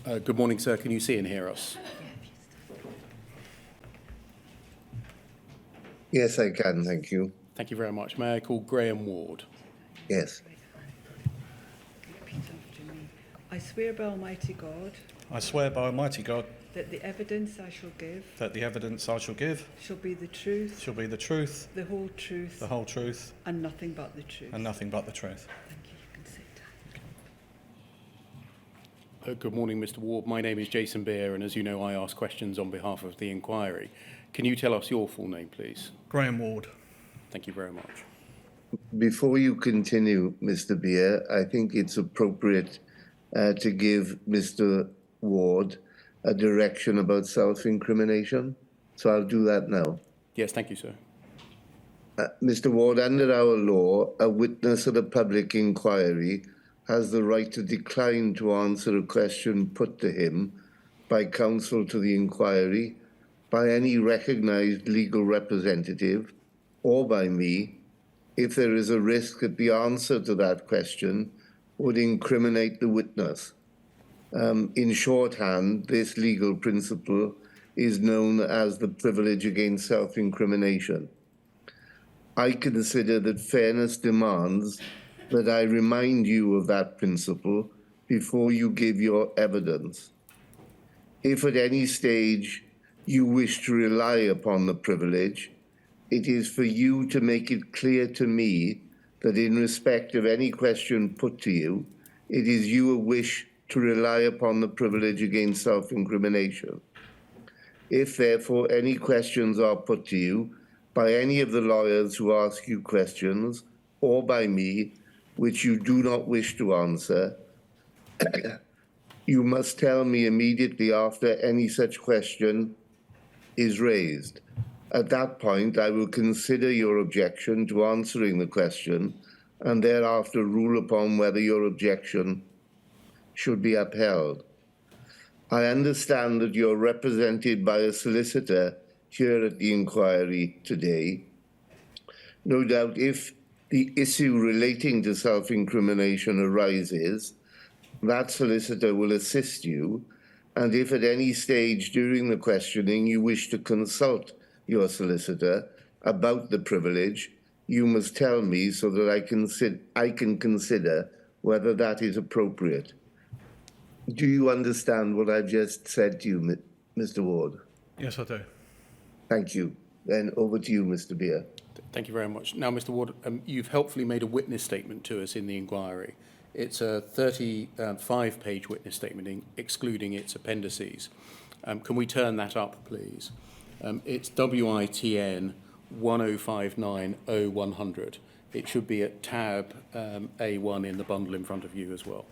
Good morning, sir. Can you see and hear us? Yes, I can, thank you. Thank you very much. May I call Graham Ward? Yes. Repeat after me. I swear by Almighty God I swear by Almighty God that the evidence I shall give that the evidence I shall give shall be the truth, shall be the truth, the whole truth, the whole truth, and nothing but the truth. and nothing but the truth. Thank you. You can sit down. Good morning, Mr. Ward. My name is Jason Beer, and as you know, I ask questions on behalf of the inquiry. Can you tell us your full name, please? Graham Ward. Thank you very much. Before you continue, Mr. Beer, I think it's appropriate to give Mr. Ward a direction about self-incrimination. So I'll do that now. Yes, thank you, sir. Mr. Ward, under our law, a witness at a public inquiry has the right to decline to answer a question put to him by counsel to the inquiry, by any recognized legal representative, or by me, if there is a risk that the answer to that question would incriminate the witness. In shorthand, this legal principle is known as the privilege against self-incrimination. I consider that fairness demands that I remind you of that principle before you give your evidence. If at any stage you wish to rely upon the privilege, it is for you to make it clear to me that in respect of any question put to you, it is your wish to rely upon the privilege against self-incrimination. If, therefore, any questions are put to you by any of the lawyers who ask you questions, or by me, which you do not wish to answer, you must tell me immediately after any such question is raised. At that point, I will consider your objection to answering the question and thereafter rule upon whether your objection should be upheld. I understand that you're represented by a solicitor here at the inquiry today. No doubt if the issue relating to self-incrimination arises, that solicitor will assist you, and if at any stage during the questioning you wish to consult your solicitor about the privilege, you must tell me so that I can consider whether that is appropriate. Do you understand what I've just said to you, Mr. Ward? Yes, I do. Thank you. Then over to you, Mr. Beer. Thank you very much. Now, Mr. Ward, you've helpfully made a witness statement to us in the inquiry. It's a 35-page witness statement, excluding its appendices. Can we turn that up, please? It's WITN 1059-0100. It should be at tab A1 in the bundle in front of you as well.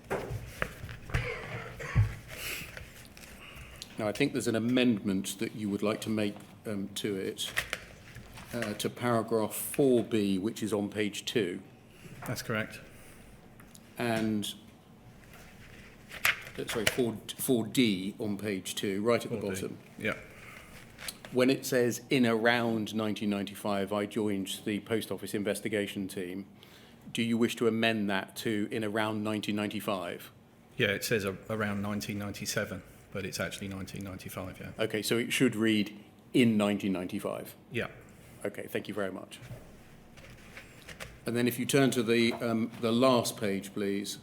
Now, I think there's an amendment that you would like to make to it, to paragraph 4B, which is on page 2. That's correct. And, sorry, 4D on page 2, right at the 4D. bottom. Yeah. When it says in around 1995, I joined the Post Office investigation team, do you wish to amend that to in around 1995? Yeah, it says around 1997, but it's actually 1995, yeah. Okay, so it should read in 1995. Yeah. Okay, thank you very much. And then if you turn to the last page, please,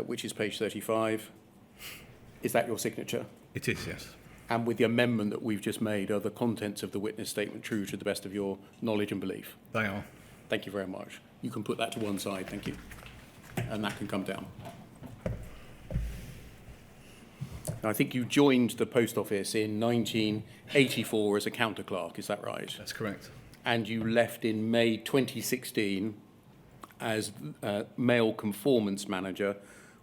which is page 35, is that your signature? It is, yes. And with the amendment that we've just made, are the contents of the witness statement true to the best of your knowledge and belief? They are. Thank you very much. You can put that to one side, thank you. And that can come down. Now, I think you joined the Post Office in 1984 as a counter clerk, is that right? That's correct. And you left in May 2016 as mail conformance manager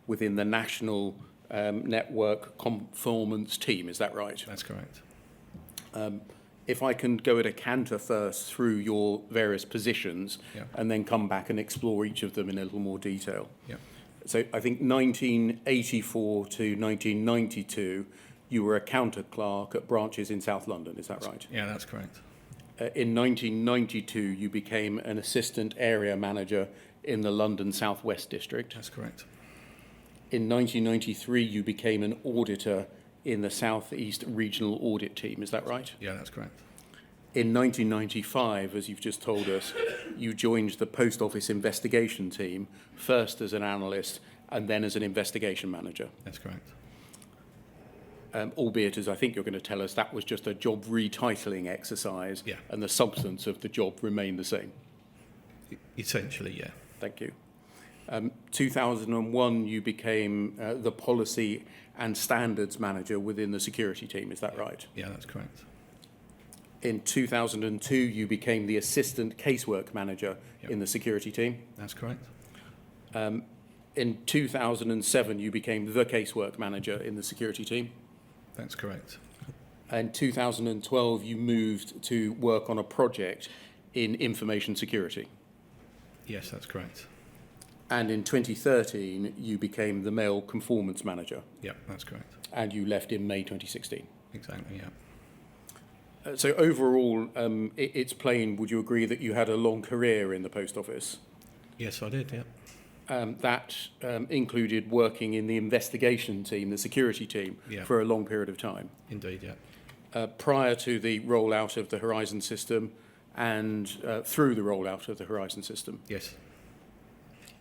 within the National Network Conformance Team, is that right? That's correct. If I can go at a canter first through your various positions, Yeah. and then come back and explore each of them in a little more detail. Yeah. So I think 1984 to 1992, you were a counter clerk at branches in South London, is that right? Yeah, that's correct. In 1992, you became an assistant area manager in the London South West District. That's correct. In 1993, you became an auditor in the South East Regional Audit Team. Is that right? Yeah, that's correct. In 1995, as you've just told us, you joined the Post Office Investigation Team, first as an analyst and then as an investigation manager. That's correct. Albeit, as I think you're going to tell us, that was just a job retitling exercise, Yeah. and the substance of the job remained the same. Essentially, yeah. Thank you. 2001, you became the policy and standards manager within the security team. Is that right? Yeah, that's correct. In 2002, you became the assistant casework manager Yep. in the security team. That's correct. In 2007, you became the casework manager in the security team. That's correct. In 2012, you moved to work on a project in information security. Yes, that's correct. And in 2013, you became the mail conformance manager, Yeah, that's correct. and you left in May 2016. Exactly, yeah. So overall, it's plain, would you agree, that you had a long career in the post office? Yes, I did, yeah. That included working in the investigation team, the security team, Yeah. for a long period of time. Indeed, yeah. Prior to the rollout of the Horizon system and through the rollout of the Horizon system. Yes.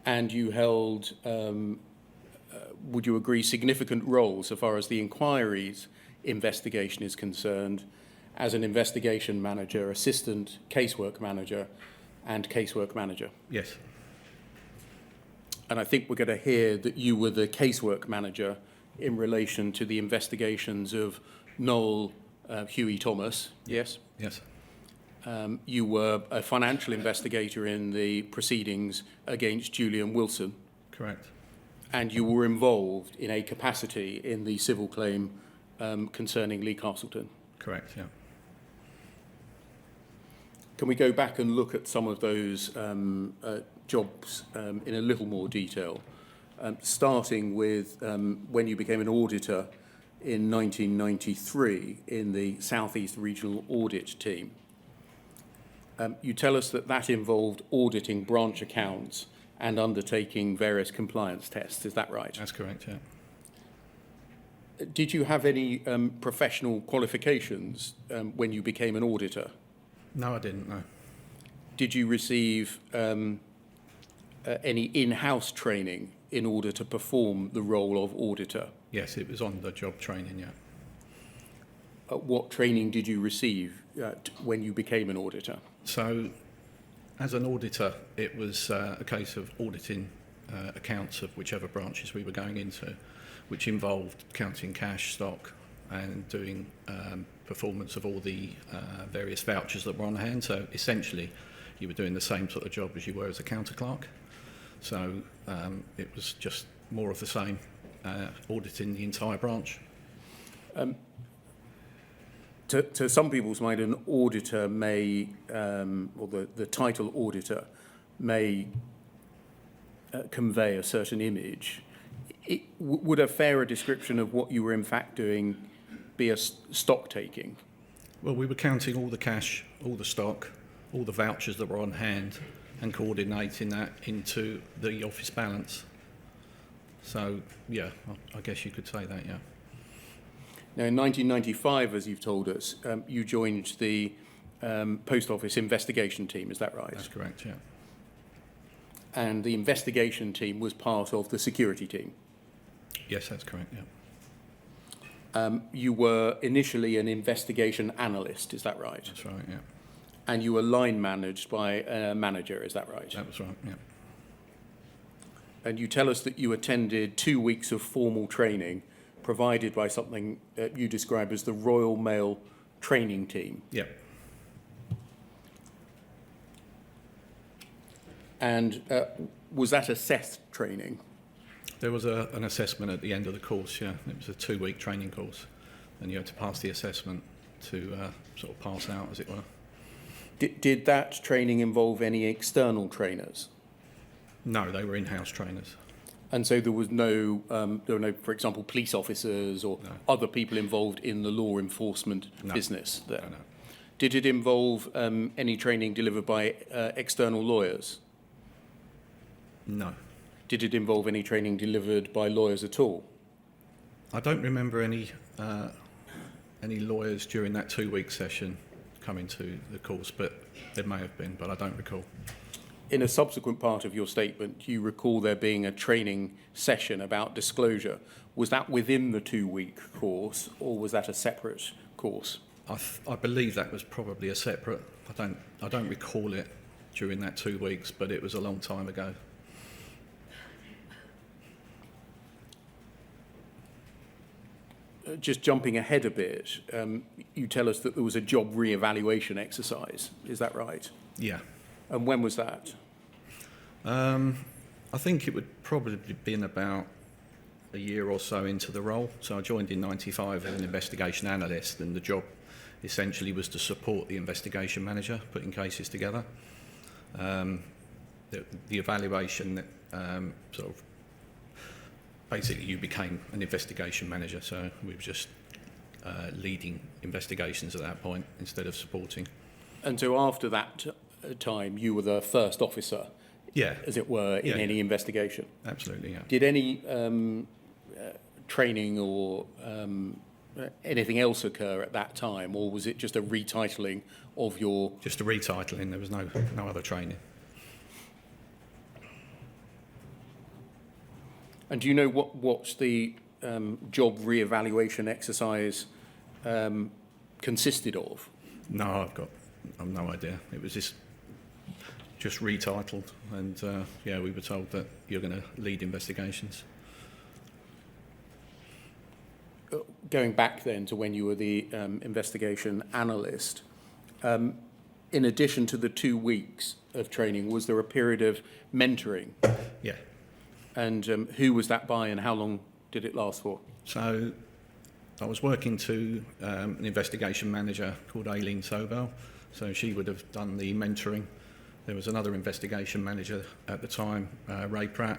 And you held, would you agree, significant roles so far as the inquiries investigation is concerned, as an investigation manager, assistant casework manager, and casework manager. Yes. And I think we're going to hear that you were the casework manager in relation to the investigations of Noel Huey Thomas. Yes? Yes. You were a financial investigator in the proceedings against Julian Wilson. Correct. And you were involved in a capacity in the civil claim concerning Lee Castleton. Correct, yeah. Can we go back and look at some of those jobs in a little more detail, starting with when you became an auditor in 1993 in the South East Regional Audit Team. You tell us that that involved auditing branch accounts and undertaking various compliance tests. Is that right? That's correct, yeah. Did you have any professional qualifications when you became an auditor? No, I didn't, no. Did you receive any in-house training in order to perform the role of auditor? Yes, it was on the job training, yeah. What training did you receive when you became an auditor? So, as an auditor, it was a case of auditing accounts of whichever branches we were going into, which involved counting cash, stock, and doing performance of all the various vouchers that were on hand. So, essentially, you were doing the same sort of job as you were as a counter clerk. So, it was just more of the same, auditing the entire branch. To some people's mind, an auditor may, or the title auditor may convey a certain image. Would a fairer description of what you were in fact doing be a stock taking? Well, we were counting all the cash, all the stock, all the vouchers that were on hand, and coordinating that into the office balance. So, yeah, I guess you could say that, yeah. Now, in 1995, as you've told us, you joined the Post Office Investigation Team, is that right? That's correct, yeah. And the investigation team was part of the security team. Yes, that's correct, yeah. You were initially an investigation analyst, is that right? That's right, yeah. And you were line managed by a manager, is that right? That was right, yeah. And you tell us that you attended 2 weeks of formal training provided by something you describe as the Royal Mail Training Team. Yeah. And was that assessed training? There was an assessment at the end of the course, yeah. It was a 2-week training course, and you had to pass the assessment to sort of pass out, as it were. Did that training involve any external trainers? No, they were in-house trainers. And so there was no, for example, police officers or other people involved in the law enforcement business there? No. Did it involve any training delivered by external lawyers? No. Did it involve any training delivered by lawyers at all? I don't remember any lawyers during that 2-week session coming to the course, but there may have been, but I don't recall. In a subsequent part of your statement, you recall there being a training session about disclosure. Was that within the 2-week course, or was that a separate course? I believe that was probably a separate. I don't recall it during that 2 weeks, but it was a long time ago. Just jumping ahead a bit, you tell us that there was a job re-evaluation exercise. Is that right? Yeah. And when was that? I think it would probably been about a year or so into the role. So I joined in '95 as an investigation analyst, and the job essentially was to support the investigation manager putting cases together. The evaluation that sort of basically you became an investigation manager, so we were just leading investigations at that point instead of supporting. And so after that time, you were the first officer, Yeah. as it were, in any investigation. Absolutely, yeah. Did any training or anything else occur at that time, or was it just a retitling of your... Just a retitling, there was no other training. And do you know what the job re-evaluation exercise consisted of? No, I've no idea. It was just retitled, and we were told that you're going to lead investigations. Going back then to when you were the investigation analyst, in addition to the 2 weeks of training, was there a period of mentoring? Yeah. And who was that by, and how long did it last for? So I was working to an investigation manager called Aileen Sobel, so she would have done the mentoring. There was another investigation manager at the time, Ray Pratt,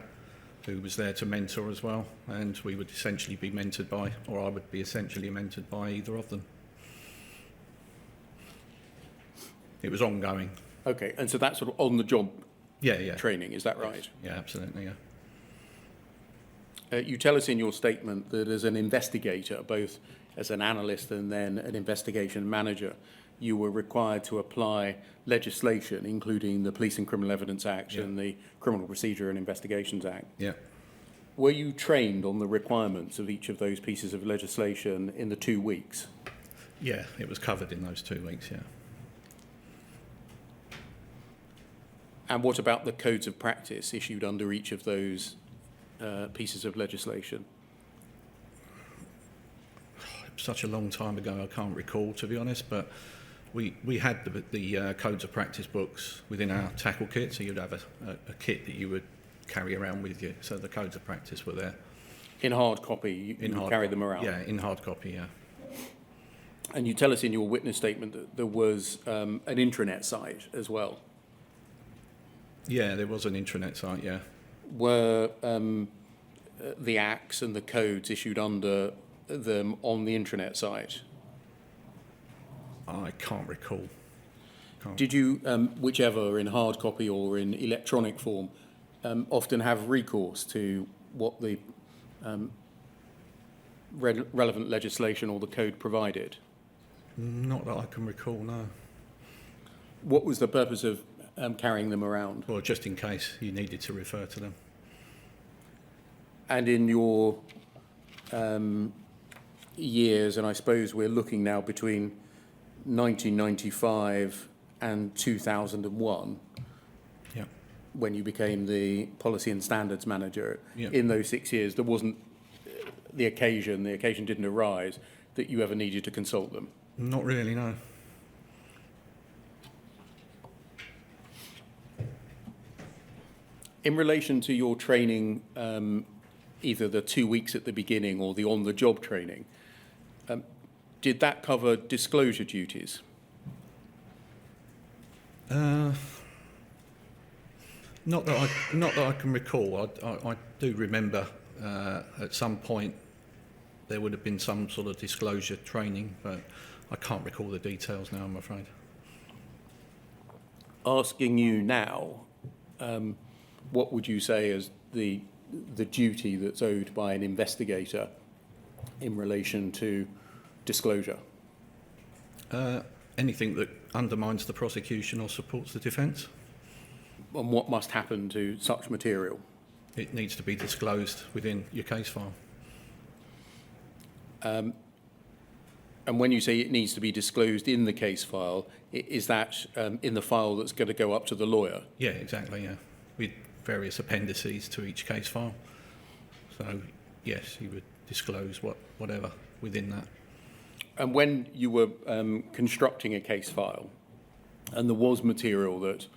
who was there to mentor as well, and we would essentially be mentored by, or I would be essentially mentored by either of them. It was ongoing. Okay, and so that's sort of on-the-job Yeah. training, is that right? Yeah, absolutely, yeah. You tell us in your statement that as an investigator, both as an analyst and then an investigation manager, you were required to apply legislation, including the Police and Criminal Evidence Act and the Criminal Procedure and Investigations Act. Yeah. Were you trained on the requirements of each of those pieces of legislation in the 2 weeks? Yeah, it was covered in those 2 weeks, yeah. And what about the codes of practice issued under each of those pieces of legislation? Such a long time ago, I can't recall, to be honest, but we had the codes of practice books within our tackle kit, so you'd have a kit that you would carry around with you, so the codes of practice were there. In hard copy, you would carry them around? Yeah, in hard copy, yeah. And you tell us in your witness statement that there was an intranet site as well. Yeah, there was an intranet site, yeah. Were the acts and the codes issued under them on the intranet site? I can't recall. Did you, whichever in hard copy or in electronic form, often have recourse to what the relevant legislation or the code provided? Not that I can recall, no. What was the purpose of carrying them around? Well, just in case you needed to refer to them. And in your years, and I suppose we're looking now between 1995 and 2001, Yeah. when you became the policy and standards manager. Yeah. In those 6 years, there wasn't the occasion didn't arise that you ever needed to consult them? Not really, no. In relation to your training, either the 2 weeks at the beginning or the on-the-job training, did that cover disclosure duties? Not that I can recall. I do remember at some point there would have been some sort of disclosure training, but I can't recall the details now, I'm afraid. Asking you now, what would you say is the duty that's owed by an investigator in relation to disclosure? Anything that undermines the prosecution or supports the defence. And what must happen to such material? It needs to be disclosed within your case file. And when you say it needs to be disclosed in the case file, is that in the file that's going to go up to the lawyer? Yeah, exactly, yeah. With various appendices to each case file. So, yes, you would disclose whatever within that. And when you were constructing a case file, and there was material that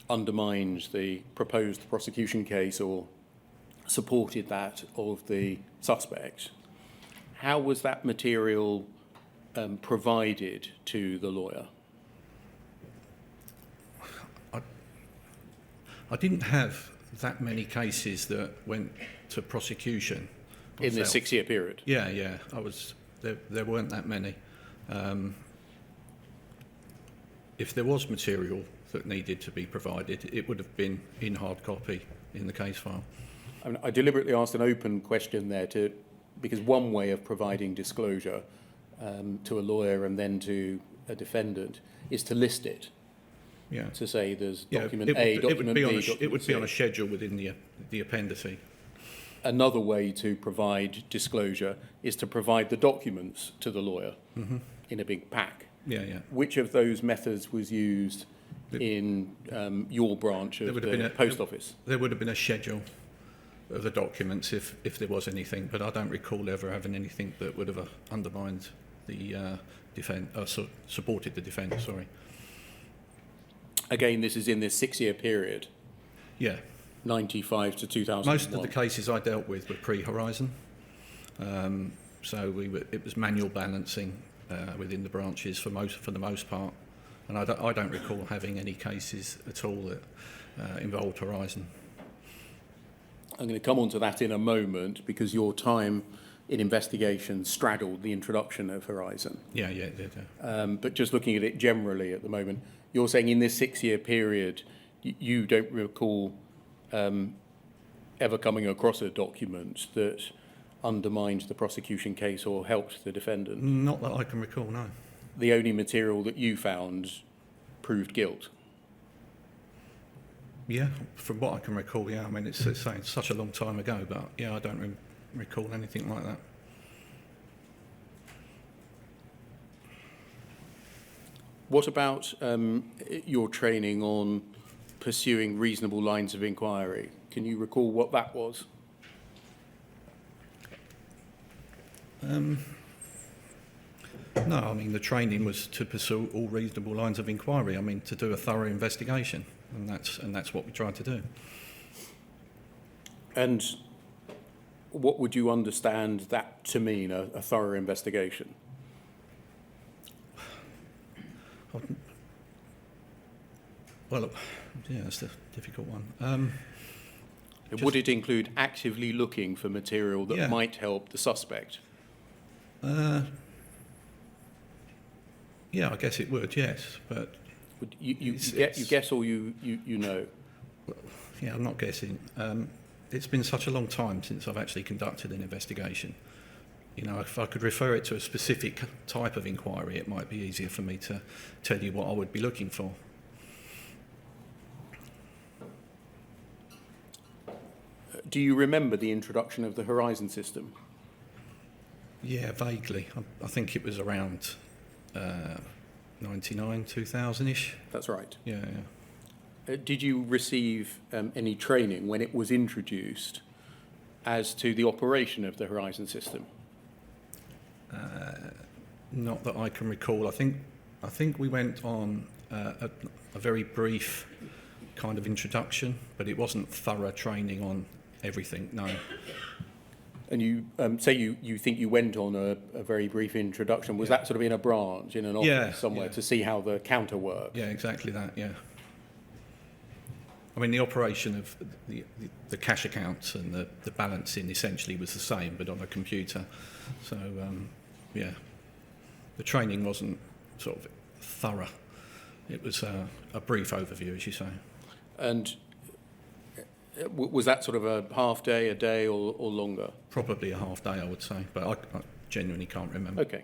undermined the proposed prosecution case or supported that of the suspect, how was that material provided to the lawyer? I didn't have that many cases that went to prosecution. In this myself. 6-year period? Yeah. There weren't that many. If there was material that needed to be provided, it would have been in hard copy in the case file. I deliberately asked an open question there because one way of providing disclosure to a lawyer and then to a defendant is to list it. Yeah. To say there's Yeah, document it A, would document be B, on document it would be C. on a schedule within the appendice. Another way to provide disclosure is to provide the documents to the lawyer in a big pack. Yeah. Which of those methods was used in your branch of the post office? There would have been a schedule of the documents if there was anything, but I don't recall ever having anything that would have undermined the supported the defence, sorry. Again, this is in this 6-year period, Yeah. 95 to 2001. Most of the cases I dealt with were pre-Horizon, so it was manual balancing within the branches for the most part, and I don't recall having any cases at all that involved Horizon. I'm going to come on to that in a moment because your time in investigation straddled the introduction of Horizon. Yeah, it did. Yeah. But just looking at it generally at the moment, you're saying in this 6-year period, you don't recall ever coming across a document that undermined the prosecution case or helped the defendant? Not that I can recall, no. The only material that you found proved guilt? Yeah, from what I can recall, yeah. I mean, it's such a long time ago, but yeah, I don't recall anything like that. What about your training on pursuing reasonable lines of inquiry? Can you recall what that was? No, I mean, the training was to pursue all reasonable lines of inquiry. I mean, to do a thorough investigation, and that's what we tried to do. And what would you understand that to mean, a thorough investigation? Well, yeah, that's a difficult one. Would it include actively looking for material that might help the suspect? Yeah, I guess it would, yes, but... You guess or you know? Yeah, I'm not guessing. It's been such a long time since I've actually conducted an investigation. You know, if I could refer it to a specific type of inquiry, it might be easier for me to tell you what I would be looking for. Do you remember the introduction of the Horizon system? Yeah, vaguely. I think it was around 99, 2000-ish. That's right. Yeah. Did you receive any training when it was introduced as to the operation of the Horizon system? Not that I can recall. I think we went on a very brief kind of introduction, but it wasn't thorough training on everything, no. And you say you think you went on a very brief introduction. Was that sort of in a branch, in an office somewhere, to see how the counter worked? Yeah, exactly that, yeah. I mean, the operation of the cash accounts and the balancing essentially was the same, but on a computer. So, yeah, the training wasn't sort of thorough. It was a brief overview, as you say. And Was that sort of a half day, a day, or longer? Probably a half day, I would say, but I genuinely can't remember. Okay.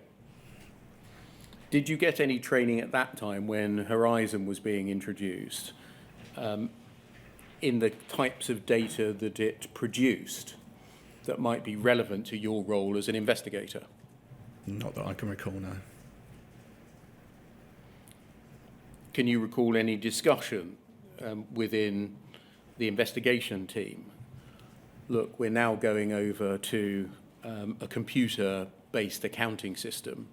Did you get any training at that time when Horizon was being introduced in the types of data that it produced that might be relevant to your role as an investigator? Not that I can recall, no. Can you recall any discussion within the investigation team? Look, we're now going over to a computer-based accounting system.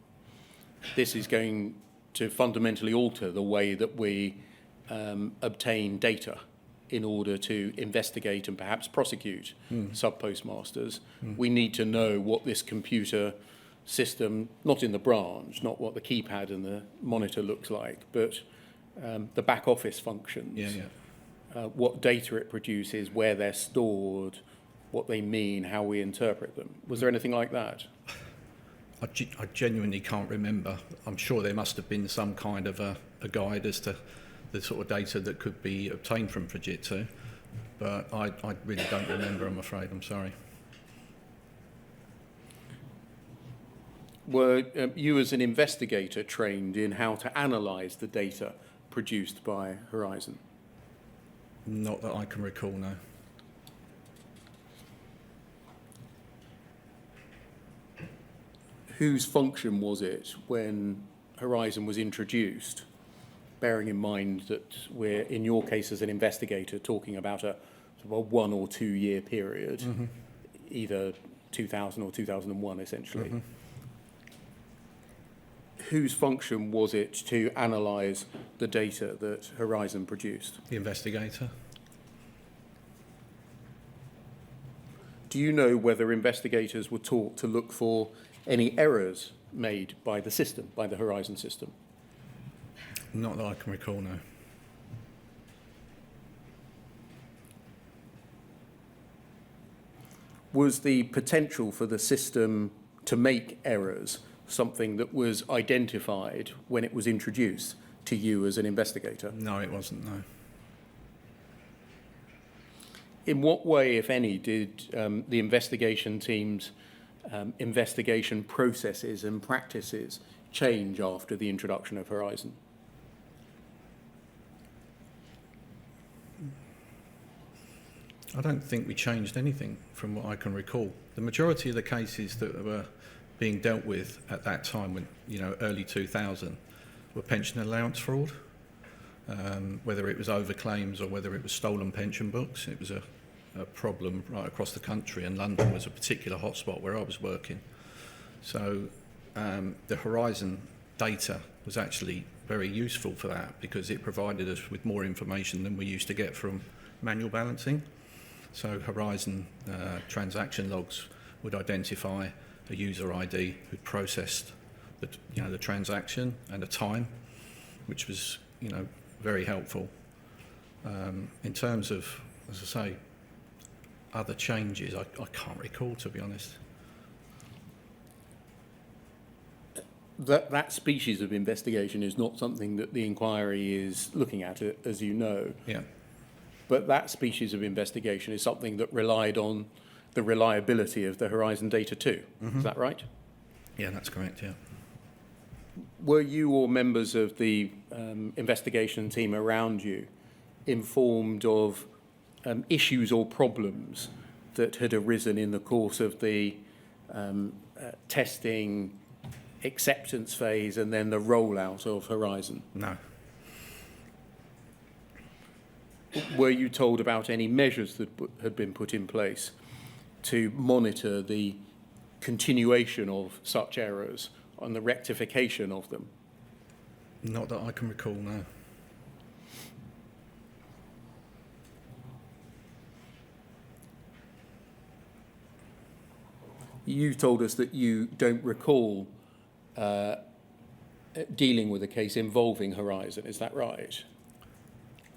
This is going to fundamentally alter the way that we obtain data in order to investigate and perhaps prosecute sub-postmasters. We need to know what this computer system, not in the branch, not what the keypad and the monitor looks like, but the back office functions, what data it produces, where they're stored, what they mean, how we interpret them. Was there anything like that? I genuinely can't remember. I'm sure there must have been some kind of a guide as to the sort of data that could be obtained from Fujitsu, but I really don't remember, I'm afraid. I'm sorry. Were you as an investigator trained in how to analyse the data produced by Horizon? Not that I can recall, no. Whose function was it when Horizon was introduced, bearing in mind that we're, in your case as an investigator, talking about a 1 or 2 year period, either 2000 or 2001 essentially. Whose function was it to analyse the data that Horizon produced? The investigator. Do you know whether investigators were taught to look for any errors made by the system, by the Horizon system? Not that I can recall, no. Was the potential for the system to make errors something that was identified when it was introduced to you as an investigator? No, it wasn't, no. In what way, if any, did the investigation team's investigation processes and practices change after the introduction of Horizon? I don't think we changed anything from what I can recall. The majority of the cases that were being dealt with at that time, when, early 2000, were pension allowance fraud. Whether it was overclaims or whether it was stolen pension books, it was a problem right across the country, and London was a particular hotspot where I was working. So the Horizon data was actually very useful for that because it provided us with more information than we used to get from manual balancing. So Horizon transaction logs would identify a user ID who'd processed the transaction and a time, which was very helpful. In terms of, as I say, other changes, I can't recall, to be honest. That species of investigation is not something that the inquiry is looking at, as you know. Yeah. But that species of investigation is something that relied on the reliability of the Horizon data too. Is that right? Yeah, that's correct, yeah. Were you or members of the investigation team around you informed of issues or problems that had arisen in the course of the testing, acceptance phase, and then the rollout of Horizon? No. Were you told about any measures that had been put in place to monitor the continuation of such errors and the rectification of them? Not that I can recall, no. You told us that you don't recall dealing with a case involving Horizon. Is that right?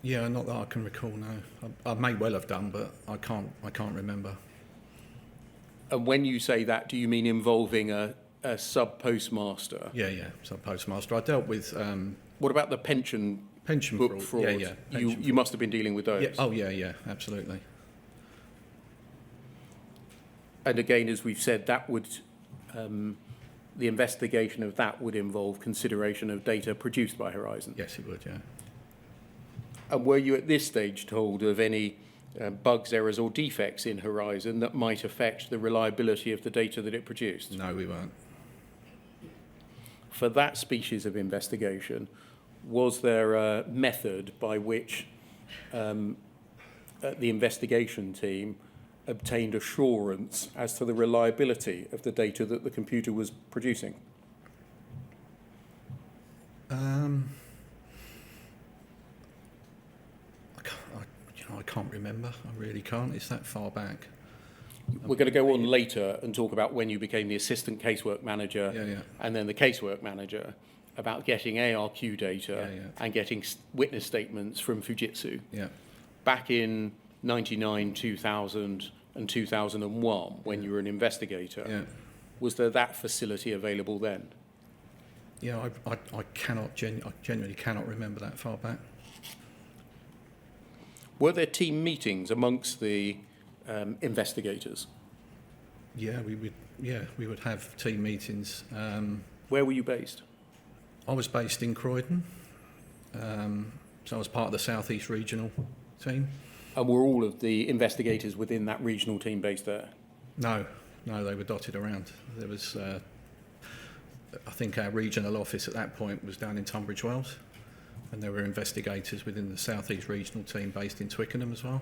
Yeah, not that I can recall, no. I may well have done, but I can't remember. And when you say that, do you mean involving a sub-postmaster? Yeah, sub-postmaster. I dealt with... What about the pension pension book fraud? fraud? Yeah. You must have been dealing with those. Yeah. Oh, yeah, absolutely. And again, as we've said, that would, the investigation of that would involve consideration of data produced by Horizon. Yes, it would, yeah. And were you at this stage told of any bugs, errors or defects in Horizon that might affect the reliability of the data that it produced? No, we weren't. For that species of investigation, was there a method by which the investigation team obtained assurance as to the reliability of the data that the computer was producing? I can't remember. I really can't. It's that far back. We're going to go on later and talk about when you became the assistant casework manager and then the casework manager, about getting ARQ data and getting witness statements from Fujitsu. Yeah. Back in 99, 2000 and 2001, when you were an investigator, was there that facility available then? Yeah, I genuinely cannot remember that far back. Were there team meetings amongst the investigators? Yeah, we would have team meetings. Where were you based? I was based in Croydon, so I was part of the South East Regional team. And were all of the investigators within that regional team based there? No, they were dotted around. There was, I think our regional office at that point was down in Tunbridge Wells, and there were investigators within the South East Regional team based in Twickenham as well.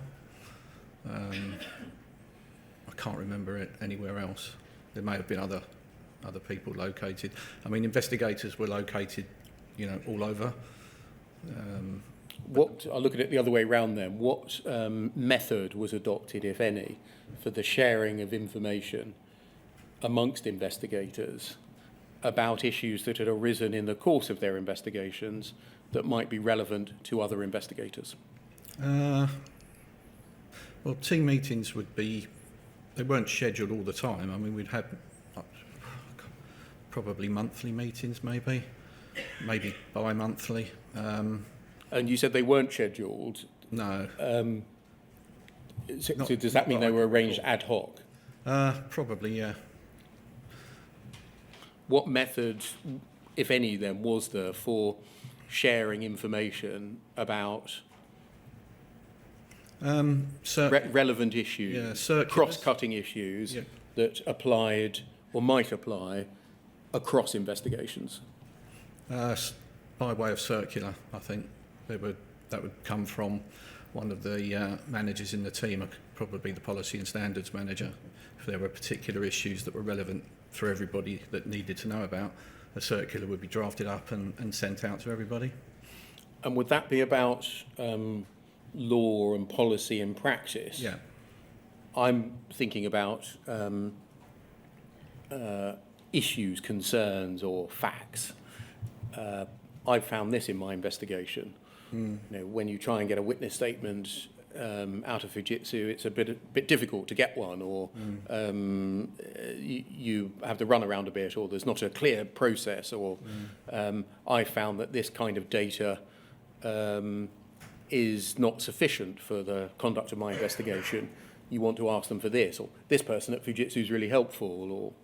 I can't remember it anywhere else. There may have been other people located. I mean, investigators were located, all over. I'll look at it the other way round then. What method was adopted, if any, for the sharing of information amongst investigators about issues that had arisen in the course of their investigations that might be relevant to other investigators? Well, team meetings they weren't scheduled all the time. I mean, we'd have probably monthly meetings, maybe bi-monthly. And you said they weren't scheduled. No. So does that mean they were arranged ad hoc? Probably, yeah. What method, if any, then, was there for sharing information about relevant issues, cross-cutting issues that applied or might apply across investigations? By way of circular, I think. That would come from one of the managers in the team, probably the policy and standards manager. If there were particular issues that were relevant for everybody that needed to know about, a circular would be drafted up and sent out to everybody. And would that be about law and policy and practice? Yeah. I'm thinking about issues, concerns or facts. I've found this in my investigation. When you try and get a witness statement out of Fujitsu, it's a bit difficult to get one, or you have to run around a bit, or there's not a clear process, or I found that this kind of data is not sufficient for the conduct of my investigation. You want to ask them for this, or this person at Fujitsu is really helpful, or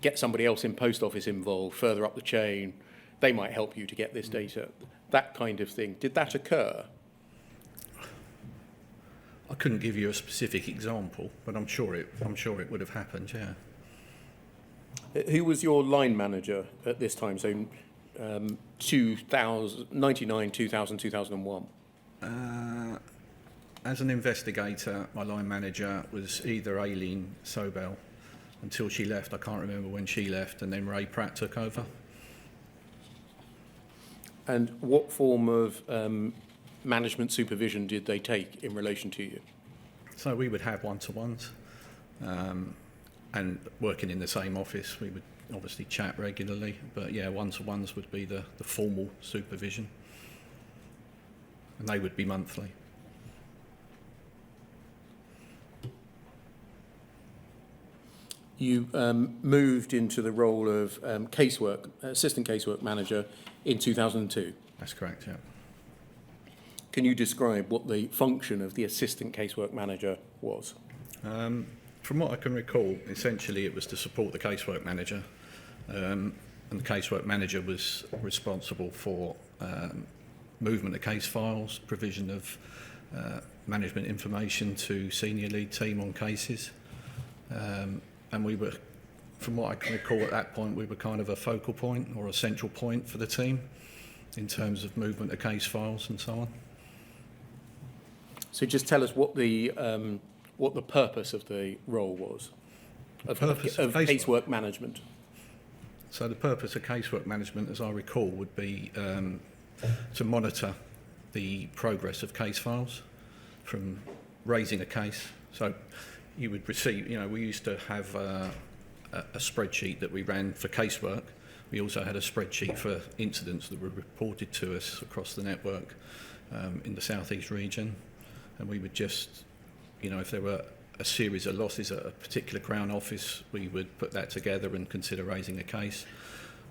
get somebody else in post office involved further up the chain. They might help you to get this data. That kind of thing. Did that occur? I couldn't give you a specific example, but I'm sure it would have happened. Yeah. Who was your line manager at this time? So, 99, 2000, 2001. As an investigator, my line manager was either Aileen Sobel until she left. I can't remember when she left, and then Ray Pratt took over. And what form of management supervision did they take in relation to you? So we would have one-to-ones, and working in the same office, we would obviously chat regularly. But yeah, one-to-ones would be the formal supervision, and they would be monthly. You moved into the role of assistant casework manager in 2002. That's correct, yeah. Can you describe what the function of the assistant casework manager was? From from what I can recall, essentially it was to support the casework manager, and the casework manager was responsible for movement of case files, provision of management information to senior lead team on cases, and we were, from what I can recall at that point, we were kind of a focal point or a central point for the team in terms of movement of case files and so on. So just tell us what the purpose of the role was, of casework management. So the purpose of casework management, as I recall, would be to monitor the progress of case files from raising a case. So you would receive, we used to have a spreadsheet that we ran for casework. We also had a spreadsheet for incidents that were reported to us across the network in the South East region. And we would just, if there were a series of losses at a particular Crown office, we would put that together and consider raising a case.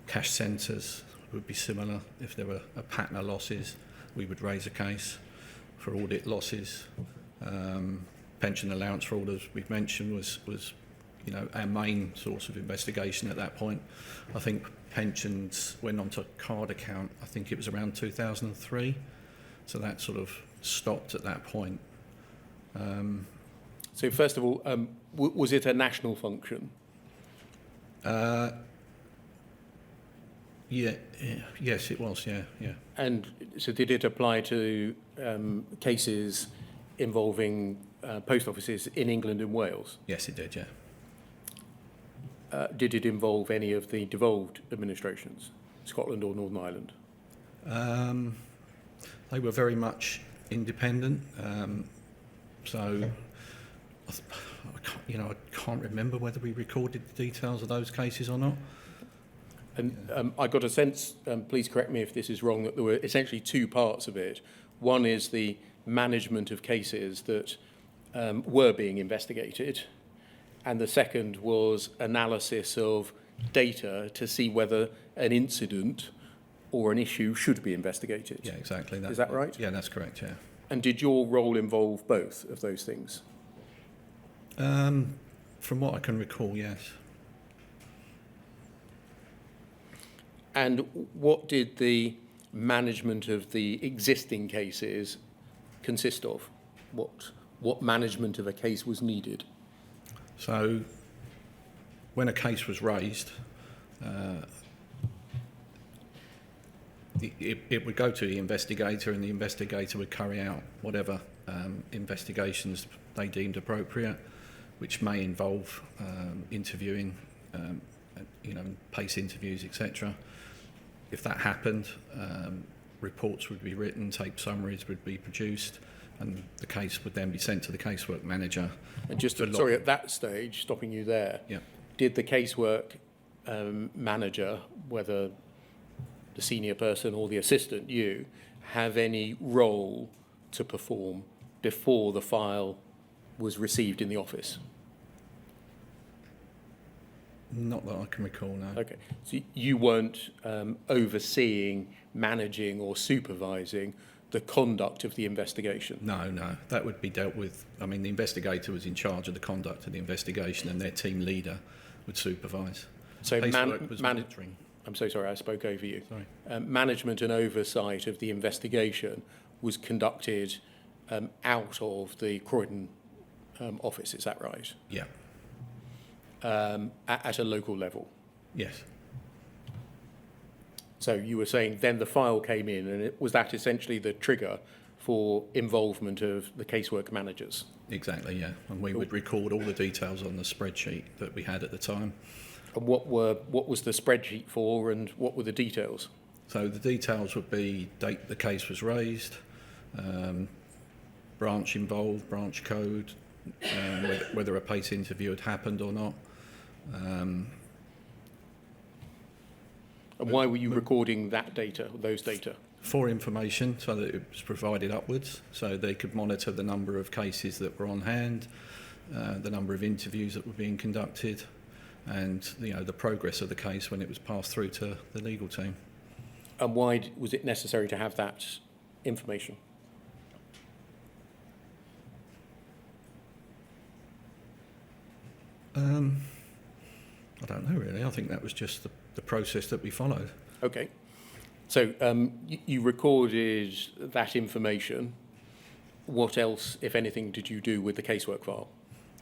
Cash centres would be similar. If there were a pattern of losses, we would raise a case. For audit losses, pension allowance fraud, as we've mentioned, was our main source of investigation at that point. I think pensions went onto card account, I think it was around 2003, so that sort of stopped at that point. So first of all, was it a national function? Yes, it was, yeah. And so did it apply to cases involving post offices in England and Wales? Yes, it did, yeah. Did it involve any of the devolved administrations, Scotland or Northern Ireland? They were very much independent, so I can't remember whether we recorded the details of those cases or not. And I got a sense, please correct me if this is wrong, that there were essentially two parts of it. One is the management of cases that were being investigated, and the second was analysis of data to see whether an incident or an issue should be investigated. Yeah, exactly. Is that right? Yeah, that's correct, yeah. And did your role involve both of those things? From what I can recall, yes. And what did the management of the existing cases consist of? What management of a case was needed? So when a case was raised, it would go to the investigator, and the investigator would carry out whatever investigations they deemed appropriate, which may involve interviewing, PACE interviews, etc. If that happened, reports would be written, tape summaries would be produced, and the case would then be sent to the casework manager. And just, sorry, at that stage, stopping you there, yeah. Did the casework manager, whether the senior person or the assistant, you, have any role to perform before the file was received in the office? Not that I can recall, no. Okay, so you weren't overseeing, managing or supervising the conduct of the investigation? No, that would be dealt with. I mean, the investigator was in charge of the conduct of the investigation, and their team leader would supervise. So monitoring. I'm so sorry, I spoke over you. Sorry. Management and oversight of the investigation was conducted out of the Croydon office, is that right? Yeah. At a local level? Yes. So you were saying then the file came in, and was that essentially the trigger for involvement of the casework managers? Exactly, yeah. And we would record all the details on the spreadsheet that we had at the time. And what was the spreadsheet for, and what were the details? So the details would be date the case was raised, branch involved, branch code, whether a PACE interview had happened or not. And why were you recording that data, those data? For information, so that it was provided upwards, so they could monitor the number of cases that were on hand, the number of interviews that were being conducted, and the progress of the case when it was passed through to the legal team. And why was it necessary to have that information? I don't know really. I think that was just the process that we followed. Okay. So you recorded that information. What else, if anything, did you do with the casework file?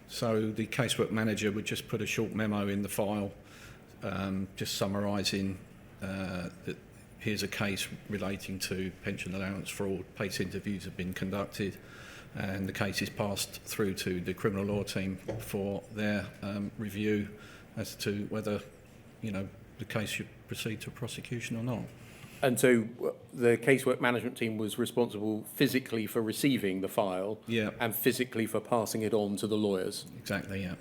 So the casework manager would just put a short memo in the file, just summarising that here's a case relating to pension allowance fraud. PACE interviews have been conducted, and the case is passed through to the criminal law team for their review as to whether, the case should proceed to prosecution or not. And so the casework management team was responsible physically for receiving the file, Yeah. and physically for passing it on to the lawyers. Exactly, yeah.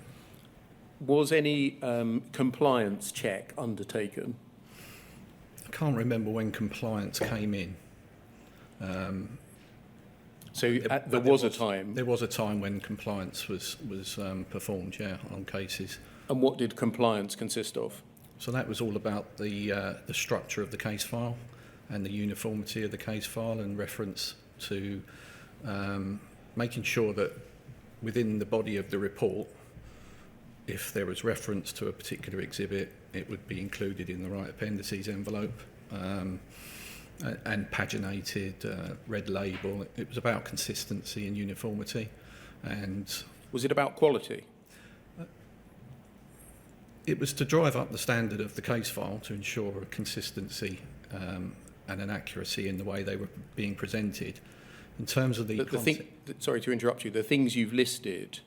Was any compliance check undertaken? I can't remember when compliance came in. There was a time. There was a time when compliance was performed, yeah, on cases. And what did compliance consist of? So that was all about the structure of the case file and the uniformity of the case file, and reference to making sure that within the body of the report, if there was reference to a particular exhibit, it would be included in the right appendices envelope, and paginated, red label. It was about consistency and uniformity. And Was it about quality? it was to drive up the standard of the case file to ensure a consistency and an accuracy in the way they were being presented. In terms of the sorry to interrupt you. The things you've listed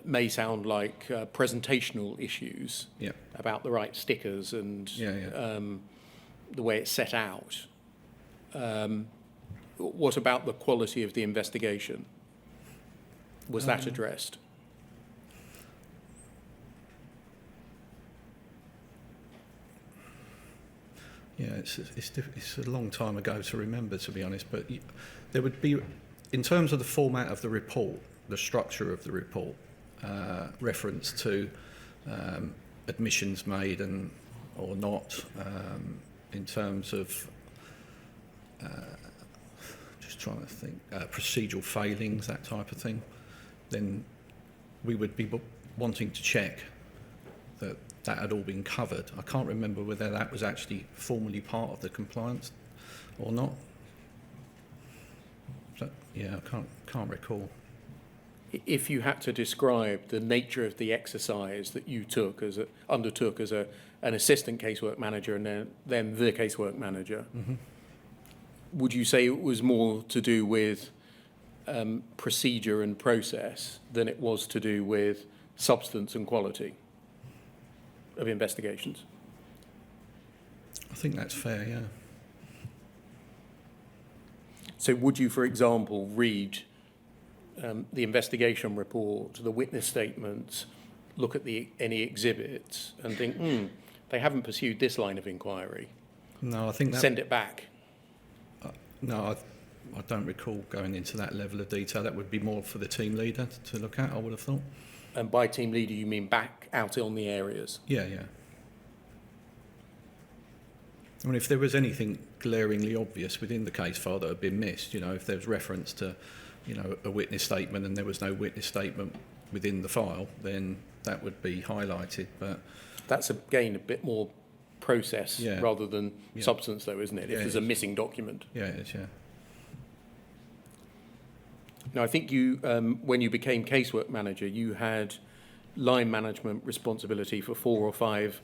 may sound like presentational issues, yeah, about the right stickers and the way it's set out. What about the quality of the investigation? Was that addressed? Yeah, it's a long time ago to remember, to be honest, but there would be, in terms of the format of the report, the structure of the report, reference to admissions made and or not, in terms of just trying to think, procedural failings, that type of thing, then we would be wanting to check that that had all been covered. I can't remember whether that was actually formally part of the compliance or not. So, yeah, I can't recall. If you had to describe the nature of the exercise that you undertook as an assistant casework manager and then the casework manager, would you say it was more to do with procedure and process than it was to do with substance and quality of investigations? I think that's fair, yeah. So would you, for example, read the investigation report, the witness statements, look at any exhibits and think, they haven't pursued this line of inquiry? No, I think that... Send it back? No, I don't recall going into that level of detail. That would be more for the team leader to look at, I would have thought. And by team leader, you mean back out on the areas? Yeah, yeah. I mean, if there was anything glaringly obvious within the case file that had been missed, if there was reference to, a witness statement and there was no witness statement within the file, then that would be highlighted. But that's, again, a bit more process rather than substance, though, isn't it? If there's a missing document. Yeah, it is, yeah. Now, I think you, when you became casework manager, you had line management responsibility for 4 or 5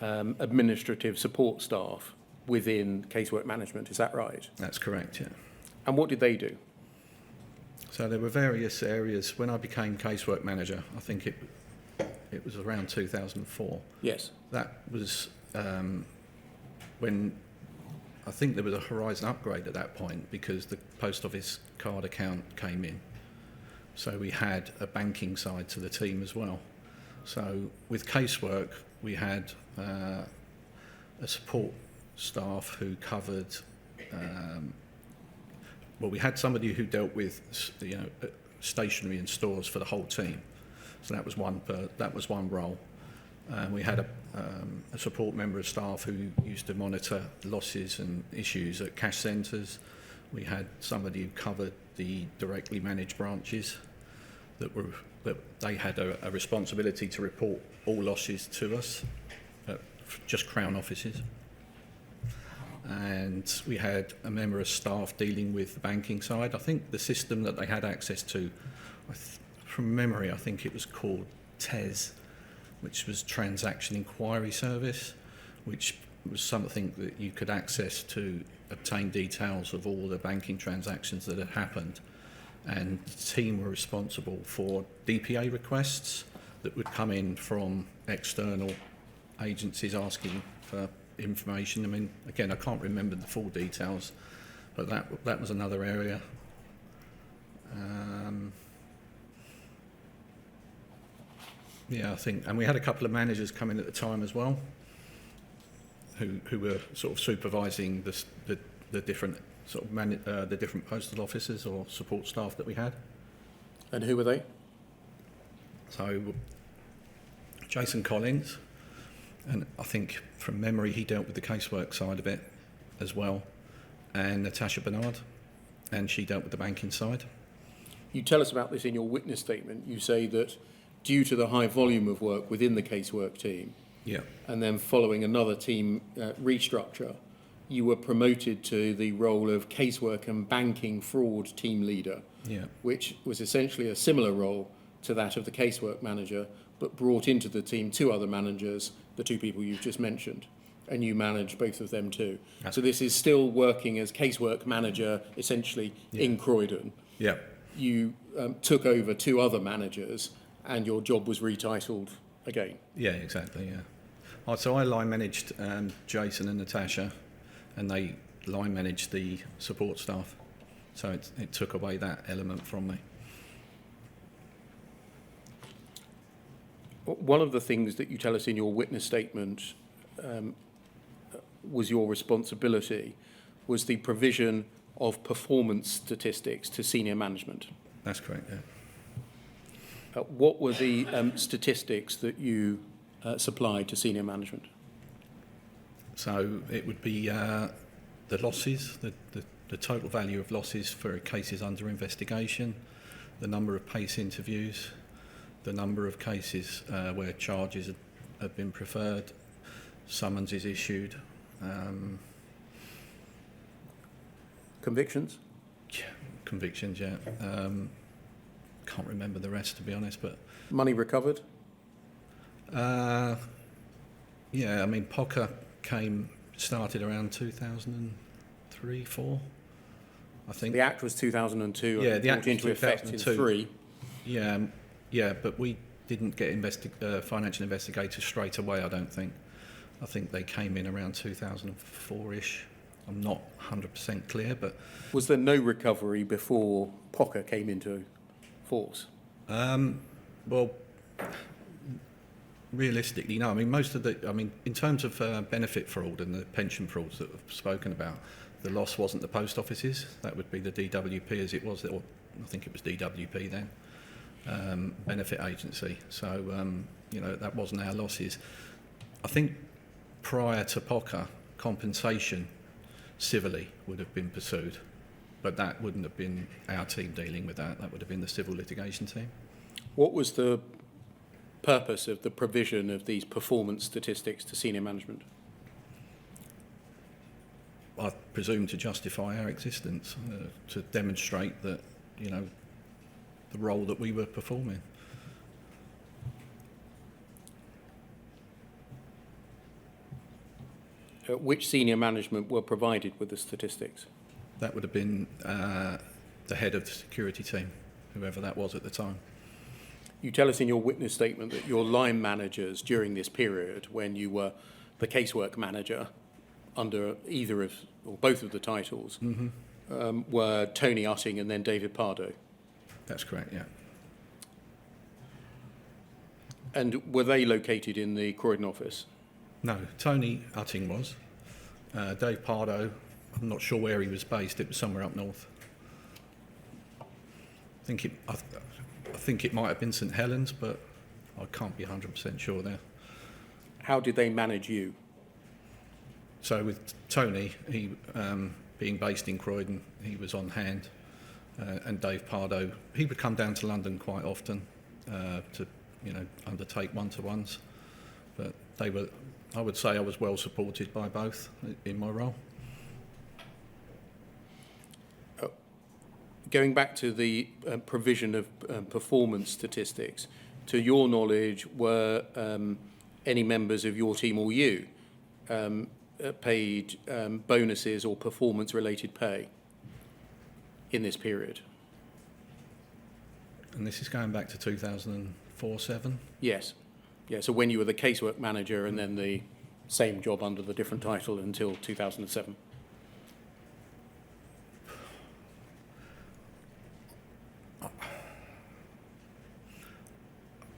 administrative support staff within casework management. Is that right? That's correct, yeah. And what did they do? So there were various areas. When I became casework manager, I think it was around 2004. Yes. That was when I think there was a Horizon upgrade at that point, because the post office card account came in. So we had a banking side to the team as well. So with casework, we had a support staff who covered, we had somebody who dealt with stationery and stores for the whole team. So that was one role. We had a support member of staff who used to monitor losses and issues at cash centres. We had somebody who covered the directly managed branches. that they had a responsibility to report all losses to us, just Crown offices. And we had a member of staff dealing with the banking side. I think the system that they had access to, from memory, I think it was called TES, which was Transaction Inquiry Service, which was something that you could access to obtain details of all the banking transactions that had happened. And the team were responsible for DPA requests that would come in from external agencies asking for information. I mean, again, I can't remember the full details, but that was another area. Yeah, I think, and we had a couple of managers come in at the time as well, who were sort of supervising the different sort of the different postal officers or support staff that we had. And who were they? So Jason Collins, and I think from memory he dealt with the casework side of it as well, and Natasha Bernard, and she dealt with the banking side. You tell us about this in your witness statement. You say that due to the high volume of work within the casework team, Yeah. and then following another team restructure, you were promoted to the role of casework and banking fraud team leader, Yeah. which was essentially a similar role to that of the casework manager, but brought into the team two other managers, the two people you've just mentioned, and you manage both of them too. So this is still working as casework manager, essentially in Croydon. Yeah. You took over two other managers, and your job was retitled again. Yeah, exactly, yeah. So I line managed Jason and Natasha, and they line managed the support staff. So it took away that element from me. One of the things that you tell us in your witness statement was your responsibility was the provision of performance statistics to senior management. That's correct, yeah. What were the statistics that you supplied to senior management? So it would be the losses, the total value of losses for cases under investigation, the number of PACE interviews, the number of cases where charges have been preferred, summonses issued. Convictions? Yeah, convictions, yeah. Can't remember the rest, to be honest, but... Money recovered? Yeah, I mean, POCA started around 2003, 4, I think. The Act was 2002. Yeah, the Act was into effect in 2002. 3. Yeah, but we didn't get financial investigators straight away, I don't think. I think they came in around 2004-ish. I'm not 100% clear, but... Was there no recovery before POCA came into force? Well, realistically, no. I mean, in terms of benefit fraud and the pension frauds that we've spoken about, the loss wasn't the post offices. That would be the DWP as it was, or I think it was DWP then, benefit agency. So, that wasn't our losses. I think prior to POCA, compensation civilly would have been pursued, but that wouldn't have been our team dealing with that. That would have been the civil litigation team. What was the purpose of the provision of these performance statistics to senior management? I presume to justify our existence, to demonstrate that, the role that we were performing. Which senior management were provided with the statistics? That would have been the head of the security team, whoever that was at the time. You tell us in your witness statement that your line managers during this period, when you were the casework manager under either of or both of the titles, were Tony Utting and then David Pardo. That's correct, yeah. And were they located in the Croydon office? No, Tony Utting was. Dave Pardo, I'm not sure where he was based. It was somewhere up north. I think it might have been St Helens, but I can't be 100% sure there. How did they manage you? So with Tony, he being based in Croydon, he was on hand and Dave Pardo. He would come down to London quite often to, undertake one-to-ones. But I would say I was well supported by both in my role. Going back to the provision of performance statistics, to your knowledge, were any members of your team or you paid bonuses or performance-related pay in this period? And this is going back to 2004-07? Yes. Yeah, so when you were the casework manager and then the same job under the different title until 2007.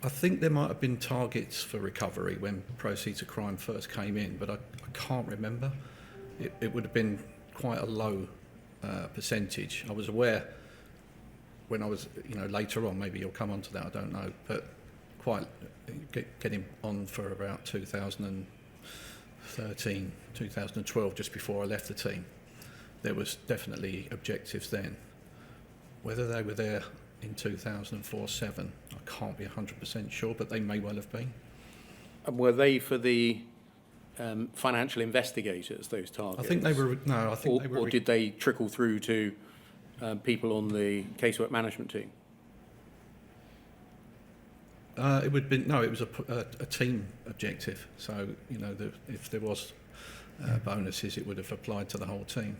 I think there might have been targets for recovery when proceeds of crime first came in, but I can't remember. It would have been quite a low percentage. I was aware when I was, later on, maybe you'll come on to that, I don't know, but quite getting on for about 2013, 2012, just before I left the team. There was definitely objectives then. Whether they were there in 2004-07, I can't be 100% sure, but they may well have been. And were they for the financial investigators, those targets? I think they were, no, I think they were... Or did they trickle through to people on the casework management team? It would be, no, it was a team objective. So, if there was bonuses, it would have applied to the whole team.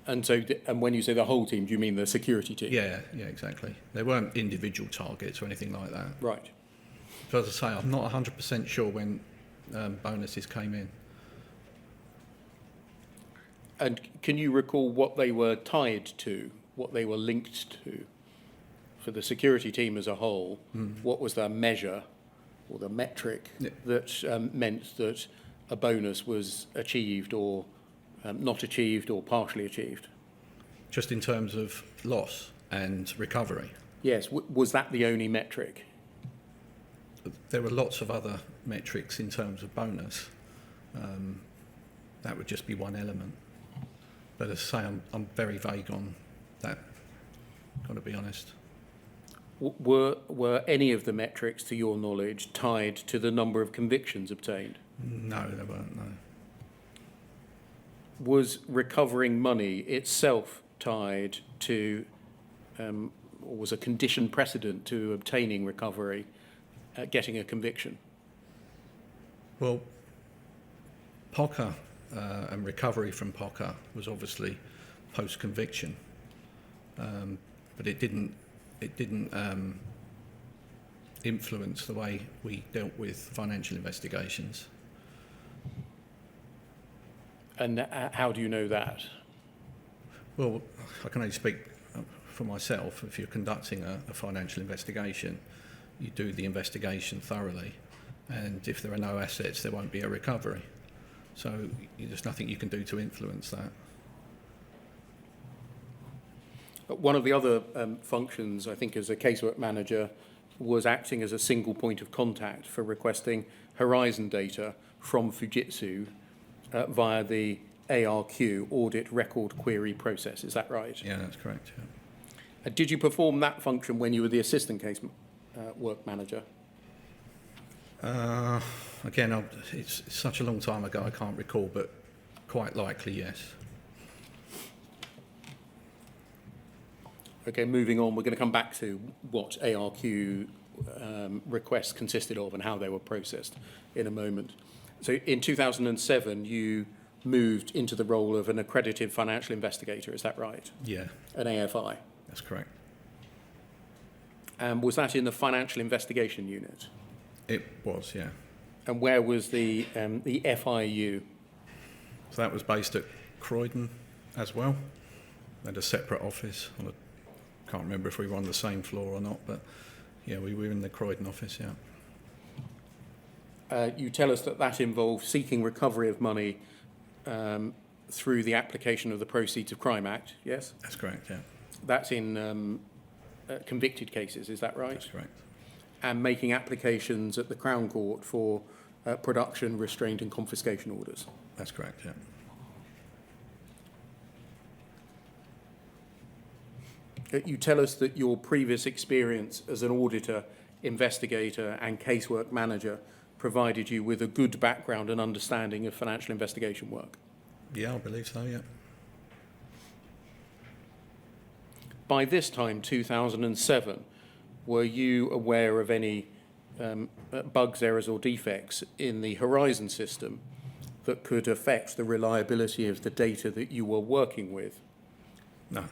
And so, and when you say the whole team, do you mean the security team? Yeah, exactly. There weren't individual targets or anything like that. Right. But as I say, I'm not 100% sure when bonuses came in. And can you recall what they were tied to, what they were linked to? For the security team as a whole, what was the measure or the metric that meant that a bonus was achieved or not achieved or partially achieved? Just in terms of loss and recovery? Yes. Was that the only metric? There were lots of other metrics in terms of bonus. That would just be one element. But as I say, I'm very vague on that, got to be honest. Were any of the metrics, to your knowledge, tied to the number of convictions obtained? No, they weren't, no. Was recovering money itself tied to, or was a condition precedent to obtaining recovery, getting a conviction? Well, POCA and recovery from POCA was obviously post-conviction, but it didn't influence the way we dealt with financial investigations. And how do you know that? Well, I can only speak for myself. If you're conducting a financial investigation, you do the investigation thoroughly, and if there are no assets, there won't be a recovery. So there's nothing you can do to influence that. One of the other functions, I think, as a casework manager, was acting as a single point of contact for requesting horizon data from Fujitsu via the ARQ, Audit Record Query process. Is that right? Yeah, that's correct. Yeah. Did you perform that function when you were the assistant case work manager? Again, it's such a long time ago, I can't recall, but quite likely, yes. Okay, moving on, we're going to come back to what ARQ requests consisted of and how they were processed in a moment. So in 2007, you moved into the role of an accredited financial investigator, is that right? Yeah. An AFI? That's correct. And was that in the financial investigation unit? It was, yeah. And where was the FIU? So that was based at Croydon as well. They had a separate office. I can't remember if we were on the same floor or not, but yeah, we were in the Croydon office, yeah. You tell us that involved seeking recovery of money through the application of the Proceeds of Crime Act, yes? That's correct, yeah. That's in convicted cases, is that right? That's correct. And making applications at the Crown Court for production, restraint and confiscation orders. That's correct, yeah. You tell us that your previous experience as an auditor, investigator and casework manager provided you with a good background and understanding of financial investigation work. Yeah, I believe so, yeah. By this time, 2007, were you aware of any bugs, errors or defects in the Horizon system that could affect the reliability of the data that you were working with? No.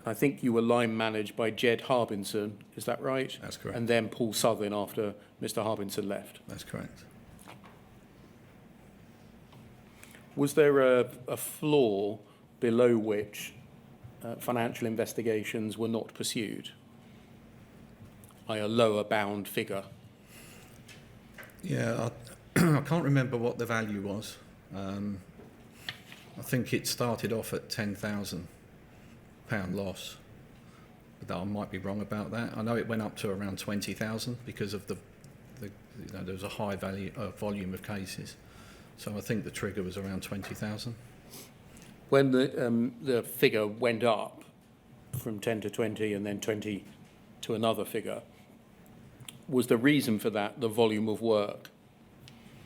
I think you were line managed by Jed Harbinson, is that right? That's correct. And then Paul Southern after Mr. Harbinson left. That's correct. Was there a floor below which financial investigations were not pursued? A lower bound figure? Yeah, I can't remember what the value was. I think it started off at £10,000 loss, but I might be wrong about that. I know it went up to around 20,000 because of the there was a high volume of cases. So I think the trigger was around 20,000. When the figure went up from 10 to 20 and then 20 to another figure, was the reason for that the volume of work?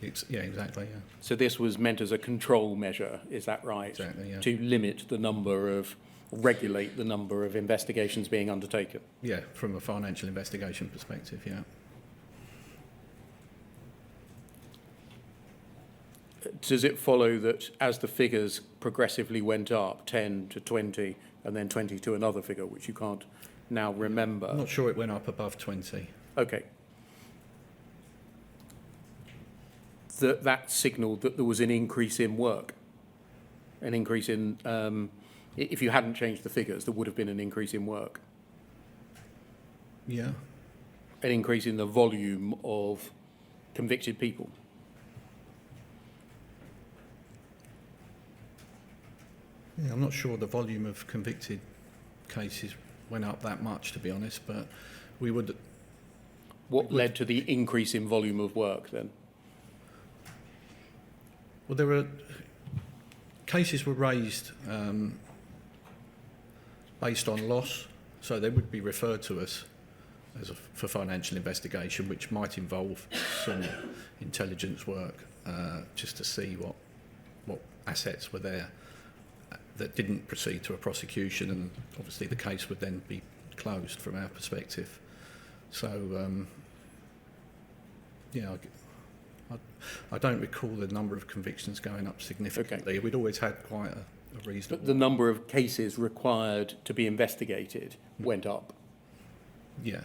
Yeah, exactly, yeah. So this was meant as a control measure, is that right? Exactly, yeah. To limit the number of, regulate the number of investigations being undertaken? Yeah, from a financial investigation perspective, yeah. Does it follow that as the figures progressively went up, 10 to 20 and then 20 to another figure, which you can't now remember? I'm not sure it went up above 20. Okay. That signalled that there was an increase in work, an increase in, if you hadn't changed the figures, there would have been an increase in work, Yeah. an increase in the volume of convicted people. Yeah, I'm not sure the volume of convicted cases went up that much, to be honest, but we would... What led to the increase in volume of work then? Well, there were... Cases were raised based on loss, so they would be referred to us for financial investigation, which might involve some intelligence work just to see what assets were there that didn't proceed to a prosecution, and obviously the case would then be closed from our perspective. So, yeah, I don't recall the number of convictions going up significantly. Okay. We'd always had quite a reasonable... But the number of cases required to be investigated went up. Yeah.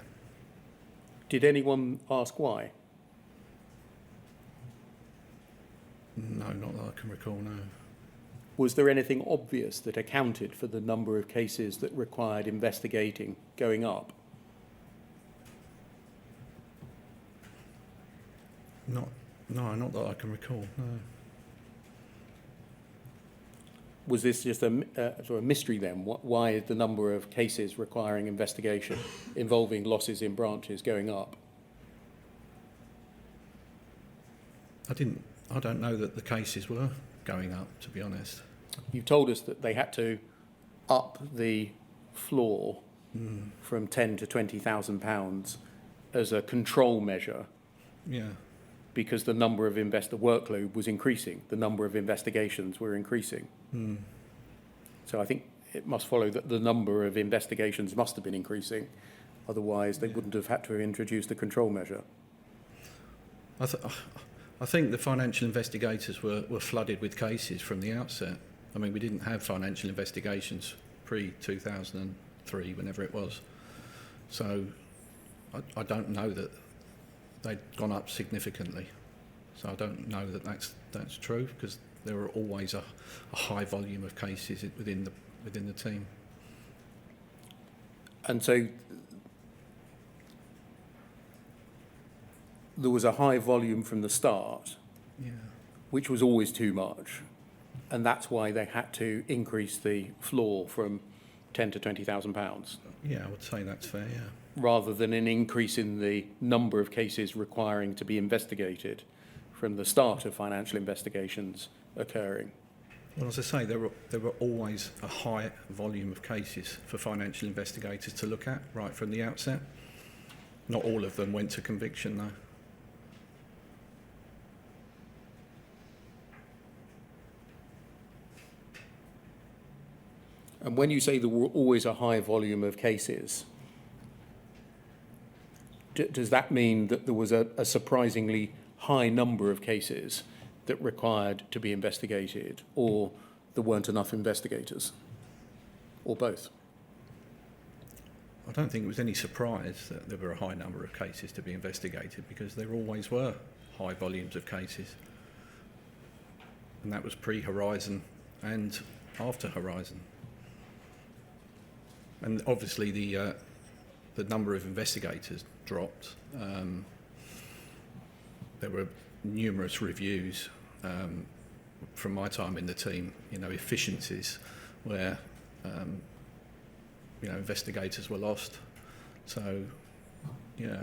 Did anyone ask why? No, not that I can recall, no. Was there anything obvious that accounted for the number of cases that required investigating going up? Not that I can recall, no. Was this just a sort of mystery then? Why is the number of cases requiring investigation involving losses in branches going up? I don't know that the cases were going up, to be honest. You've told us that they had to up the floor from 10 to 20,000 pounds as a control measure. Yeah. Because the number of workload was increasing, the number of investigations were increasing. So I think it must follow that the number of investigations must have been increasing, otherwise they wouldn't have had to introduce the control measure. I think the financial investigators were flooded with cases from the outset. I mean, we didn't have financial investigations pre-2003, whenever it was. So I don't know that they'd gone up significantly. So I don't know that that's true, because there were always a high volume of cases within the team. And so there was a high volume from the start, Yeah. which was always too much, and that's why they had to increase the floor from 10 to 20,000 pounds. Yeah, I would say that's fair, yeah. Rather than an increase in the number of cases requiring to be investigated from the start of financial investigations occurring? Well, as I say, there were always a high volume of cases for financial investigators to look at right from the outset. Not all of them went to conviction, though. And when you say there were always a high volume of cases, does that mean that there was a surprisingly high number of cases that required to be investigated, or there weren't enough investigators, or both? I don't think it was any surprise that there were a high number of cases to be investigated, because there always were high volumes of cases. And that was pre-Horizon and after Horizon. And obviously the number of investigators dropped. There were numerous reviews from my time in the team, efficiencies where investigators were lost. So, yeah.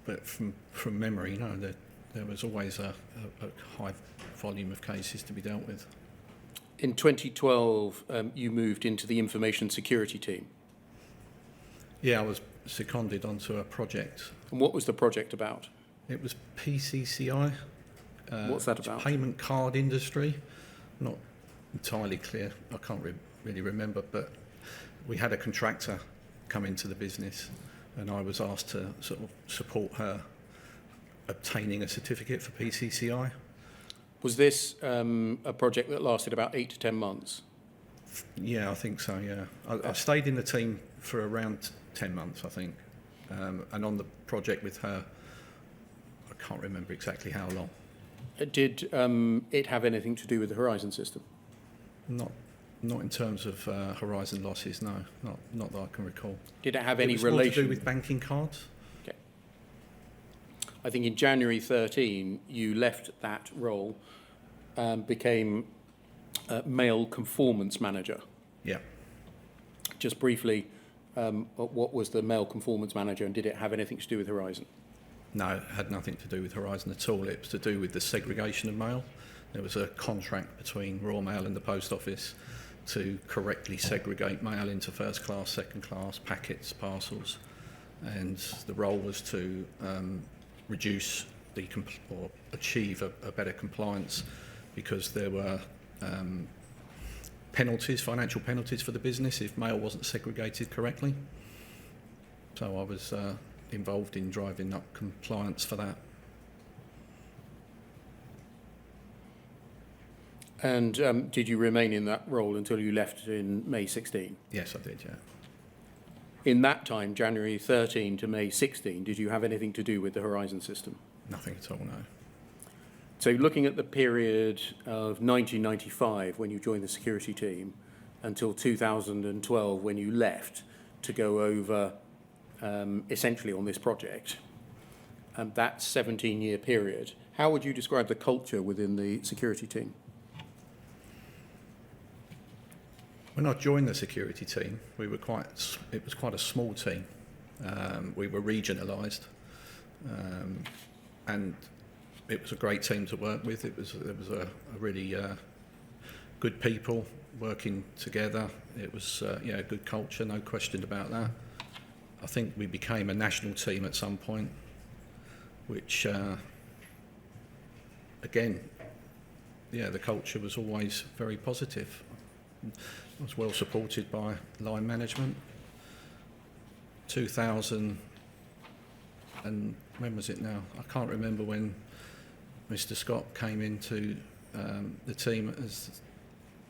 But from memory, there was always a high volume of cases to be dealt with. In 2012, you moved into the information security team. Yeah, I was seconded onto a project. And what was the project about? It was PCCI. What's that about? Payment card industry. Not entirely clear. I can't really remember, but we had a contractor come into the business, and I was asked to sort of support her obtaining a certificate for PCCI. Was this a project that lasted about 8 to 10 months? Yeah, I think so, yeah. I stayed in the team for around 10 months, I think. And on the project with her, I can't remember exactly how long. Did it have anything to do with the Horizon system? Not in terms of Horizon losses, no. Not that I can recall. Did it have any It was relation? more to do with banking cards. Okay. I think in January 13, you left that role and became mail conformance manager. Yeah. Just briefly, what was the mail conformance manager, and did it have anything to do with Horizon? No, it had nothing to do with Horizon at all. It was to do with the segregation of mail. There was a contract between Royal Mail and the Post Office to correctly segregate mail into first class, second class, packets, parcels. And the role was to reduce or achieve a better compliance, because there were financial penalties for the business if mail wasn't segregated correctly. So I was involved in driving up compliance for that. And did you remain in that role until you left in May 16? Yes, I did, yeah. In that time, January 13 to May 16, did you have anything to do with the Horizon system? Nothing at all, no. So looking at the period of 1995, when you joined the security team, until 2012, when you left to go over essentially on this project, that 17-year period, how would you describe the culture within the security team? When I joined the security team, it was quite a small team. We were regionalised, and it was a great team to work with. There was a really good people working together. It was a good culture, no question about that. I think we became a national team at some point, which again, the culture was always very positive. I was well supported by line management. 2000, and when was it now? I can't remember when Mr. Scott came into the team as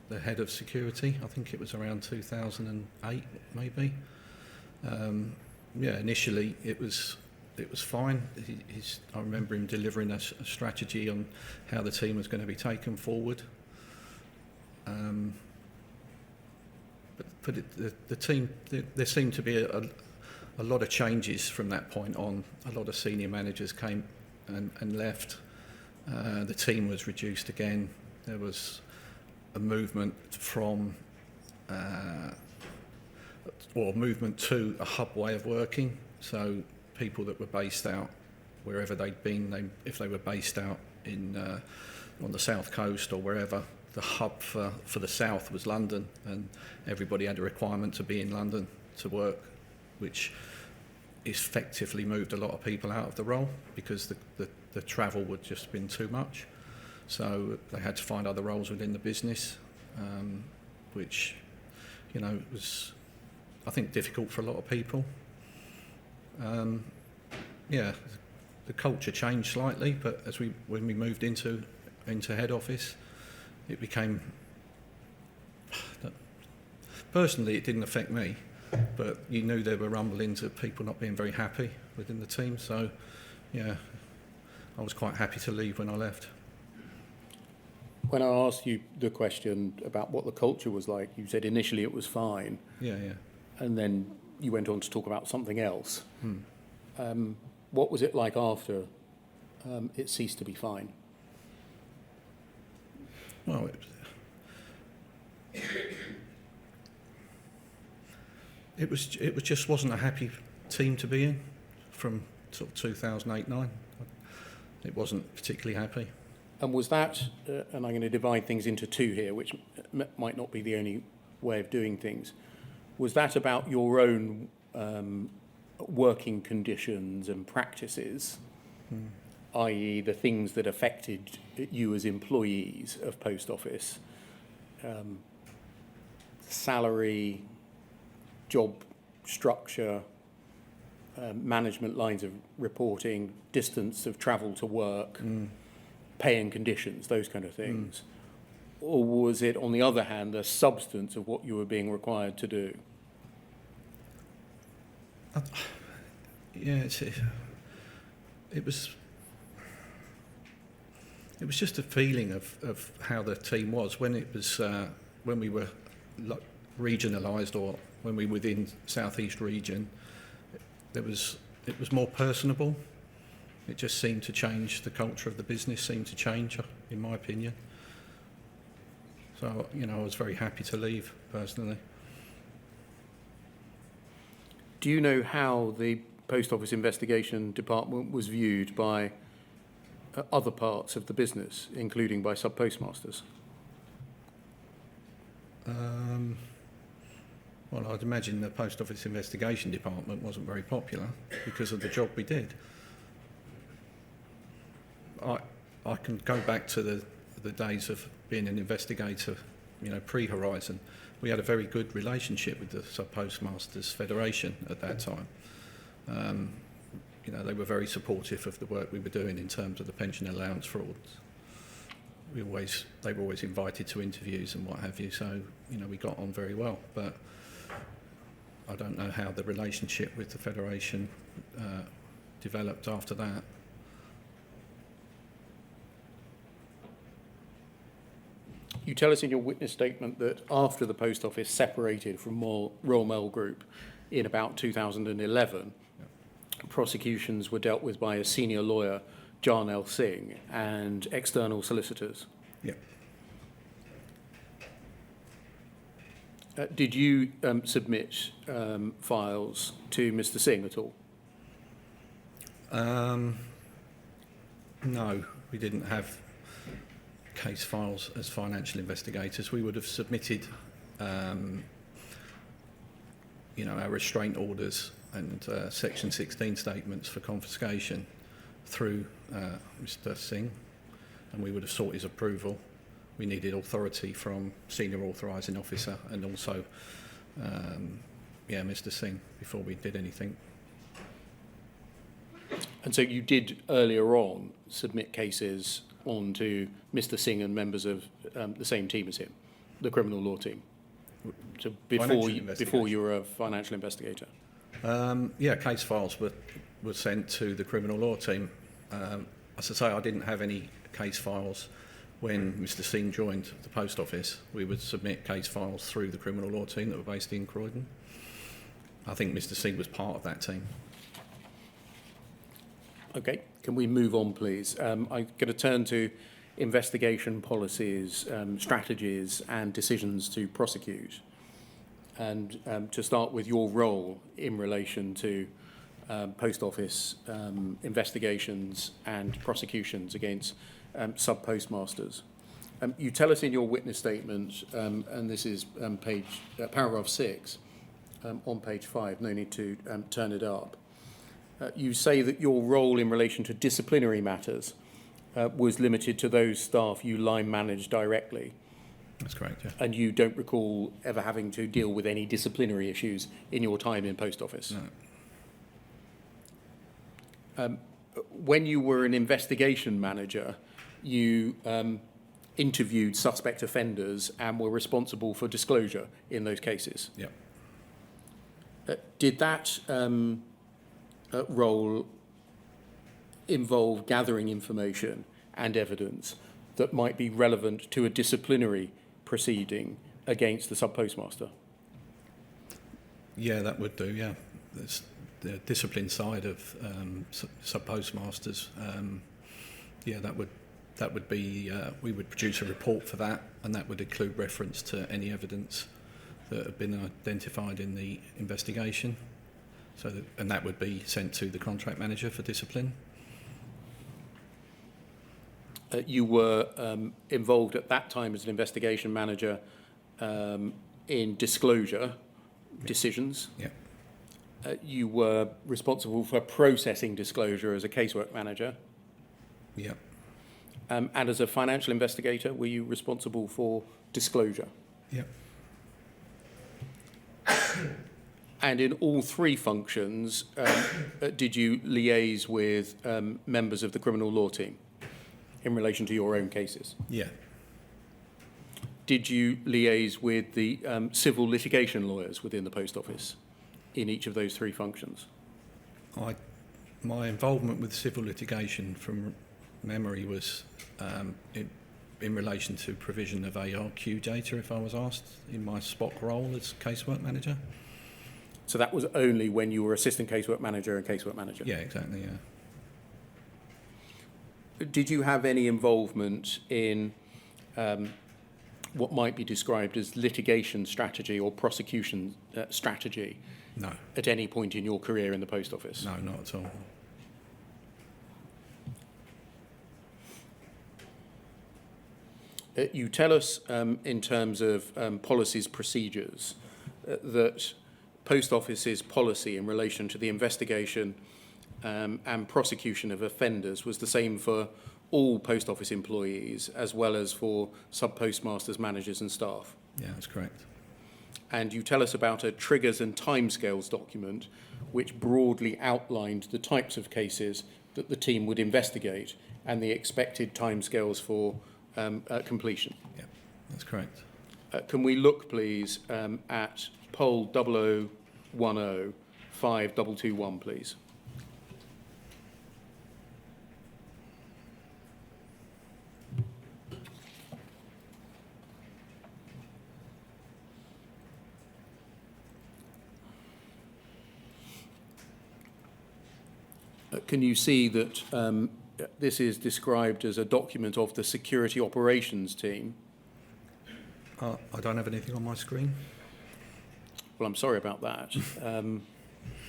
the head of security. I think it was around 2008, maybe. Initially it was fine. I remember him delivering a strategy on how the team was going to be taken forward. But the team, there seemed to be a lot of changes from that point on. A lot of senior managers came and left. The team was reduced again. There was a movement from, movement to a hub way of working. So people that were based out wherever they'd been. If they were based out in on the south coast or wherever, the hub for the south was London, and everybody had a requirement to be in London to work, which effectively moved a lot of people out of the role because the travel would just been too much. So they had to find other roles within the business, which, you know, was, I think, difficult for a lot of people. Yeah, the culture changed slightly, but when we moved into head office, it became, personally it didn't affect me, but you knew there were rumblings of people not being very happy within the team. So yeah, I was quite happy to leave when I left. When I asked you the question about what the culture was like, you said initially it was fine. Yeah. And then you went on to talk about something else. What was it like after it ceased to be fine? Well, it just wasn't a happy team to be in from sort of 2008-9. It wasn't particularly happy. And was that, and I'm going to divide things into two here, which might not be the only way of doing things, was that about your own working conditions and practices, i.e. the things that affected you as employees of Post Office, salary, job structure, management lines of reporting, distance of travel to work, pay and conditions, those kind of things? Or was it, on the other hand, the substance of what you were being required to do? Yeah, it was just a feeling of how the team was when it was when we were regionalised, or when we were within South East region. It was more personable. It just seemed to change. The culture of the business seemed to change, in my opinion. So, you know, I was very happy to leave personally. Do you know how the Post Office Investigation Department was viewed by other parts of the business, including by sub-postmasters? Well, I'd imagine the Post Office Investigation Department wasn't very popular because of the job we did. I can go back to the days of being an investigator, you know, pre-Horizon. We had a very good relationship with the Sub-Postmasters Federation at that time. You know, they were very supportive of the work we were doing in terms of the pension allowance frauds. They were always invited to interviews and what have you, so, you know, we got on very well. But I don't know how the relationship with the Federation developed after that. You tell us in your witness statement that after the Post Office separated from Royal Mail Group in about 2011, prosecutions were dealt with by a senior lawyer, Jarnail Singh, and external solicitors. Yeah. Did you submit files to Mr. Singh at all? No, we didn't have case files as financial investigators. We would have submitted, you know, our restraint orders and Section 16 statements for confiscation through Mr. Singh, and we would have sought his approval. We needed authority from senior authorising officer and also, Mr. Singh before we did anything. And so you did earlier on submit cases on to Mr. Singh and members of the same team as him, the criminal law team. So before you were a financial investigator. Case files were sent to the criminal law team. As I say, I didn't have any case files when Mr. Singh joined the post office. We would submit case files through the criminal law team that were based in Croydon. I think Mr. Singh was part of that team. Okay, can we move on, please? I'm going to turn to investigation policies, strategies and decisions to prosecute. And to start with your role in relation to post office investigations and prosecutions against sub-postmasters. You tell us in your witness statement, and this is paragraph 6, on page 5, no need to turn it up. You say that your role in relation to disciplinary matters was limited to those staff you line manage directly. That's correct, yeah. And you don't recall ever having to deal with any disciplinary issues in your time in post office? No. When you were an investigation manager, you interviewed suspect offenders and were responsible for disclosure in those cases. Yeah. Did that role involve gathering information and evidence that might be relevant to a disciplinary proceeding against the sub-postmaster? Yeah, that would do, yeah. There's the discipline side of sub-postmasters. Yeah, that would be, we would produce a report for that, and that would include reference to any evidence that had been identified in the investigation. And that would be sent to the contract manager for discipline. You were involved at that time as an investigation manager in disclosure decisions. Yeah. You were responsible for processing disclosure as a casework manager. Yeah. And as a financial investigator, were you responsible for disclosure? Yeah. And in all three functions, did you liaise with members of the criminal law team in relation to your own cases? Yeah. Did you liaise with the civil litigation lawyers within the post office in each of those three functions? My involvement with civil litigation from memory was in relation to provision of ARQ data, if I was asked, in my SPOC role as casework manager. So that was only when you were assistant casework manager and casework manager? Yeah, exactly, yeah. Did you have any involvement in what might be described as litigation strategy or prosecution strategy? No. At any point in your career in the post office? No, not at all. You tell us in terms of policies, procedures, that post office's policy in relation to the investigation and prosecution of offenders was the same for all post office employees as well as for sub-postmasters, managers and staff. Yeah, that's correct. And you tell us about a triggers and timescales document which broadly outlined the types of cases that the team would investigate and the expected timescales for completion. Yeah, that's correct. Can we look, please, at poll 0010 5221, please? Can you see that this is described as a document of the security operations team? I don't have anything on my screen. Well, I'm sorry about that.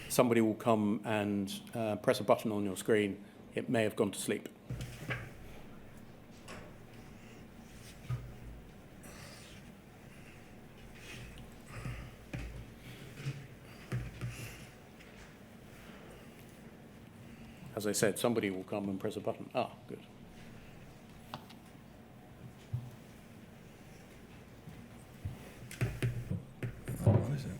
Somebody will come and press a button on your screen. It may have gone to sleep. As I said, somebody will come and press a button. Ah, good. Oh, what is it?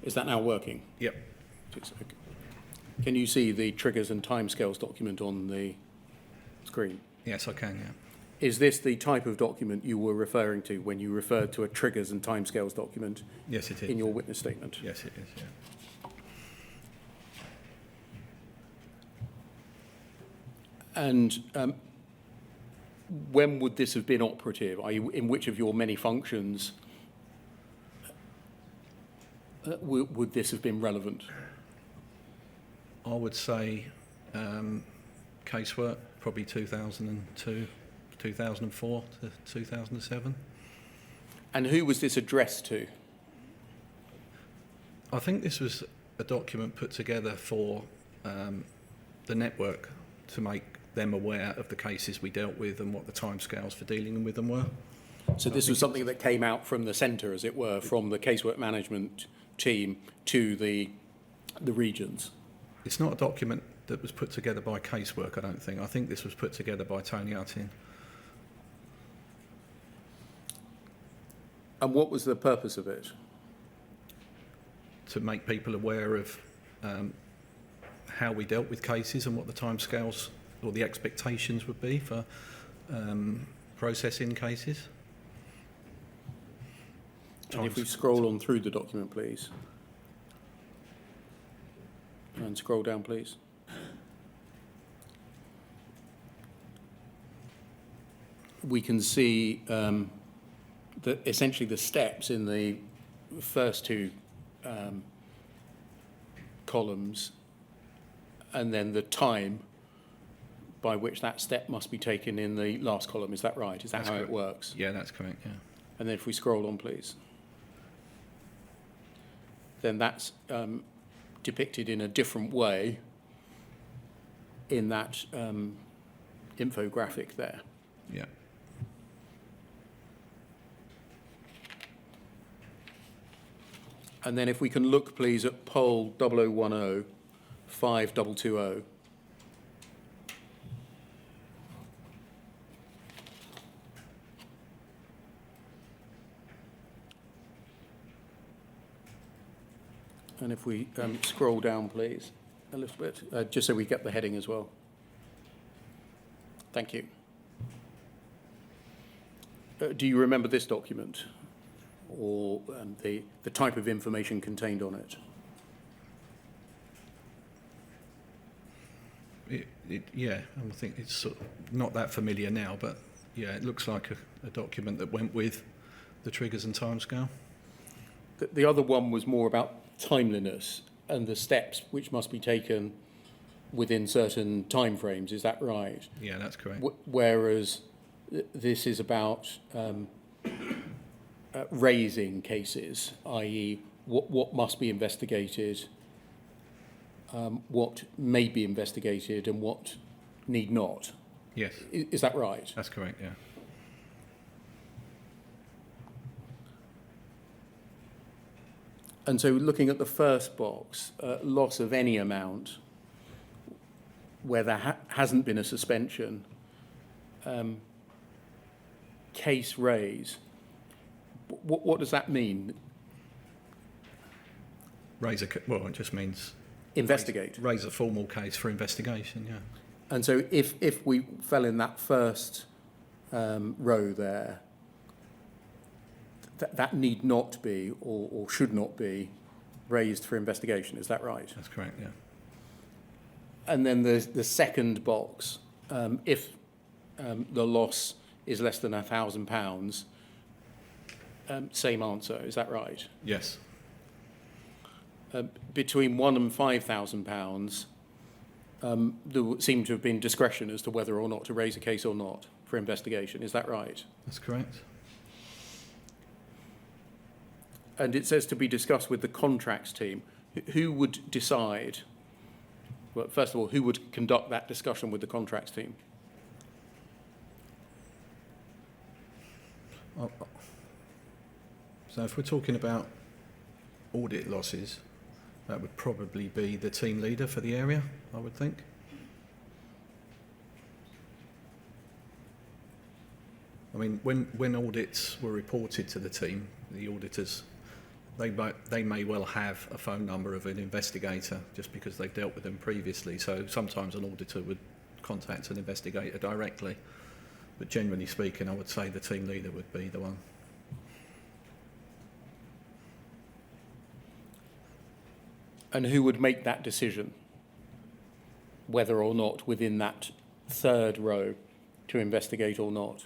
Is that now working? Yep. Can you see the triggers and timescales document on the screen? Yes, I can, yeah. Is this the type of document you were referring to when you referred to a triggers and timescales document Yes, it is. in your witness statement? Yes, it is, yeah. And when would this have been operative? In which of your many functions would this have been relevant? I would say Casework, probably 2002, 2004 to 2007. And who was this addressed to? I think this was a document put together for the network to make them aware of the cases we dealt with and what the timescales for dealing with them were. So this was something that came out from the centre, as it were, from the casework management team to the regions? It's not a document that was put together by Casework, I don't think. I think this was put together by Tony Artin. And what was the purpose of it? To make people aware of how we dealt with cases and what the timescales or the expectations would be for processing cases. And if we scroll on through the document, please. And scroll down, please. We can see that essentially the steps in the first two columns, and then the time by which that step must be taken in the last column. Is that right? Is that how it works? Yeah, that's correct, yeah. And then if we scroll on, please. Then that's depicted in a different way in that infographic there. Yeah. And then if we can look, please, at poll 0010 5220. And if we scroll down, please, a little bit, just so we get the heading as well. Thank you. Do you remember this document or the type of information contained on it? Yeah, I think it's sort of not that familiar now, but yeah, it looks like a document that went with the triggers and timescale. The other one was more about timeliness and the steps which must be taken within certain timeframes. Is that right? Yeah, that's correct. Whereas this is about raising cases, i.e. what must be investigated, what may be investigated and what need not. Yes. Is that right? That's correct, yeah. And so looking at the first box, loss of any amount, where there hasn't been a suspension, case raise, what does that mean? Well, it just means Investigate. Raise a formal case for investigation, yeah. And so if we fell in that first row there, that need not be or should not be raised for investigation. Is that right? That's correct, yeah. And then there's the second box. If the loss is less than £1,000, same answer. Is that right? Yes. Between £1,000 and £5,000, there would seem to have been discretion as to whether or not to raise a case or not for investigation. Is that right? That's correct. And it says to be discussed with the contracts team. Who would decide? Well, first of all, who would conduct that discussion with the contracts team? So if we're talking about audit losses, that would probably be the team leader for the area, I would think. I mean, when audits were reported to the team, the auditors, they may well have a phone number of an investigator just because they've dealt with them previously. So sometimes an auditor would contact an investigator directly. But generally speaking, I would say the team leader would be the one. And who would make that decision, whether or not within that third row to investigate or not?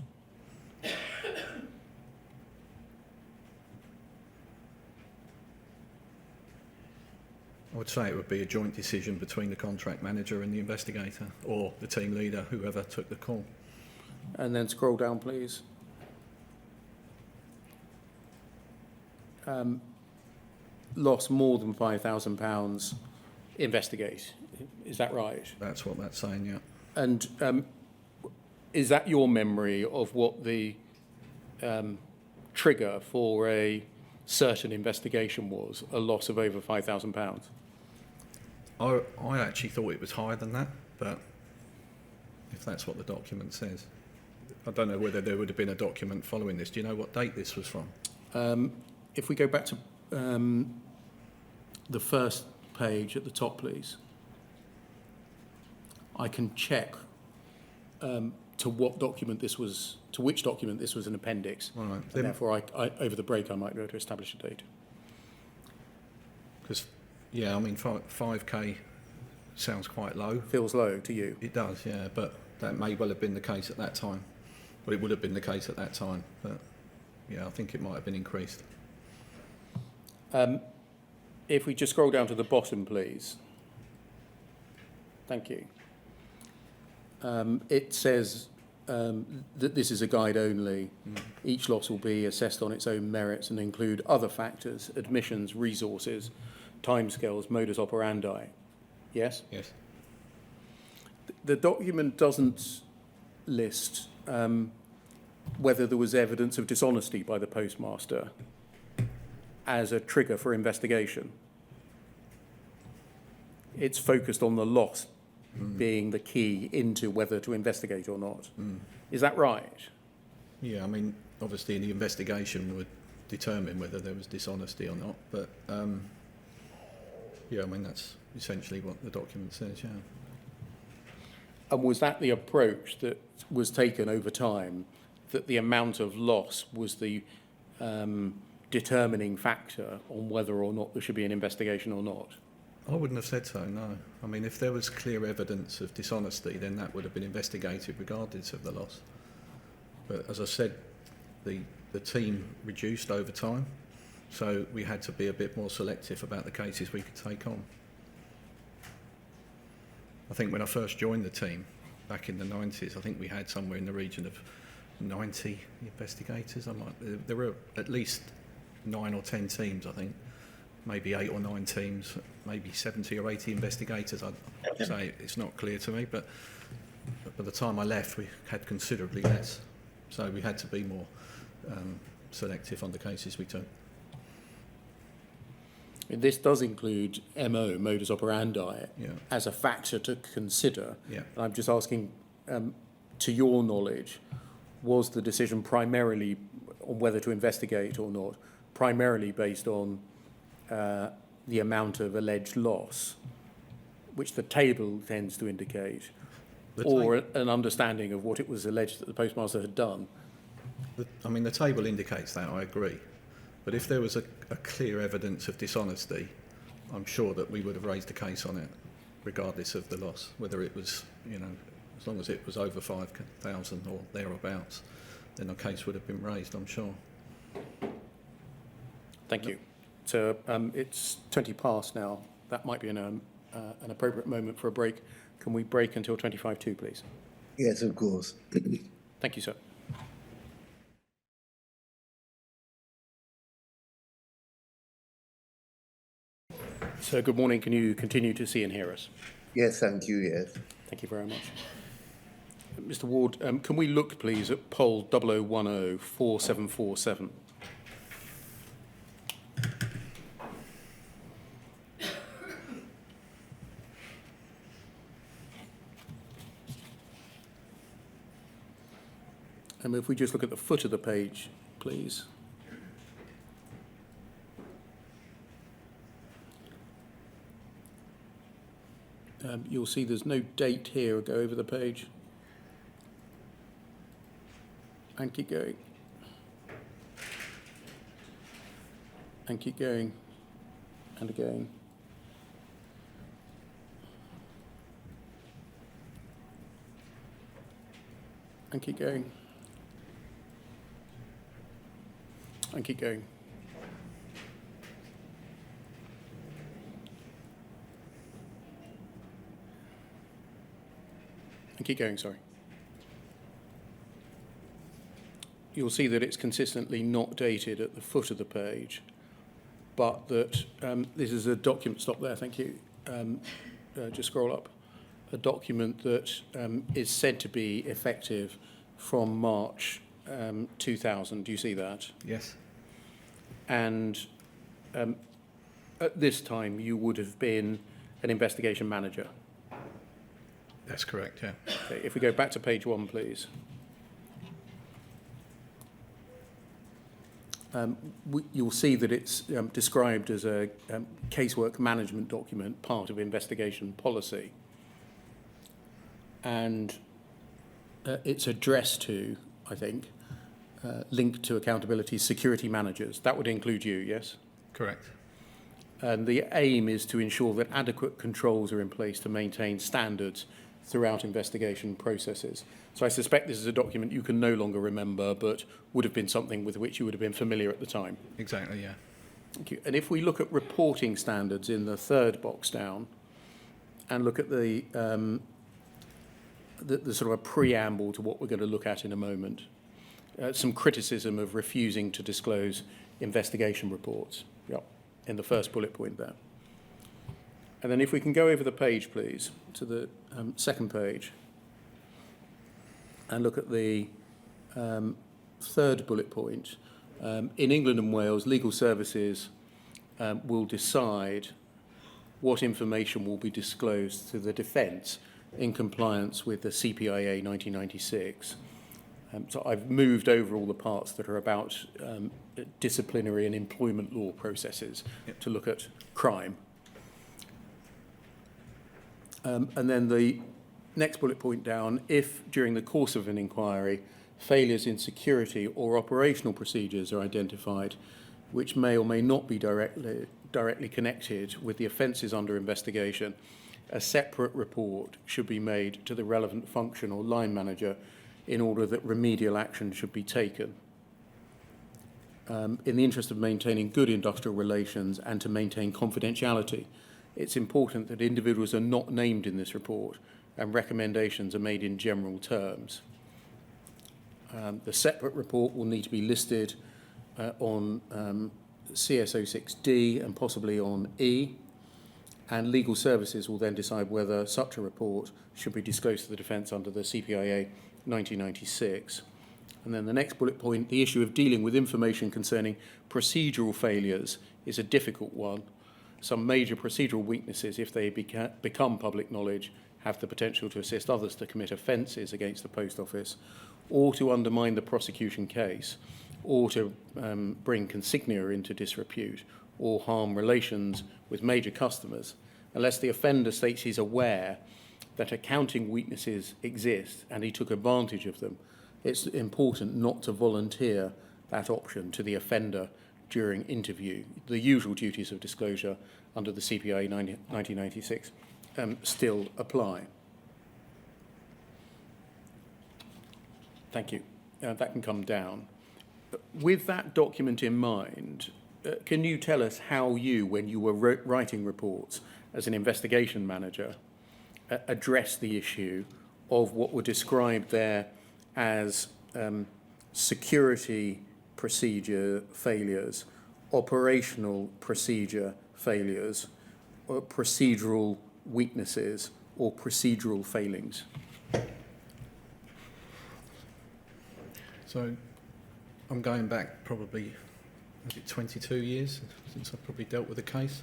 I would say it would be a joint decision between the contract manager and the investigator, or the team leader, whoever took the call. And then scroll down, please. Loss more than £5,000, investigate. Is that right? That's what that's saying, yeah. And is that your memory of what the trigger for a certain investigation was, a loss of over £5,000? I actually thought it was higher than that, but if that's what the document says. I don't know whether there would have been a document following this. Do you know what date this was from? If we go back to the first page at the top, please. I can check to what document this was, to which document this was an appendix. All right. And therefore, I, over the break, I might be able to establish a date. Because, yeah, I mean, 5K sounds quite low. Feels low to you? It does, yeah, but that may well have been the case at that time. Well, it would have been the case at that time, but yeah, I think it might have been increased. If we just scroll down to the bottom, please. Thank you. It says that this is a guide only. Each loss will be assessed on its own merits and include other factors, admissions, resources, timescales, modus operandi. Yes? Yes. The document doesn't list whether there was evidence of dishonesty by the postmaster as a trigger for investigation. It's focused on the loss being the key into whether to investigate or not. Is that right? Yeah, I mean, obviously the investigation would determine whether there was dishonesty or not, but yeah, I mean, that's essentially what the document says, yeah. And was that the approach that was taken over time, that the amount of loss was the determining factor on whether or not there should be an investigation or not? I wouldn't have said so, no. I mean, if there was clear evidence of dishonesty, then that would have been investigated regardless of the loss. But as I said, the team reduced over time, so we had to be a bit more selective about the cases we could take on. I think when I first joined the team back in the 90s, I think we had somewhere in the region of 90 investigators. There were at least 9 or 10 teams, I think. Maybe 8 or 9 teams, maybe 70 or 80 investigators. I'd say it's not clear to me, but by the time I left, we had considerably less. So we had to be more selective on the cases we took. This does include MO, modus operandi, Yeah. as a factor to consider. Yeah. And I'm just asking, to your knowledge, was the decision primarily on whether to investigate or not, primarily based on the amount of alleged loss, which the table tends to indicate, or an understanding of what it was alleged that the postmaster had done? I mean, the table indicates that, I agree. But if there was a clear evidence of dishonesty, I'm sure that we would have raised a case on it, regardless of the loss, whether it was, you know, as long as it was over 5,000 or thereabouts, then a case would have been raised, I'm sure. Thank you. So it's 20 past now. That might be an appropriate moment for a break. Can we break until 25 to, please? Yes, of course. Thank you, sir. So good morning. Can you continue to see and hear us? Yes, thank you, yes. Thank you very much. Mr. Ward, can we look, please, at poll 00104747? And if we just look at the foot of the page, please. You'll see there's no date here. Go over the page. And keep going. And keep going. And again. And keep going. And keep going. And keep going, sorry. You'll see that it's consistently not dated at the foot of the page, but that this is a document, stop there, thank you, just scroll up, a document that is said to be effective from March 2000. Do you see that? Yes. And at this time, you would have been an investigation manager. That's correct, yeah. Okay, if we go back to page 1, please. You'll see that it's described as a casework management document, part of investigation policy. And it's addressed to, I think, linked to accountability security managers. That would include you, yes? Correct. And the aim is to ensure that adequate controls are in place to maintain standards throughout investigation processes. So I suspect this is a document you can no longer remember, but would have been something with which you would have been familiar at the time. Exactly, yeah. Thank you. And if we look at reporting standards in the third box down, and look at the sort of a preamble to what we're going to look at in a moment, some criticism of refusing to disclose investigation reports. Yep, in the first bullet point there. And then if we can go over the page, please, to the second page, and look at the third bullet point. In England and Wales, legal services will decide what information will be disclosed to the defence in compliance with the CPIA 1996. So I've moved over all the parts that are about disciplinary and employment law processes to look at crime. And then the next bullet point down, if during the course of an inquiry failures in security or operational procedures are identified which may or may not be directly connected with the offences under investigation, a separate report should be made to the relevant function or line manager in order that remedial action should be taken. In the interest of maintaining good industrial relations and to maintain confidentiality, it's important that individuals are not named in this report and recommendations are made in general terms. The separate report will need to be listed on CS06D and possibly on E, and legal services will then decide whether such a report should be disclosed to the defence under the CPIA 1996. And then the next bullet point, the issue of dealing with information concerning procedural failures is a difficult one. Some major procedural weaknesses, if they become public knowledge, have the potential to assist others to commit offences against the Post Office, or to undermine the prosecution case, or to bring consignia into disrepute, or harm relations with major customers, unless the offender states he's aware that accounting weaknesses exist and he took advantage of them. It's important not to volunteer that option to the offender during interview. The usual duties of disclosure under the CPIA 1996 still apply. Thank you. That can come down. With that document in mind, can you tell us how you, when you were writing reports as an investigation manager, addressed the issue of what were described there as security procedure failures, operational procedure failures, or procedural weaknesses, or procedural failings? So I'm going back probably 22 years since I've probably dealt with a case.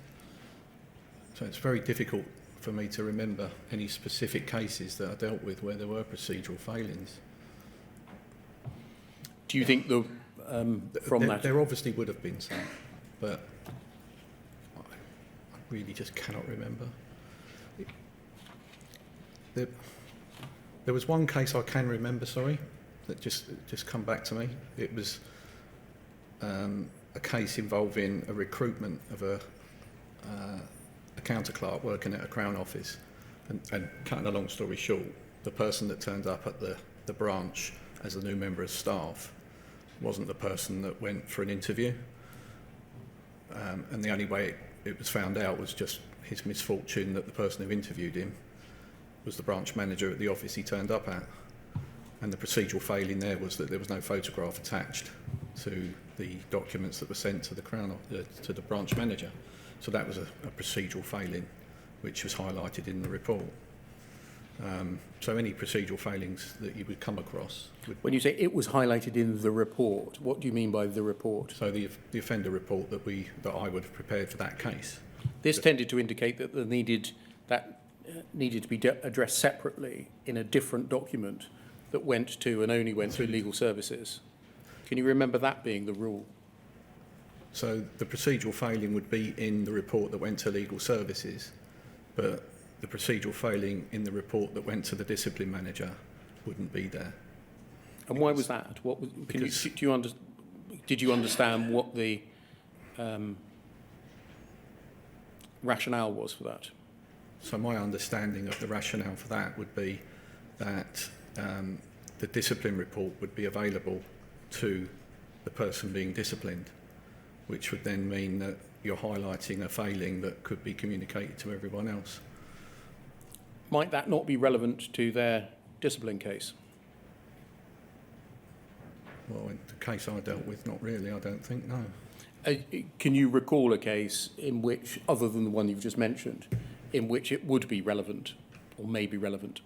So it's very difficult for me to remember any specific cases that I dealt with where there were procedural failings. Do you think there obviously would have been some, but I really just cannot remember. There was one case I can remember, sorry, that just come back to me. It was a case involving a recruitment of a counter clerk working at a Crown office, and cutting a long story short, the person that turned up at the the branch as a new member of staff wasn't the person that went for an interview. And the only way it was found out was just his misfortune that the person who interviewed him was the branch manager at the office he turned up at. And the procedural failing there was that there was no photograph attached to the documents that were sent to the branch manager. So that was a procedural failing, which was highlighted in the report. So any procedural failings that you would come across When you say it was highlighted in the report, what do you mean by the report? so the offender report that I would have prepared for that case. This tended to indicate that needed to be addressed separately in a different document that went to and only went through legal services. Can you remember that being the rule? So the procedural failing would be in the report that went to legal services, but the procedural failing in the report that went to the discipline manager wouldn't be there. And why was that? Did you understand what the rationale was for that? So my understanding of the rationale for that would be that the discipline report would be available to the person being disciplined, which would then mean that you're highlighting a failing that could be communicated to everyone else. Might that not be relevant to their discipline case? Well, in the case I dealt with, not really, I don't think, no. Can you recall a case in which, other than the one you've just mentioned, in which it would be relevant or may be relevant?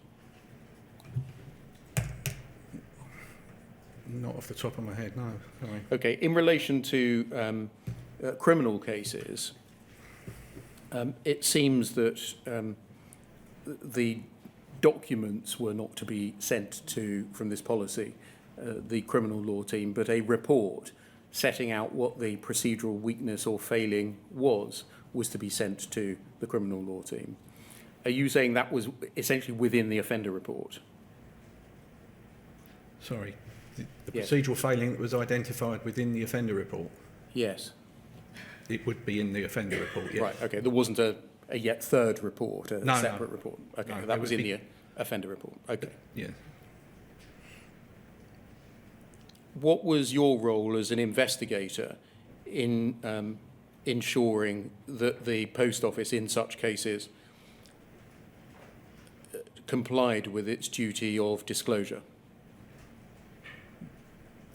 Not off the top of my head, no. Sorry. Okay, in relation to criminal cases, it seems that the documents were not to be sent to, from this policy, the criminal law team, but a report setting out what the procedural weakness or failing was to be sent to the criminal law team. Are you saying that was essentially within the offender report? Sorry. The Yes. procedural failing that was identified within the offender report, Yes. it would be in the offender report, yes. Right, okay. There wasn't a yet third report, a No, separate no. report. Okay, No, that it was would in be- the offender report. Okay. Yeah. What was your role as an investigator in ensuring that the post office in such cases complied with its duty of disclosure?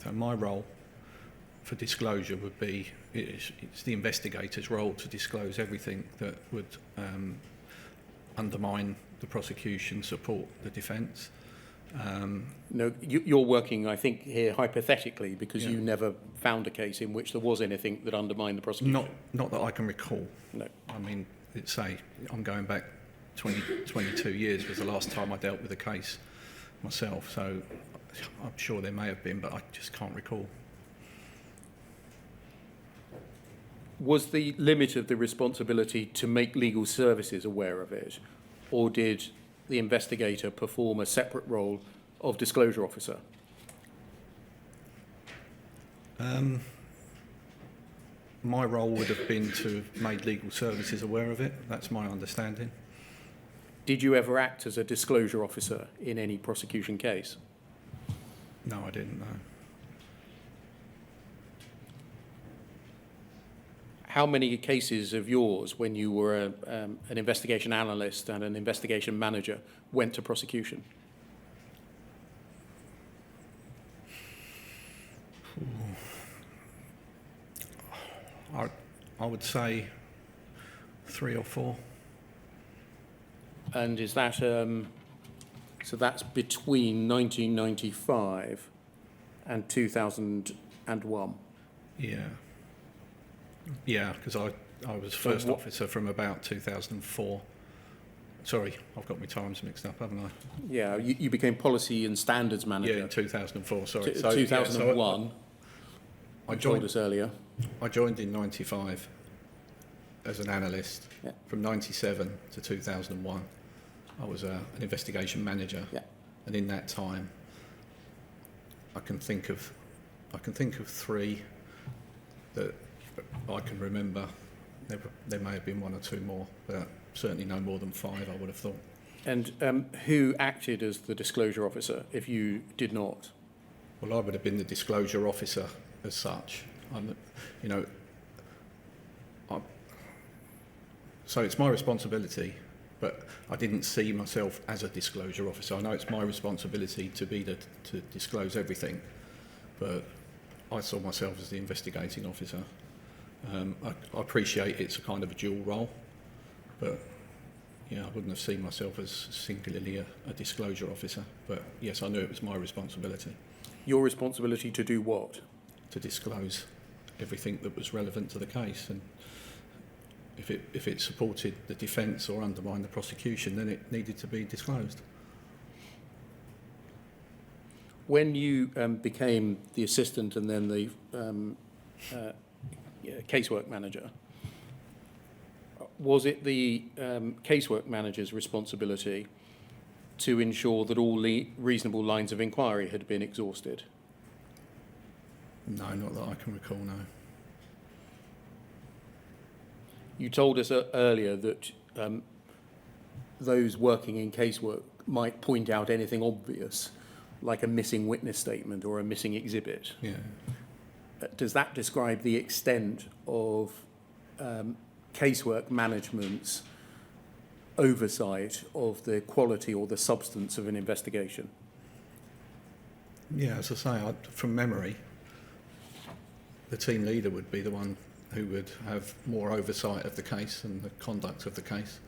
So my role for disclosure would be, it's the investigator's role to disclose everything that would undermine the prosecution, support the defence. No, you're working, I think, here hypothetically because Yeah. you never found a case in which there was anything that undermined the prosecution. Not that I can recall. No. I mean, I'm going back 22 years was the last time I dealt with a case myself, so I'm sure there may have been, but I just can't recall. Was the limit of the responsibility to make legal services aware of it, or did the investigator perform a separate role of disclosure officer? My role would have been to have made legal services aware of it. That's my understanding. Did you ever act as a disclosure officer in any prosecution case? No, I didn't know. How many cases of yours, when you were an investigation analyst and an investigation manager, went to prosecution? I would say 3 or 4. And is that, so that's between 1995 and 2001? Yeah. Yeah, because I was first officer from about 2004. Sorry, I've got my times mixed up, haven't I? Yeah, you became policy and standards manager. Yeah, in 2004, sorry. 2001, you told us earlier. I joined in 95 as an analyst. Yeah. From 97 to 2001. I was an investigation manager. Yeah. And in that time, I can think of 3 that I can remember. There may have been 1 or 2 more, but certainly no more than 5, I would have thought. And who acted as the disclosure officer if you did not? Well, I would have been the disclosure officer as such. You know, so it's my responsibility, but I didn't see myself as a disclosure officer. I know it's my responsibility to disclose everything, but I saw myself as the investigating officer. I appreciate it's a kind of a dual role, but yeah, I wouldn't have seen myself as singularly a disclosure officer. But yes, I knew it was my responsibility. Your responsibility to do what? To disclose everything that was relevant to the case, and if it supported the defence or undermined the prosecution, then it needed to be disclosed. When you became the assistant and then the casework manager, was it the casework manager's responsibility to ensure that all reasonable lines of inquiry had been exhausted? No, not that I can recall, no. You told us earlier that those working in casework might point out anything obvious, like a missing witness statement or a missing exhibit. Yeah. Does that describe the extent of casework management's oversight of the quality or the substance of an investigation? Yeah, as I say, from memory, the team leader would be the one who would have more oversight of the case and the conduct of the case.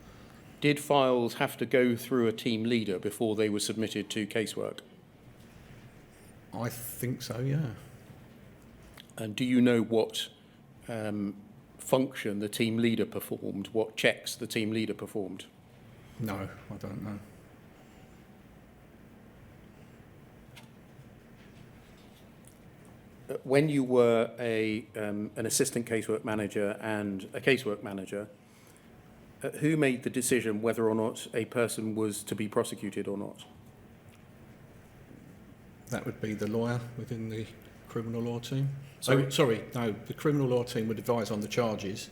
Did files have to go through a team leader before they were submitted to casework? I think so, yeah. And do you know what function the team leader performed, what checks the team leader performed? No, I don't know. When you were an assistant casework manager and a casework manager, who made the decision whether or not a person was to be prosecuted or not? That would be the lawyer within the criminal law team. So, The criminal law team would advise on the charges.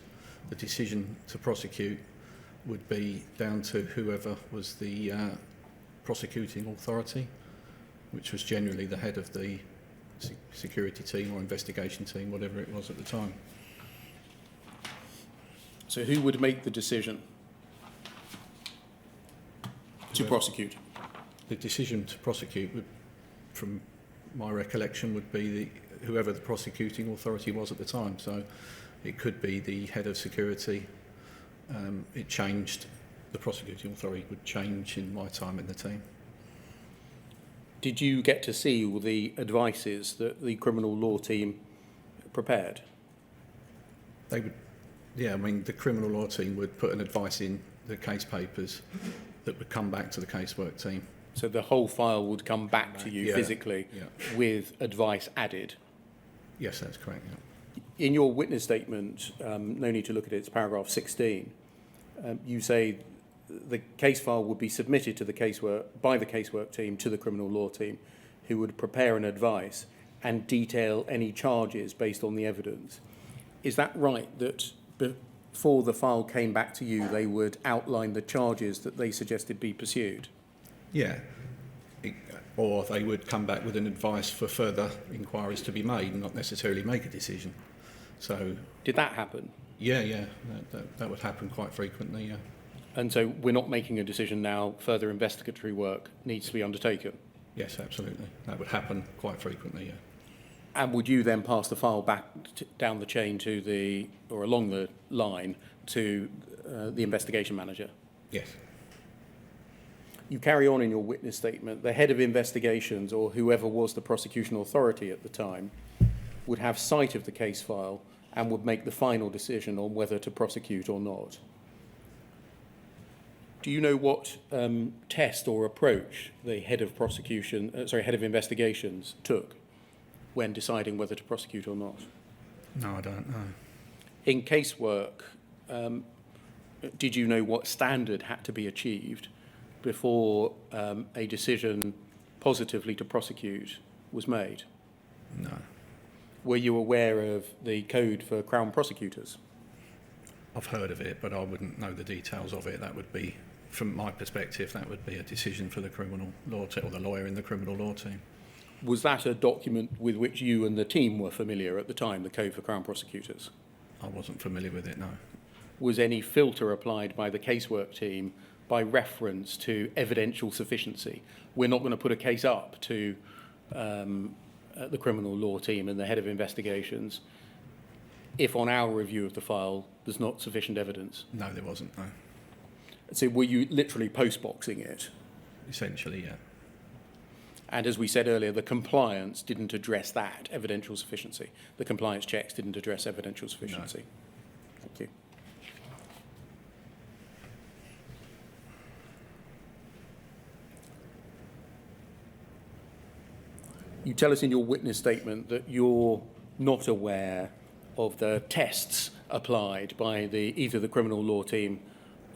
The decision to prosecute would be down to whoever was the prosecuting authority, which was generally the head of the security team or investigation team, whatever it was at the time. so who would make the decision to prosecute? The decision to prosecute, from my recollection, would be whoever the prosecuting authority was at the time. So it could be the head of security. It changed. The prosecuting authority would change in my time in the team. Did you get to see all the advices that the criminal law team prepared? They would, yeah, I mean, the criminal law team would put an advice in the case papers that would come back to the casework team. So the whole file would come back to you Yeah, physically yeah. with advice added? Yes, that's correct, yeah. In your witness statement, no need to look at it, it's paragraph 16, you say the case file would be submitted to the by the casework team to the criminal law team, who would prepare an advice and detail any charges based on the evidence. Is that right, that before the file came back to you, they would outline the charges that they suggested be pursued? Yeah. Or they would come back with an advice for further inquiries to be made and not necessarily make a decision. So, did that happen? Yeah, that would happen quite frequently, yeah. And so we're not making a decision now, further investigatory work needs to be undertaken? Yes, absolutely. That would happen quite frequently, yeah. And would you then pass the file back down the chain to or along the line to the investigation manager? Yes. You carry on in your witness statement, the head of investigations or whoever was the prosecution authority at the time would have sight of the case file and would make the final decision on whether to prosecute or not. Do you know what test or approach the head of head of investigations took when deciding whether to prosecute or not? No, I don't know. In casework, did you know what standard had to be achieved before a decision positively to prosecute was made? No. Were you aware of the code for Crown prosecutors? I've heard of it, but I wouldn't know the details of it. That would be, from my perspective, that would be a decision for the criminal law team, or the lawyer in the criminal law team. Was that a document with which you and the team were familiar at the time, the Code for Crown Prosecutors? I wasn't familiar with it, no. Was any filter applied by the casework team by reference to evidential sufficiency? We're not going to put a case up to the criminal law team and the head of investigations if on our review of the file there's not sufficient evidence. No, there wasn't, no. So were you literally postboxing it? Essentially, yeah. And as we said earlier, the compliance didn't address that, evidential sufficiency. The compliance checks didn't address evidential sufficiency. No. Thank you. You tell us in your witness statement that you're not aware of the tests applied by either the criminal law team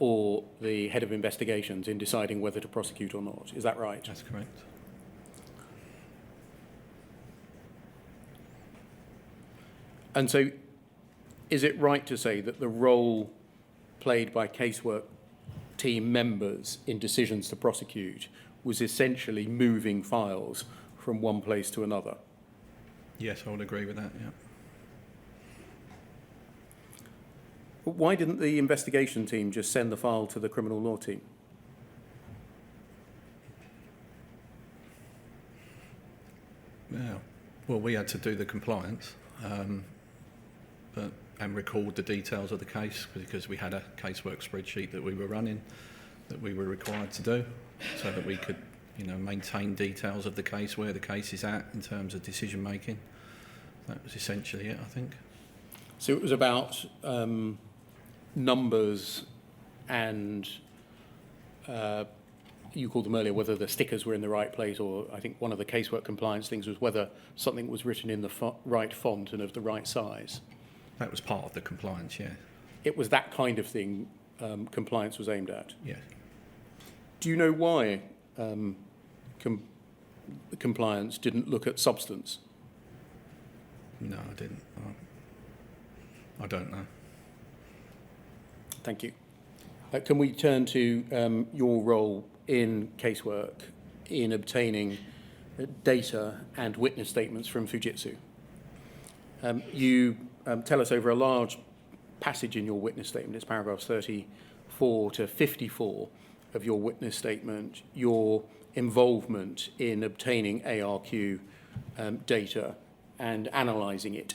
or the head of investigations in deciding whether to prosecute or not. Is that right? That's correct. And so is it right to say that the role played by casework team members in decisions to prosecute was essentially moving files from one place to another? Yes, I would agree with that, yeah. But why didn't the investigation team just send the file to the criminal law team? Yeah. Well, we had to do the compliance and record the details of the case because we had a casework spreadsheet that we were running that we were required to do so that we could, maintain details of the case, where the case is at in terms of decision making. That was essentially it, I think. So it was about numbers and you called them earlier whether the stickers were in the right place, or I think one of the casework compliance things was whether something was written in the right font and of the right size. That was part of the compliance, yeah. It was that kind of thing compliance was aimed at. Yeah. Do you know why compliance didn't look at substance? No, I didn't. I don't know. Thank you. Can we turn to your role in casework in obtaining data and witness statements from Fujitsu? You tell us over a large passage in your witness statement, it's paragraphs 34 to 54 of your witness statement, your involvement in obtaining ARQ data and analysing it.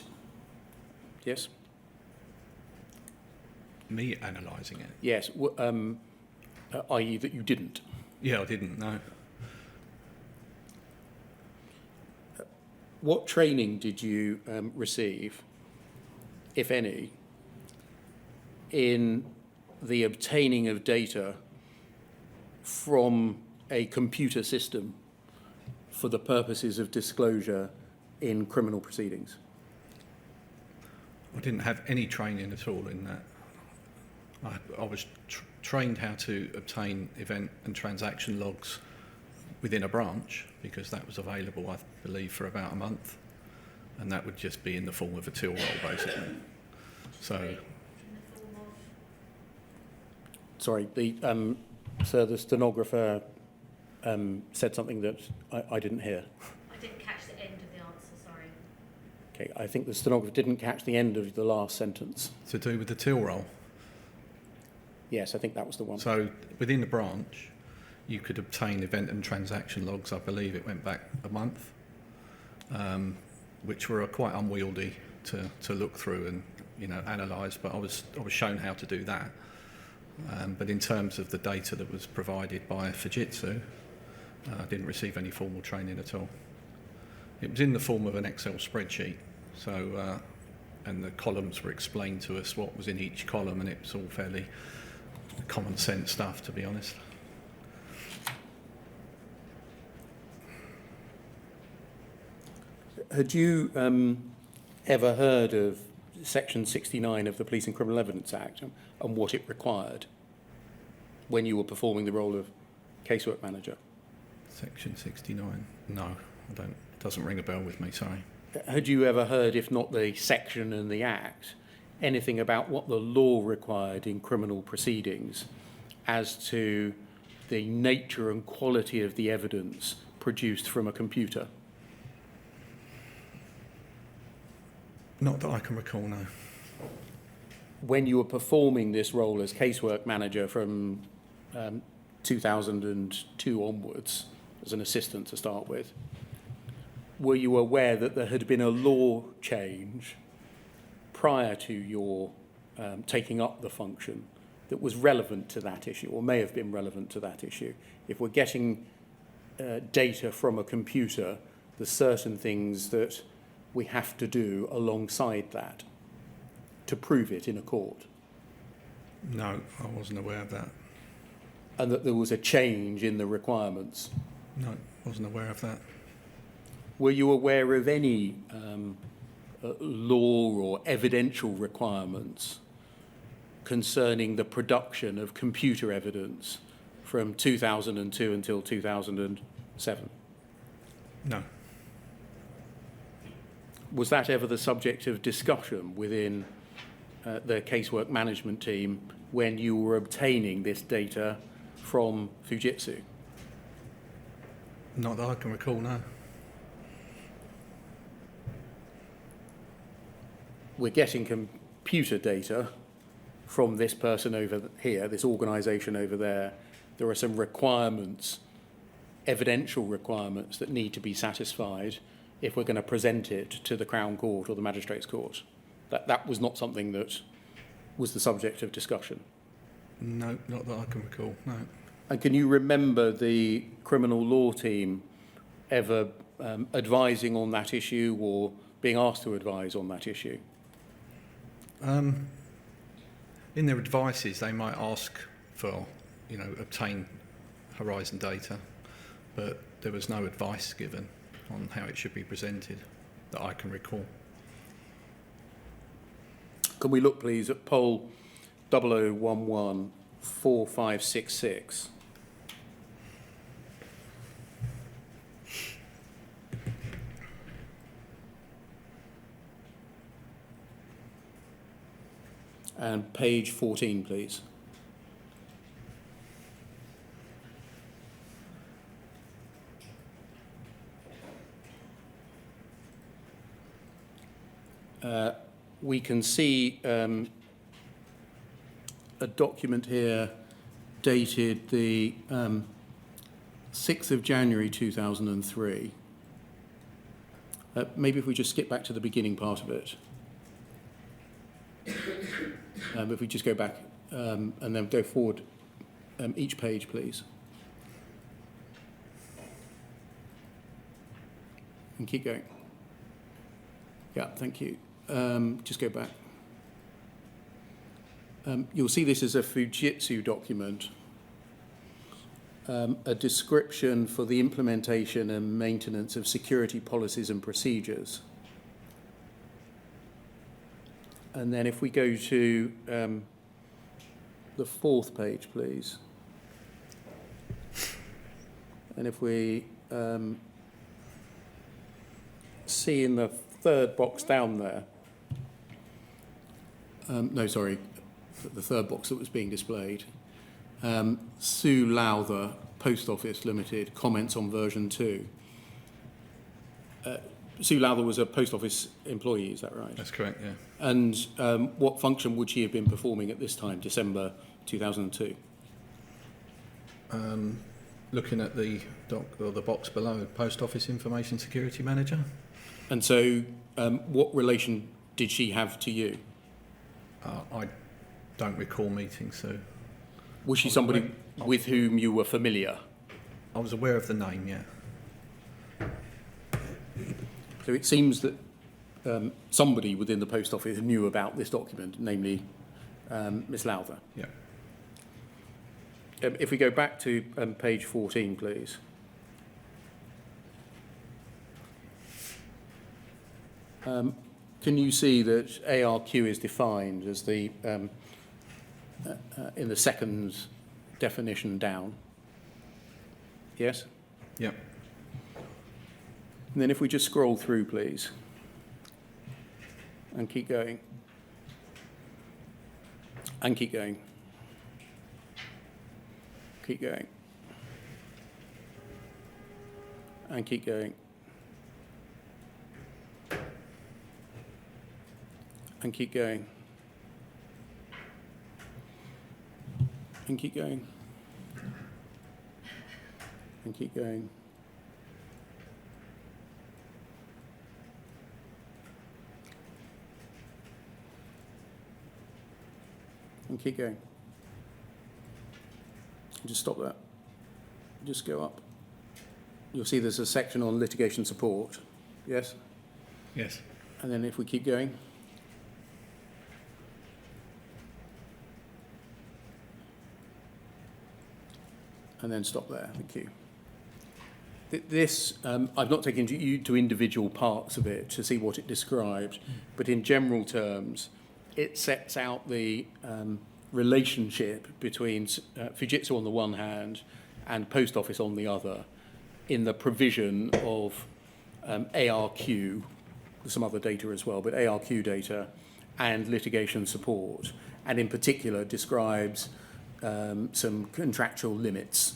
Yes? Me analysing it? Yes, i.e. that you didn't. Yeah, I didn't, no. What training did you receive, if any, in the obtaining of data from a computer system for the purposes of disclosure in criminal proceedings? I didn't have any training at all in that. I was trained how to obtain event and transaction logs within a branch because that was available, I believe, for about a month, and that would just be in the form of a till roll, basically. So, sorry, sir, the stenographer said something that I didn't hear. I didn't catch the end of the answer, sorry. Okay, I think the stenographer didn't catch the end of the last sentence. to do with the till roll. Yes, I think that was the one. So within the branch, you could obtain event and transaction logs. I believe it went back a month, which were quite unwieldy to look through and analyse. But I was shown how to do that. But in terms of the data that was provided by Fujitsu, I didn't receive any formal training at all. It was in the form of an Excel spreadsheet. So and the columns were explained to us what was in each column, and it was all fairly common sense stuff, to be honest. Had you ever heard of Section 69 of the Police and Criminal Evidence Act and what it required when you were performing the role of casework manager? Section 69? No, I don't. It doesn't ring a bell with me, sorry. Had you ever heard, if not the section and the act, anything about what the law required in criminal proceedings as to the nature and quality of the evidence produced from a computer? Not that I can recall, no. When you were performing this role as casework manager from 2002 onwards, as an assistant to start with, were you aware that there had been a law change prior to your taking up the function that was relevant to that issue, or may have been relevant to that issue? If we're getting data from a computer, there's certain things that we have to do alongside that to prove it in a court. No, I wasn't aware of that. And that there was a change in the requirements. No, wasn't aware of that. Were you aware of any law or evidential requirements concerning the production of computer evidence from 2002 until 2007? No. Was that ever the subject of discussion within the casework management team when you were obtaining this data from Fujitsu? Not that I can recall, no. We're getting computer data from this person over here, this organisation over there. There are some requirements, evidential requirements, that need to be satisfied if we're going to present it to the Crown Court or the Magistrates' Court. That was not something that was the subject of discussion. No, not that I can recall, no. And can you remember the criminal law team ever advising on that issue or being asked to advise on that issue? In their advices, they might ask for, obtain Horizon data, but there was no advice given on how it should be presented that I can recall. Can we look, please, at poll 00114566? And page 14, please. We can see a document here dated the 6th of January 2003. Maybe if we just skip back to the beginning part of it. If we just go back and then go forward each page, please. And keep going. Yeah, thank you. Just go back. You'll see this as a Fujitsu document, a description for the implementation and maintenance of security policies and procedures. And then if we go to the fourth page, please. And if we see in the third box down there, the third box that was being displayed, Sue Lowther, Post Office Limited, comments on version 2. Sue Lowther was a post office employee, is that right? That's correct, yeah. And what function would she have been performing at this time, December 2002? Looking at the box below, Post Office Information Security Manager. And so what relation did she have to you? I don't recall meeting, so... Was she somebody with whom you were familiar? I was aware of the name, yeah. So it seems that somebody within the post office knew about this document, namely Miss Lowther. Yeah. If we go back to page 14, please. Can you see that ARQ is defined as the in the second definition down? Yes? Yeah. And then if we just scroll through, please, and keep going. And keep going. Keep going. And keep going. And keep going. And keep going. And keep going. And keep going. Just stop that. Just go up. You'll see there's a section on litigation support. Yes? Yes. And then if we keep going. And then stop there. Thank you. This, I've not taken you to individual parts of it to see what it described, but in general terms, it sets out the relationship between Fujitsu on the one hand and Post Office on the other in the provision of ARQ, some other data as well, but ARQ data and litigation support, and in particular describes some contractual limits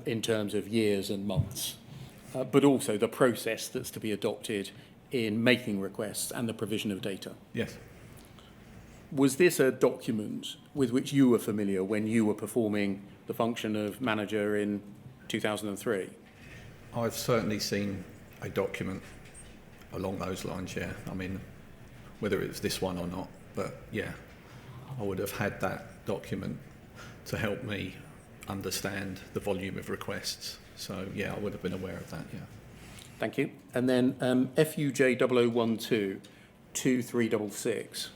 in terms of years and months, but also the process that's to be adopted in making requests and the provision of data. Yes. Was this a document with which you were familiar when you were performing the function of manager in 2003? I've certainly seen a document along those lines, yeah. I mean, whether it's this one or not, but yeah, I would have had that document to help me understand the volume of requests. So yeah, I would have been aware of that, yeah. Thank you. And then FUJ 0012 2366.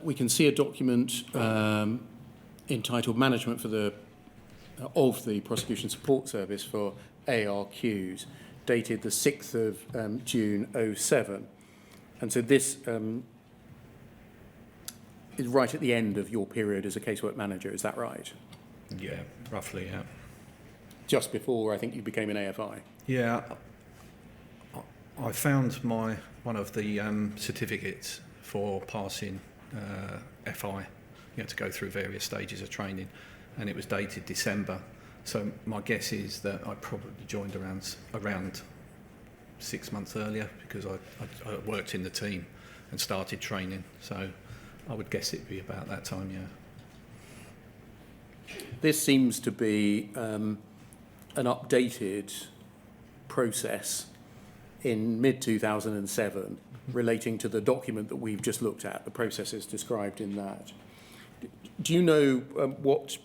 We can see a document entitled Management for of the Prosecution Support Service for ARQs, dated the 6th of June 07. And so this is right at the end of your period as a casework manager, is that right? Yeah, roughly, yeah. Just before, I think, you became an AFI. Yeah, I found one of the certificates for passing FI. You had to go through various stages of training, and it was dated December. So my guess is that I probably joined around 6 months earlier, because I worked in the team and started training. So I would guess it'd be about that time, yeah. This seems to be an updated process in mid-2007 relating to the document that we've just looked at, the processes described in that. Do you know what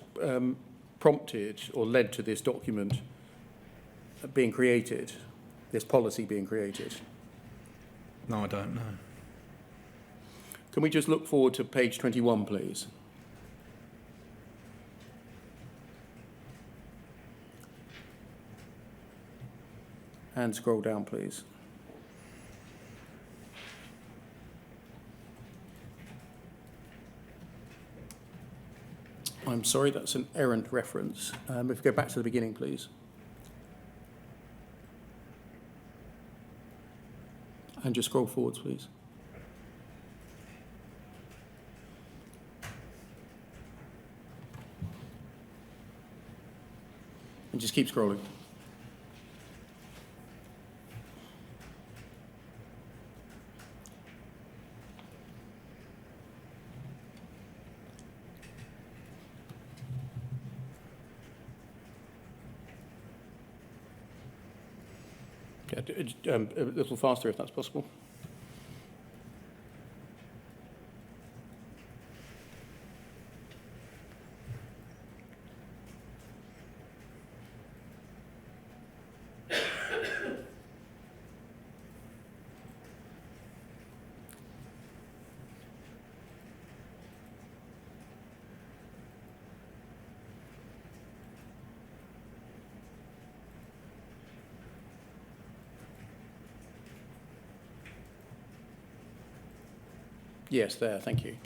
prompted or led to this document being created, this policy being created? No, I don't know. Can we just look forward to page 21, please? And scroll down, please. I'm sorry, that's an errant reference. If we go back to the beginning, please. And just scroll forwards, please. And just keep scrolling. A little faster if that's possible. Yes, there, thank you.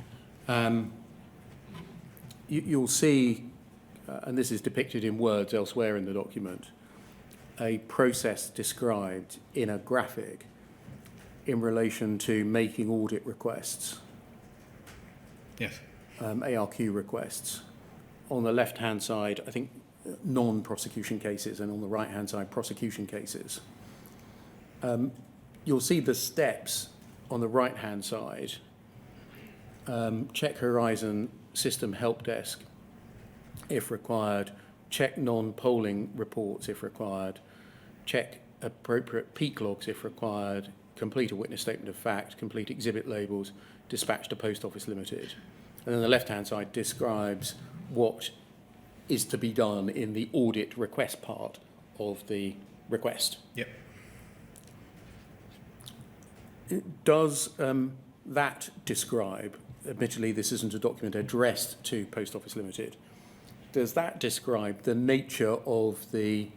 You'll see, and this is depicted in words elsewhere in the document, a process described in a graphic in relation to making audit requests, Yes. ARQ requests. On the left-hand side, I think non-prosecution cases, and on the right-hand side, prosecution cases. You'll see the steps on the right-hand side. Check Horizon System Help Desk, if required. Check non-polling reports, if required. Check appropriate peak logs, if required. Complete a witness statement of fact. Complete exhibit labels. Dispatch to Post Office Limited. And then the left-hand side describes what is to be done in the audit request part of the request. Yep. Does that describe, admittedly this isn't a document addressed to Post Office Limited, does that describe the nature of the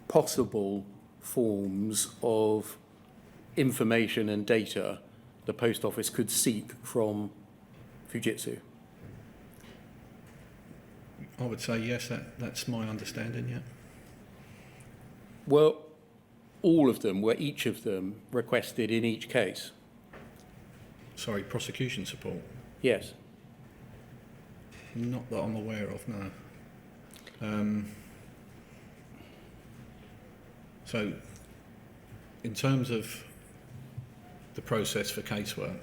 possible forms of information and data the Post Office could seek from Fujitsu? I would say yes, that's my understanding, yeah. Were all of them, were each of them requested in each case? Sorry, prosecution support? Yes. Not that I'm aware of, no. So, in terms of the process for casework,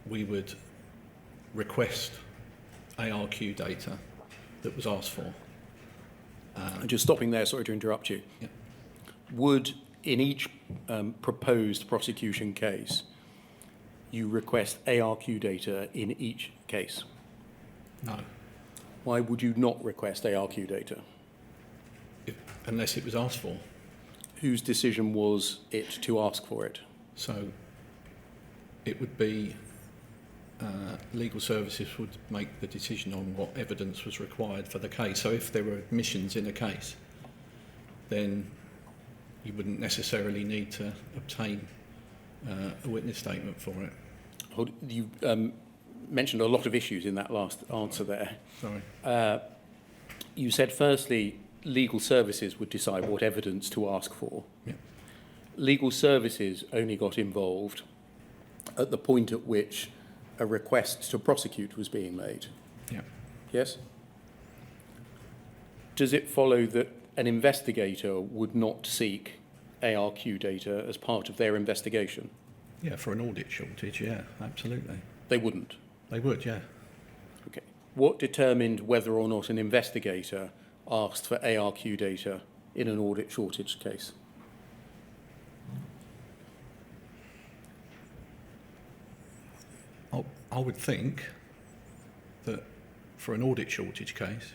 we would request ARQ data that was asked for. And just stopping there, sorry to interrupt you. Yeah. Would, in each proposed prosecution case, you request ARQ data in each case? No, Why would you not request ARQ data? unless it was asked for. Whose decision was it to ask for it? So it would be legal services would make the decision on what evidence was required for the case. So if there were admissions in a case, then you wouldn't necessarily need to obtain a witness statement for it. You mentioned a lot of issues in that last answer there. Sorry. You said, firstly, legal services would decide what evidence to ask for. Yeah. Legal services only got involved at the point at which a request to prosecute was being made. Yeah. Yes? Does it follow that an investigator would not seek ARQ data as part of their investigation? Yeah, for an audit shortage, yeah, absolutely. They wouldn't. They would, yeah. Okay. What determined whether or not an investigator asked for ARQ data in an audit shortage case? I would think that for an audit shortage case,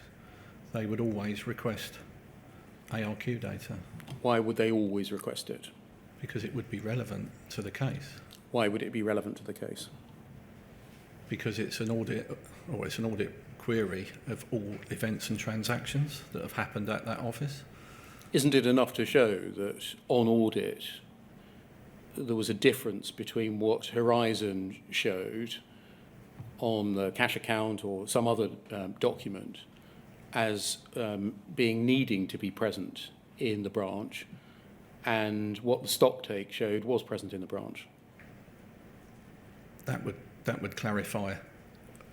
they would always request ARQ data Why would they always request it? because it would be relevant to the case. Why would it be relevant to the case? Because it's an audit, or it's an audit query of all events and transactions that have happened at that office. Isn't it enough to show that on audit there was a difference between what Horizon showed on the cash account or some other document as needing to be present in the branch, and what the stock take showed was present in the branch? That would clarify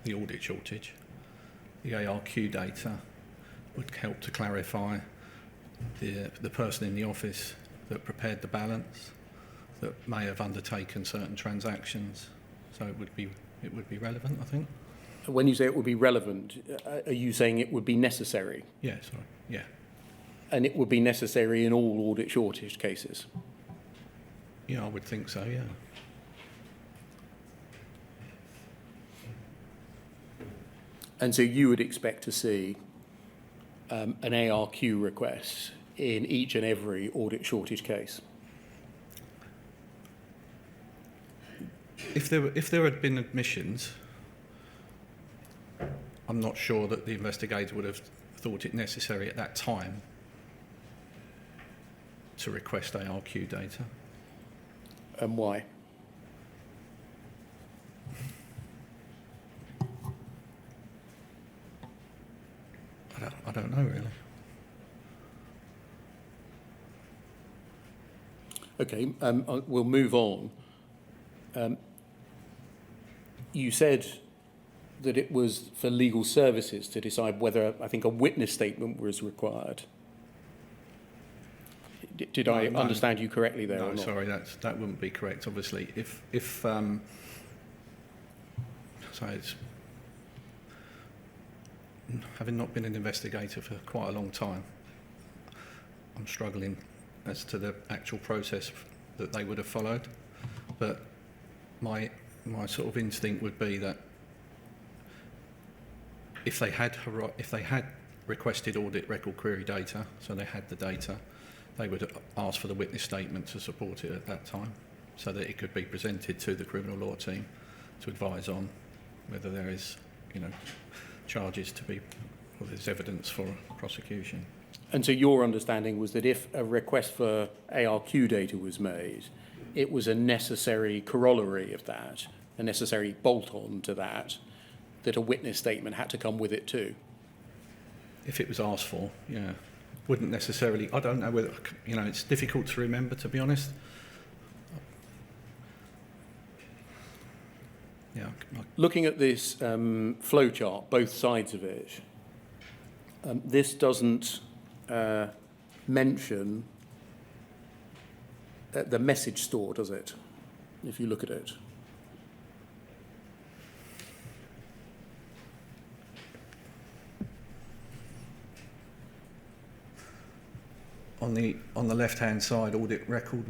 the audit shortage. The ARQ data would help to clarify the person in the office that prepared the balance, that may have undertaken certain transactions. So it would be relevant, I think. When you say it would be relevant, are you saying it would be necessary? Yeah, sorry. Yeah. And it would be necessary in all audit shortage cases? Yeah, I would think so, yeah. And so you would expect to see an ARQ request in each and every audit shortage case? If there had been admissions, I'm not sure that the investigator would have thought it necessary at that time to request ARQ data. And why? don't know really. Okay, we'll move on. You said that it was for legal services to decide whether, I think, a witness statement was required. Did I understand you correctly there or No, not? sorry, that wouldn't be correct. Obviously, if so it's, having not been an investigator for quite a long time, I'm struggling as to the actual process that they would have followed. But my sort of instinct would be that if they had requested audit record query data, so they had the data, they would ask for the witness statement to support it at that time, so that it could be presented to the criminal law team to advise on whether there is, charges to be, or there's evidence for prosecution. And so your understanding was that if a request for ARQ data was made, it was a necessary corollary of that, a necessary bolt-on to that a witness statement had to come with it too? If it was asked for, yeah. Wouldn't necessarily, I don't know whether, it's difficult to remember, to be honest. Yeah. Looking at this flow chart, both sides of it, this doesn't mention the message store, does it? If you look at it. On the left-hand side, audit record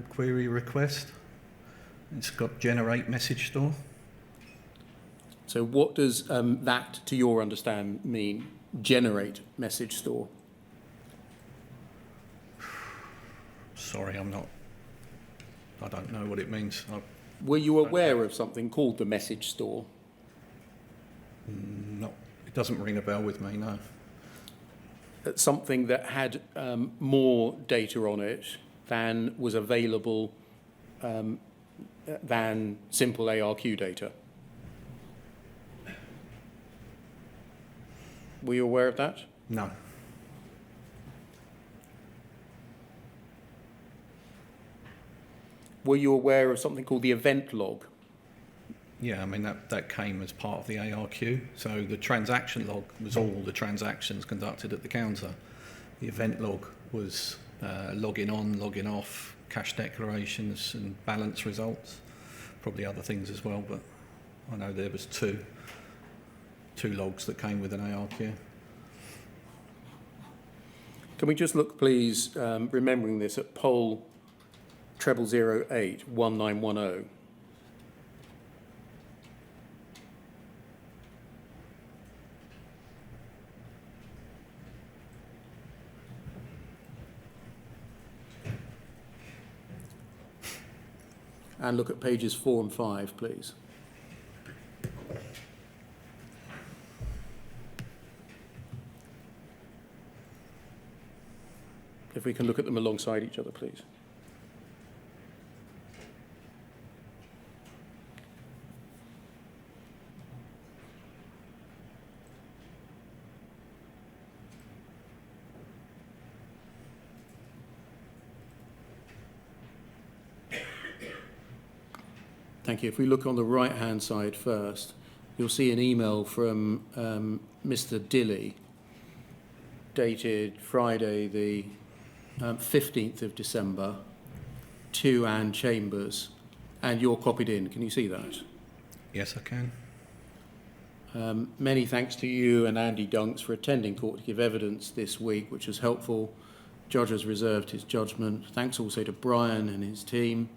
query request. It's got generate message store. So what does that, to your understanding, mean? Generate message store? Sorry, I don't know what it means. Were you aware of something called the message store? It doesn't ring a bell with me, no. Something that had more data on it than was available than simple ARQ data. Were you aware of that? No. Were you aware of something called the event log? Yeah, I mean, that came as part of the ARQ. So the transaction log was all the transactions conducted at the counter. The event log was logging on, logging off, cash declarations and balance results. Probably other things as well, but I know there was two logs that came with an ARQ. Can we just look, please, remembering this, at poll 0008 1910? And look at pages 4 and 5, please. If we can look at them alongside each other, please. Thank you. If we look on the right-hand side first, you'll see an email from Mr. Dilly, dated Friday the 15th of December, to Anne Chambers, and you're copied in. Can you see that? Yes, I can. Many thanks to you and Andy Dunks for attending court to give evidence this week, which was helpful. Judge has reserved his judgment. Thanks also to Brian and his team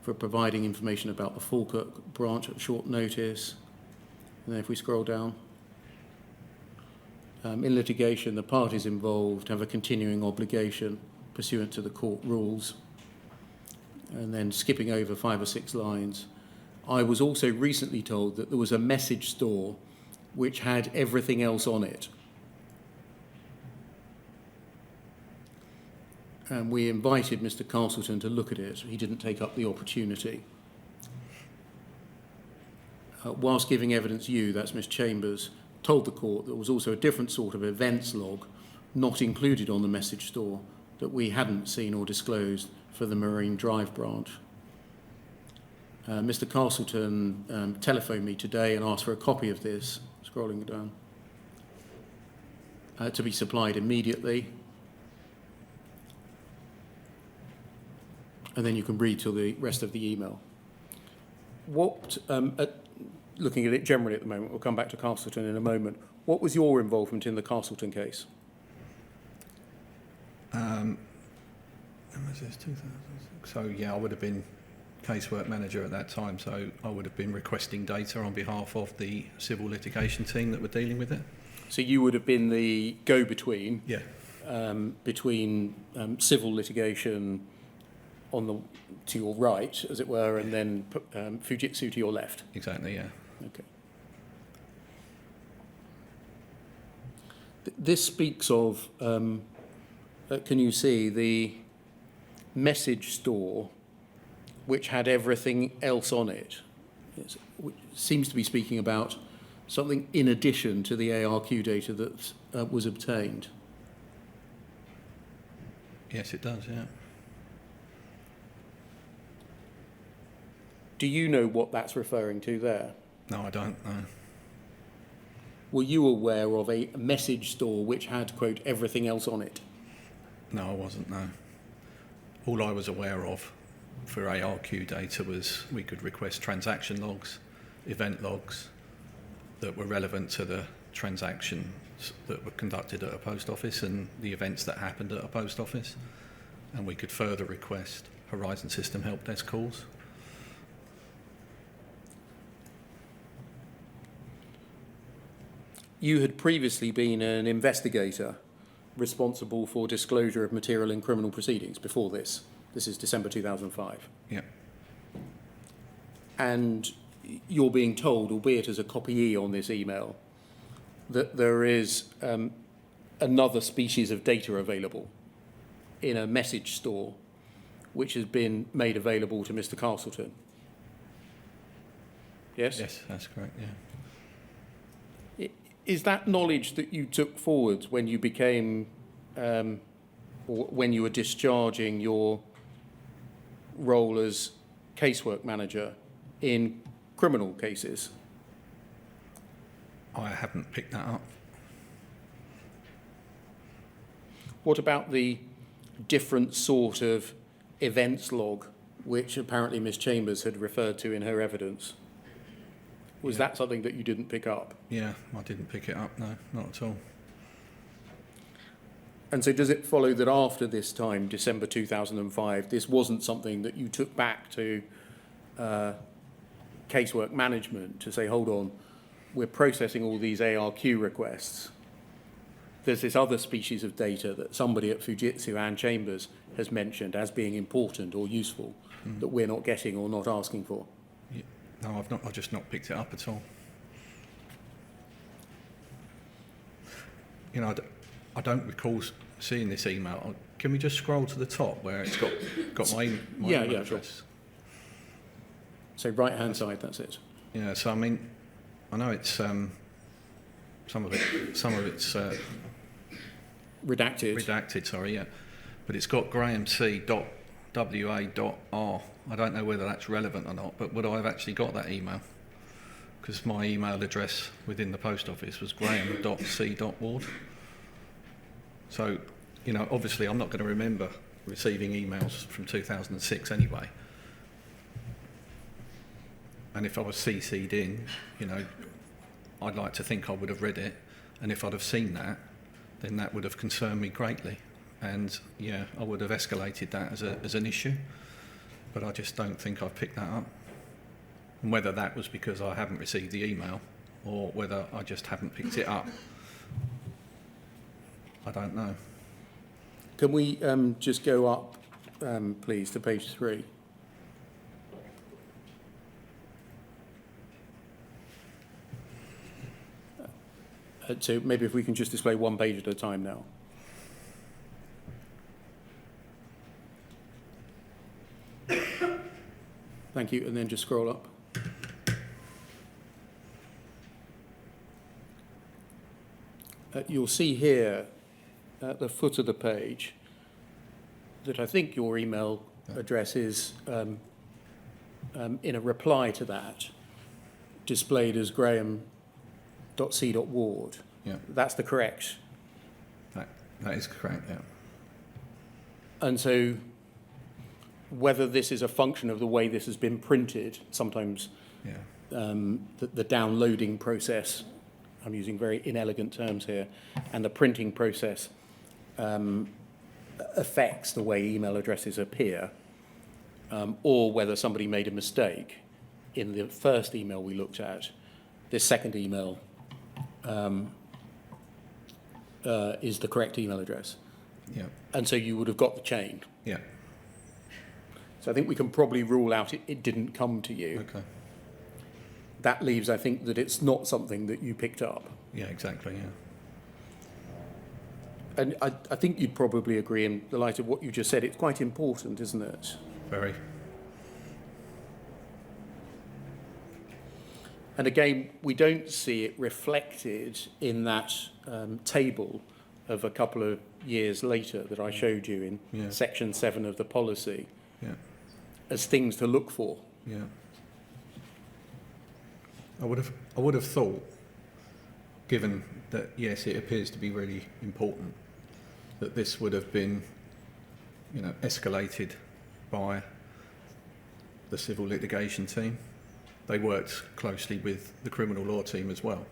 for providing information about the Falkirk branch at short notice. And then if we scroll down, in litigation, the parties involved have a continuing obligation pursuant to the court rules. And then skipping over 5 or 6 lines, I was also recently told that there was a message store which had everything else on it. And we invited Mr. Castleton to look at it. He didn't take up the opportunity. Whilst giving evidence, that's Miss Chambers, told the court there was also a different sort of events log not included on the message store that we hadn't seen or disclosed for the Marine Drive branch. Mr. Castleton telephoned me today and asked for a copy of this, scrolling down, to be supplied immediately. And then you can read till the rest of the email. Looking at it generally at the moment, we'll come back to Castleton in a moment. What was your involvement in the Castleton case? When was this, 2006? So, yeah, I would have been casework manager at that time, so I would have been requesting data on behalf of the civil litigation team that were dealing with it. So you would have been the go-between Yeah. between civil litigation to your right, as it were, and then Fujitsu to your left. Exactly, yeah. Okay. This speaks of, can you see, the message store which had everything else on it. Which seems to be speaking about something in addition to the ARQ data that was obtained. Yes, it does, yeah. Do you know what that's referring to there? No, I don't, no. Were you aware of a message store which had, quote, everything else on it? No, I wasn't, no. All I was aware of for ARQ data was we could request transaction logs, event logs that were relevant to the transactions that were conducted at a post office and the events that happened at a post office. And we could further request Horizon System help desk calls. You had previously been an investigator responsible for disclosure of material in criminal proceedings before this. This is December 2005. Yeah. And you're being told, albeit as a copyee on this email, that there is another species of data available in a message store which has been made available to Mr. Castleton. Yes? Yes, that's correct, yeah. Is that knowledge that you took forward when you became, or when you were discharging your role as casework manager in criminal cases? I haven't picked that up. What about the different sort of events log which apparently Ms. Chambers had referred to in her evidence? Was that something that you didn't pick up? Yeah, I didn't pick it up, no, not at all. And so does it follow that after this time, December 2005, this wasn't something that you took back to casework management to say, hold on, we're processing all these ARQ requests. There's this other species of data that somebody at Fujitsu and Chambers has mentioned as being important or useful that we're not getting or not asking for. Yeah. No, I've just not picked it up at all. You know, I don't recall seeing this email. Can we just scroll to the top where it's got my Yeah, email yeah, sure. address? So right-hand side, that's it. Yeah, so I mean, I know it's some of it's Redacted. redacted, sorry, yeah, but it's got grahamc.wa.r. I don't know whether that's relevant or not, but would I have actually got that email? Because my email address within the post office was graham.c.ward. So, you know, obviously I'm not going to remember receiving emails from 2006 anyway. And if I was CC'd in, you know, I'd like to think I would have read it. And if I'd have seen that, then that would have concerned me greatly. And, yeah, I would have escalated that as an issue. But I just don't think I've picked that up. And whether that was because I haven't received the email or whether I just haven't picked it up, I don't know. Can we just go up, please, to page 3? So maybe if we can just display one page at a time now. Thank you, and then just scroll up. you'll see here at the foot of the page that I think your email address is, in a reply to that, displayed as graham.c.ward. Yeah, That's the correct. that is correct, yeah. And so whether this is a function of the way this has been printed, sometimes Yeah, the downloading process, I'm using very inelegant terms here, and the printing process affects the way email addresses appear, or whether somebody made a mistake in the first email we looked at. This second email is the correct email address. yeah, And so you would have got the chain. yeah. So I think we can probably rule out it didn't come to you. Okay. That leaves, I think, that it's not something that you picked up. Yeah, exactly, yeah. And I think you'd probably agree, in the light of what you just said, it's quite important, isn't it? Very. And again, we don't see it reflected in that table of a couple of years later that I showed you in Yeah. section 7 of the policy Yeah, as things to look for. yeah. I would have thought, given that yes, it appears to be really important, that this would have been, escalated by the civil litigation team. They worked closely with the criminal law team as well.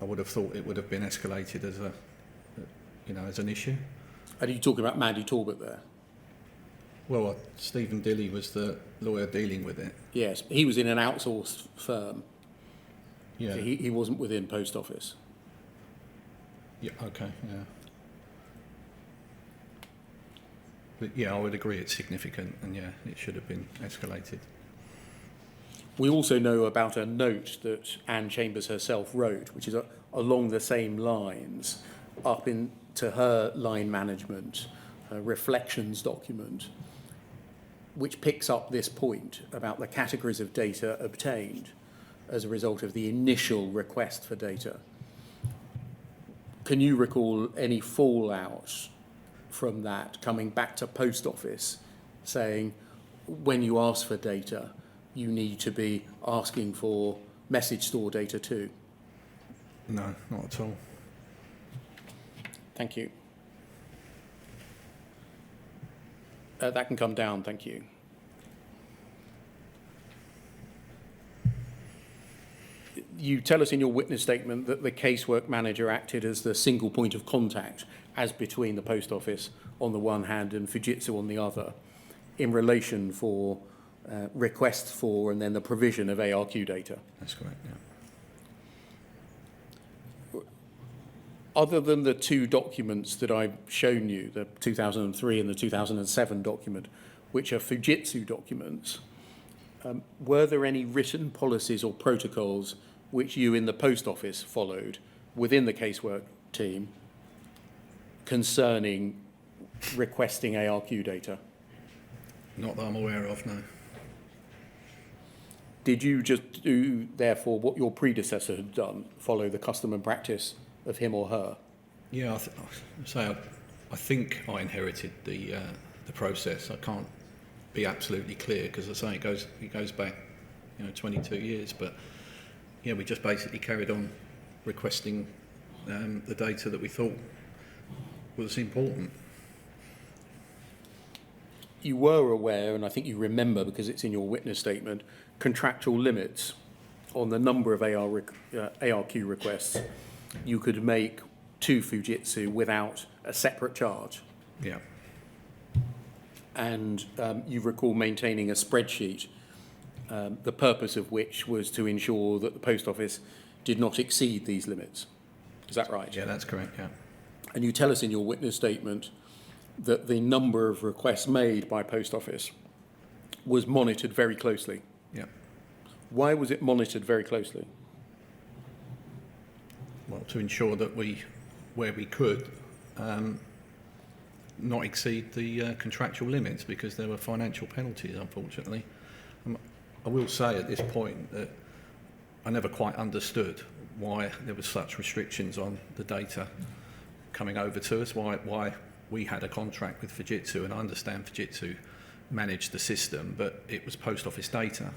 I would have thought it would have been escalated as as an issue. And are you talking about Mandy Talbot there? Well, Stephen Dilly was the lawyer dealing with it. Yes, he was in an outsourced firm. Yeah. So he wasn't within Post Office. Yeah. Okay. Yeah. But yeah, I would agree it's significant, and yeah, it should have been escalated. We also know about a note that Anne Chambers herself wrote, which is along the same lines, up into her line management reflections document, which picks up this point about the categories of data obtained as a result of the initial request for data. Can you recall any fallout from that coming back to Post Office saying, when you ask for data, you need to be asking for message store data too? No, not at all. Thank you. That can come down, thank you. You tell us in your witness statement that the casework manager acted as the single point of contact, as between the Post Office on the one hand and Fujitsu on the other, in relation for requests for and then the provision of ARQ data. That's correct. Yeah. Other than the two documents that I've shown you, the 2003 and the 2007 document, which are Fujitsu documents, were there any written policies or protocols which you in the Post Office followed within the casework team concerning requesting ARQ data? Not that I'm aware of, no. Did you just do, therefore, what your predecessor had done, follow the custom and practice of him or her? Yeah, I think I inherited the process. I can't be absolutely clear because I say it goes back 22 years, but yeah, we just basically carried on requesting the data that we thought was important. You were aware, and I think you remember because it's in your witness statement, contractual limits on the number of ARQ requests you could make to Fujitsu without a separate charge. Yeah. And you recall maintaining a spreadsheet, the purpose of which was to ensure that the Post Office did not exceed these limits. Is that right? Yeah, that's correct, yeah. And you tell us in your witness statement that the number of requests made by Post Office was monitored very closely. Yeah. Why was it monitored very closely? Well, to ensure that we, where we could, not exceed the contractual limits because there were financial penalties, unfortunately. I will say at this point that I never quite understood why there was such restrictions on the data coming over to us, why we had a contract with Fujitsu, and I understand Fujitsu managed the system, but it was post office data.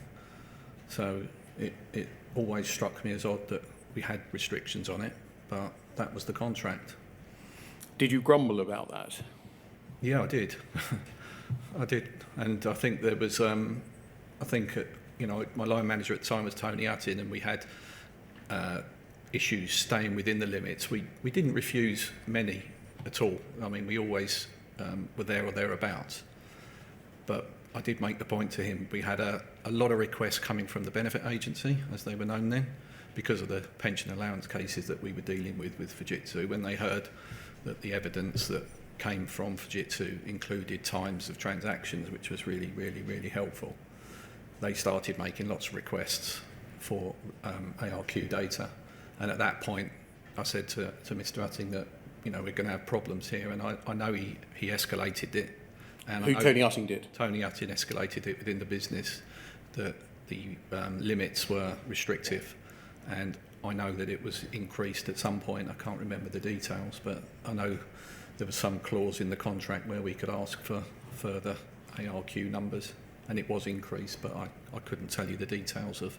So it always struck me as odd that we had restrictions on it, but that was the contract. Did you grumble about that? Yeah, I did. I did. And I think there was, my line manager at the time was Tony Uttin, and we had issues staying within the limits. We didn't refuse many at all. I mean, we always were there or thereabouts. But I did make the point to him, we had a lot of requests coming from the benefit agency, as they were known then, because of the pension allowance cases that we were dealing with Fujitsu. When they heard that the evidence that came from Fujitsu included times of transactions, which was really, really, really helpful, they started making lots of requests for ARQ data. And at that point, I said to Mr. Utting that, we're going to have problems here, and I know he escalated it. And Who Tony Utting did? Tony Utting escalated it within the business, that the limits were restrictive, and I know that it was increased at some point. I can't remember the details, but I know there was some clause in the contract where we could ask for further ARQ numbers, and it was increased, but I couldn't tell you the details of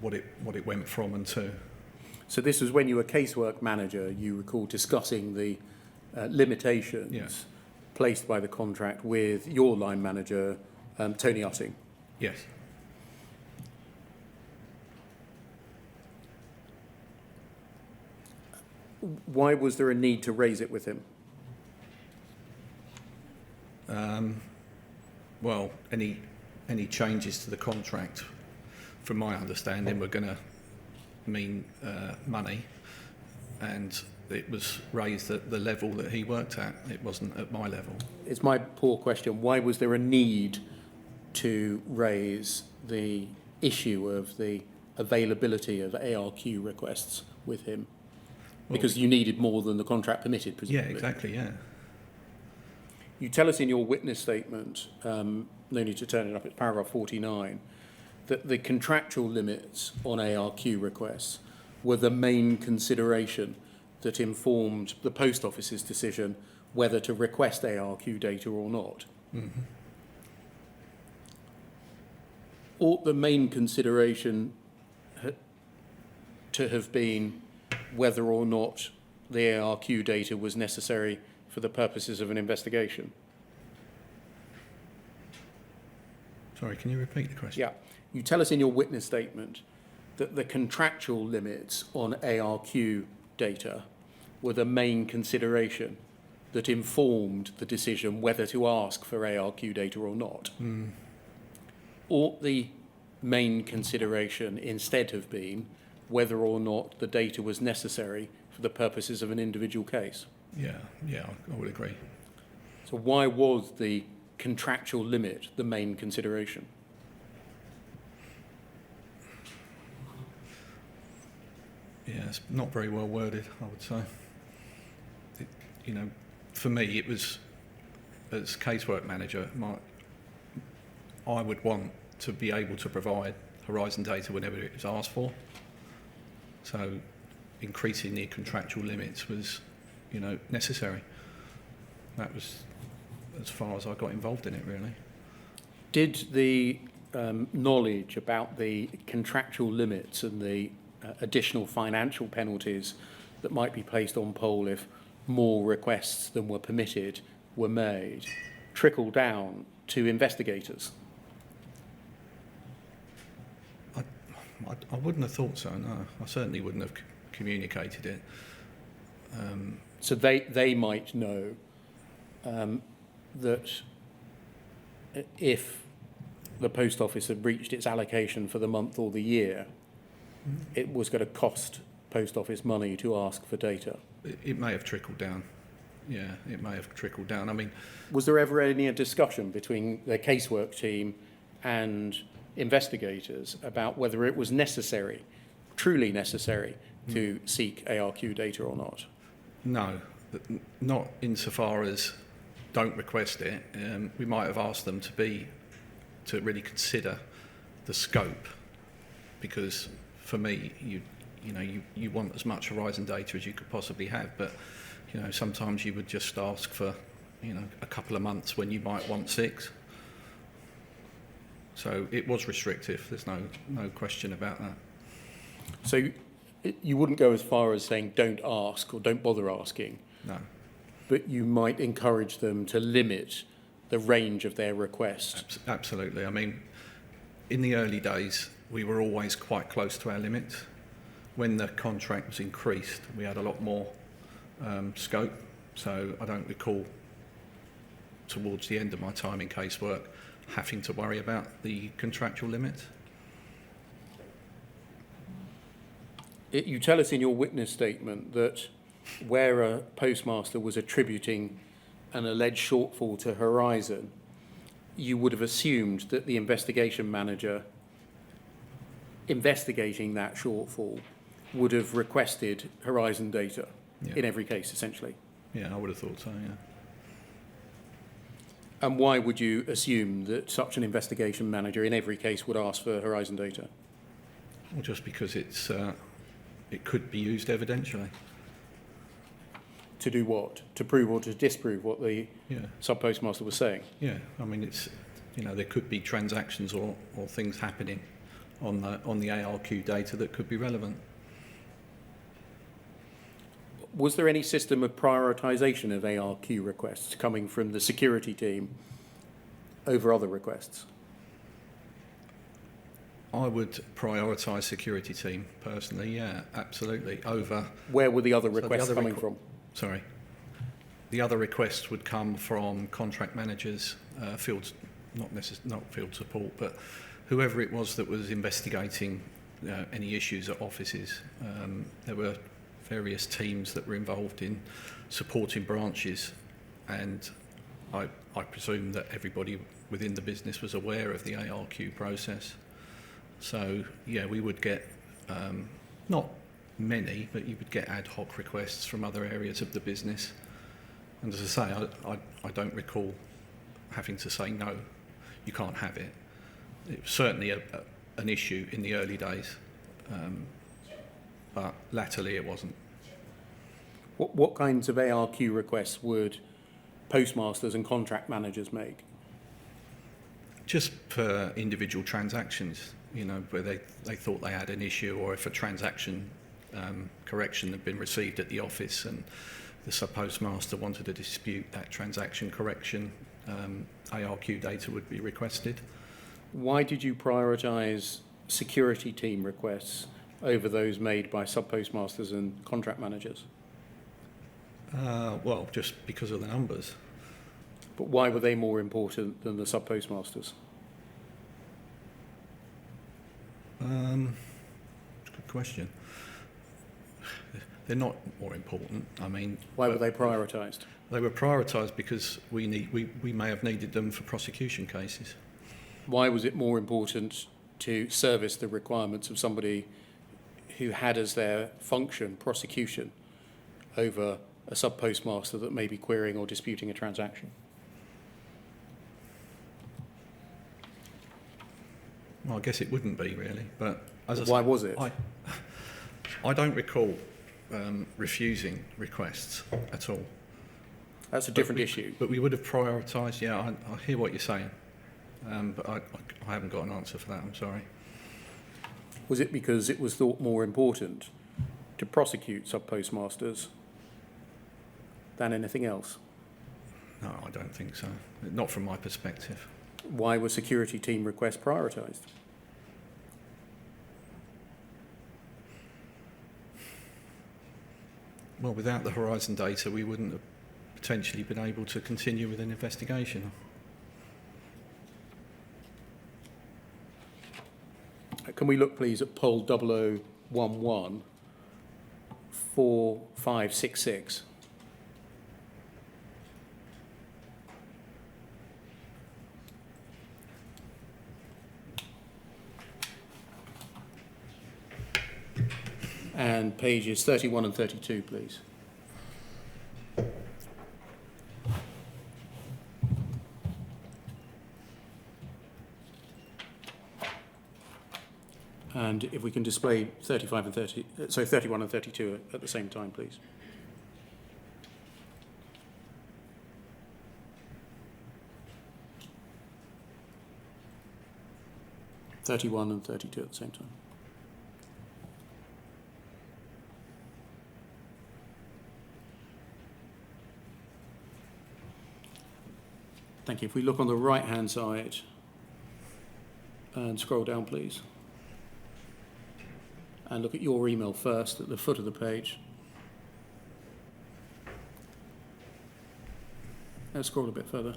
what it went from and to. So this was when you were casework manager, you recall discussing the limitations Yes. placed by the contract with your line manager, Tony Utting. Yes. Why was there a need to raise it with him? Well, any changes to the contract, from my understanding, were going to mean money, and it was raised at the level that he worked at. It wasn't at my level. It's my poor question. Why was there a need to raise the issue of the availability of ARQ requests with him? Because you needed more than the contract permitted, presumably. Yeah, exactly, yeah. You tell us in your witness statement, no need to turn it up, it's paragraph 49, that the contractual limits on ARQ requests were the main consideration that informed the post office's decision whether to request ARQ data or not. Mm-hmm. Ought the main consideration to have been whether or not the ARQ data was necessary for the purposes of an investigation? Sorry, can you repeat the question? Yeah. You tell us in your witness statement that the contractual limits on ARQ data were the main consideration that informed the decision whether to ask for ARQ data or not. Mm. Ought the main consideration instead have been whether or not the data was necessary for the purposes of an individual case? Yeah, I would agree. So why was the contractual limit the main consideration? Yeah, it's not very well worded, I would say. For me, it was, as casework manager, I would want to be able to provide Horizon data whenever it was asked for. So increasing the contractual limits was, necessary. That was as far as I got involved in it, really. Did the knowledge about the contractual limits and the additional financial penalties that might be placed on poll if more requests than were permitted were made trickle down to investigators? I wouldn't have thought so, no. I certainly wouldn't have communicated it. So they might know that if the post office had reached its allocation for the month or the year, it was going to cost post office money to ask for data. It may have trickled down. Yeah, it may have trickled down. I mean, was there ever any discussion between the casework team and investigators about whether it was necessary, truly necessary, to seek ARQ data or not? No, not insofar as don't request it. We might have asked them to really consider the scope, because for me, you want as much horizon data as you could possibly have, but sometimes you would just ask for a couple of months when you might want 6. So it was restrictive. There's no question about that. So you wouldn't go as far as saying don't ask or don't bother asking. No. But you might encourage them to limit the range of their request. Absolutely. I mean, in the early days, we were always quite close to our limit. When the contract was increased, we had a lot more scope. So I don't recall, towards the end of my time in casework, having to worry about the contractual limit. You tell us in your witness statement that where a postmaster was attributing an alleged shortfall to Horizon, you would have assumed that the investigation manager investigating that shortfall would have requested Horizon data in every case, essentially. Yeah, I would have thought so, yeah. And why would you assume that such an investigation manager in every case would ask for Horizon data? Well, just because it could be used evidentially. To do what? To prove or to disprove what the sub-postmaster was saying? Yeah, I mean, there could be transactions or things happening on the ARQ data that could be relevant. Was there any system of prioritisation of ARQ requests coming from the security team over other requests? I would prioritise security team personally, yeah, absolutely, over... Where were the other requests coming from? Sorry. The other requests would come from contract managers, not field support, but whoever it was that was investigating any issues at offices. There were various teams that were involved in supporting branches, and I presume that everybody within the business was aware of the ARQ process. So, yeah, we would get, not many, but you would get ad hoc requests from other areas of the business. And as I say, I don't recall having to say, no, you can't have it. It was certainly an issue in the early days, but latterly it wasn't. What kinds of ARQ requests would postmasters and contract managers make? Just for individual transactions, where they thought they had an issue, or if a transaction correction had been received at the office and the sub-postmaster wanted to dispute that transaction correction, ARQ data would be requested. Why did you prioritise security team requests over those made by sub-postmasters and contract managers? Well, just because of the numbers. But why were they more important than the sub-postmasters? Good question. They're not more important. I mean, why were they prioritised? They were prioritised because we may have needed them for prosecution cases. Why was it more important to service the requirements of somebody who had as their function prosecution over a sub-postmaster that may be querying or disputing a transaction? Well, I guess it wouldn't be really, but why was it? I don't recall refusing requests at all. That's a different issue. But we would have prioritised. Yeah, I hear what you're saying, but I haven't got an answer for that. I'm sorry. Was it because it was thought more important to prosecute sub-postmasters than anything else? No, I don't think so. Not from my perspective. Why were security team requests prioritised? Well, without the Horizon data, we wouldn't have potentially been able to continue with an investigation. Can we look, please, at poll 0011 4566? And pages 31 and 32, please. And if we can display 35 and 30, so 31 and 32 at the same time, please. (31 and 32 at the same time). Thank you. If we look on the right-hand side and scroll down, please. And look at your email first at the foot of the page. Now scroll a bit further.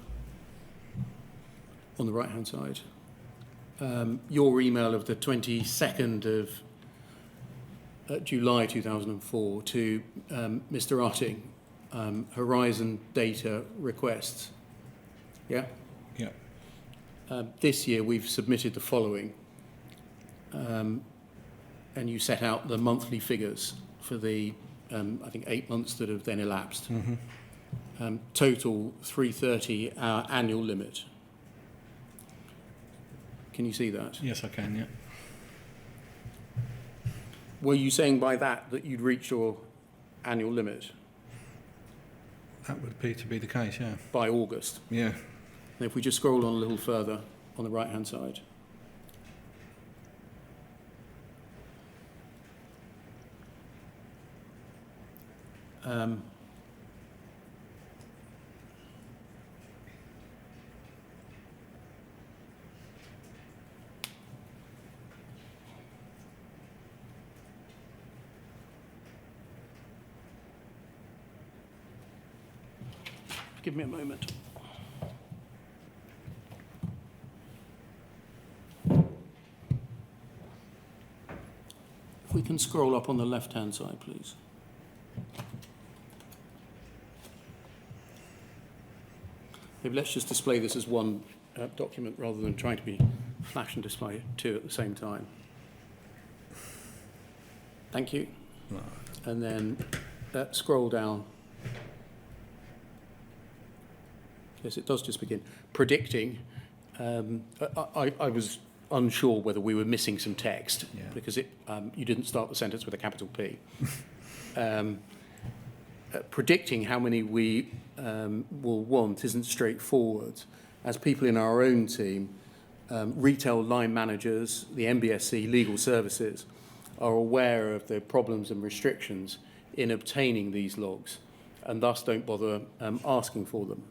On the right-hand side. Your email of the 22nd of July 2004 to Mr. Utting, Horizon Data Requests. Yeah? Yeah. This year we've submitted the following. And you set out the monthly figures for the, I think, 8 months that have then elapsed. Mm-hmm. Total 330 our annual limit. Can you see that? Yes, I can, yeah. Were you saying by that you'd reached your annual limit That would appear to be the case, yeah. by August? Yeah. And if we just scroll on a little further on the right-hand side. Give me a moment. If we can scroll up on the left-hand side, please. Maybe let's just display this as one document rather than trying to be flash and display two at the same time. Thank you. No. And then scroll down. Yes, it does just begin. Predicting. I was unsure whether we were missing some text because you didn't start the sentence with a capital P. Predicting how many we will want isn't straightforward. As people in our own team, retail line managers, the MBSC legal services are aware of the problems and restrictions in obtaining these logs and thus don't bother asking for them.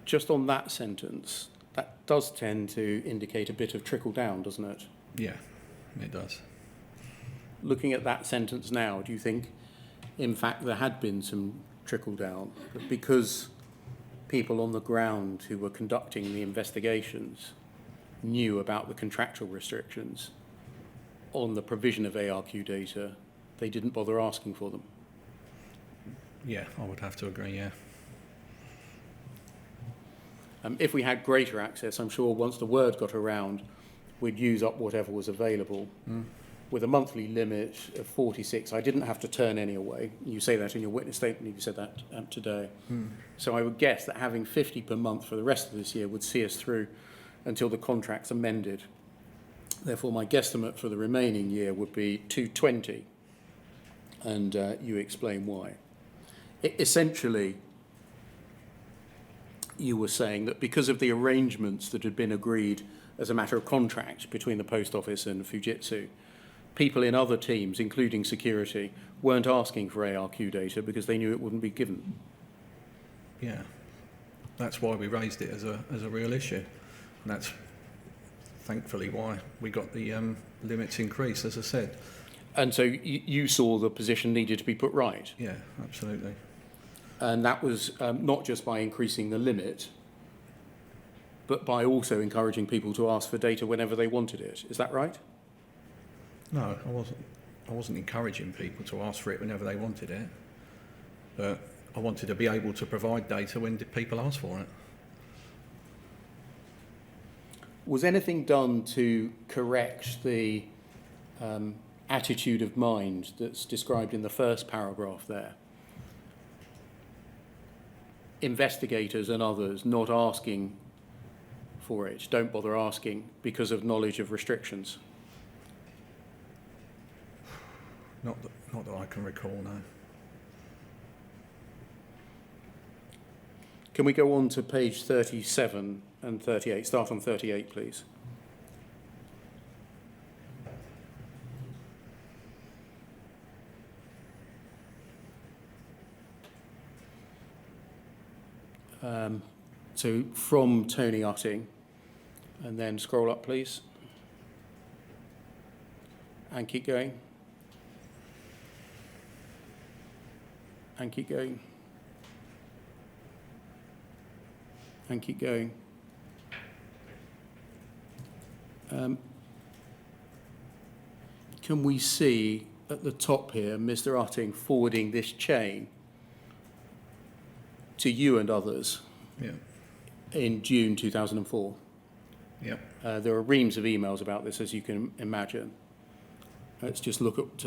Just on that sentence, that does tend to indicate a bit of trickle down, doesn't it? Yeah, it does. Looking at that sentence now, do you think, in fact, there had been some trickle down? But because people on the ground who were conducting the investigations knew about the contractual restrictions on the provision of ARQ data, they didn't bother asking for them? Yeah, I would have to agree, yeah. If we had greater access, I'm sure once the word got around, we'd use up whatever was available. With a monthly limit of 46, I didn't have to turn any away. You say that in your witness statement, you said that today. So I would guess that having 50 per month for the rest of this year would see us through until the contract's amended. Therefore, my guesstimate for the remaining year would be 220, and you explain why. Essentially, you were saying that because of the arrangements that had been agreed as a matter of contract between the Post Office and Fujitsu, people in other teams, including security, weren't asking for ARQ data because they knew it wouldn't be given. Yeah, that's why we raised it as a real issue. And that's thankfully why we got the limits increased, as I said. And so you saw the position needed to be put right. Yeah, absolutely. And that was not just by increasing the limit, but by also encouraging people to ask for data whenever they wanted it. Is that right? No, I wasn't encouraging people to ask for it whenever they wanted it. But I wanted to be able to provide data when people asked for it. Was anything done to correct the attitude of mind that's described in the first paragraph there? Investigators and others not asking for it, don't bother asking because of knowledge of restrictions? Not that I can recall, no. Can we go on to page 37 and 38? Start on 38, please. So from Tony Utting, and then scroll up, please. And keep going. And keep going. And keep going. Can we see at the top here Mr. Utting forwarding this chain to you and others Yeah. in June 2004? Yeah. There are reams of emails about this, as you can imagine. Let's just look at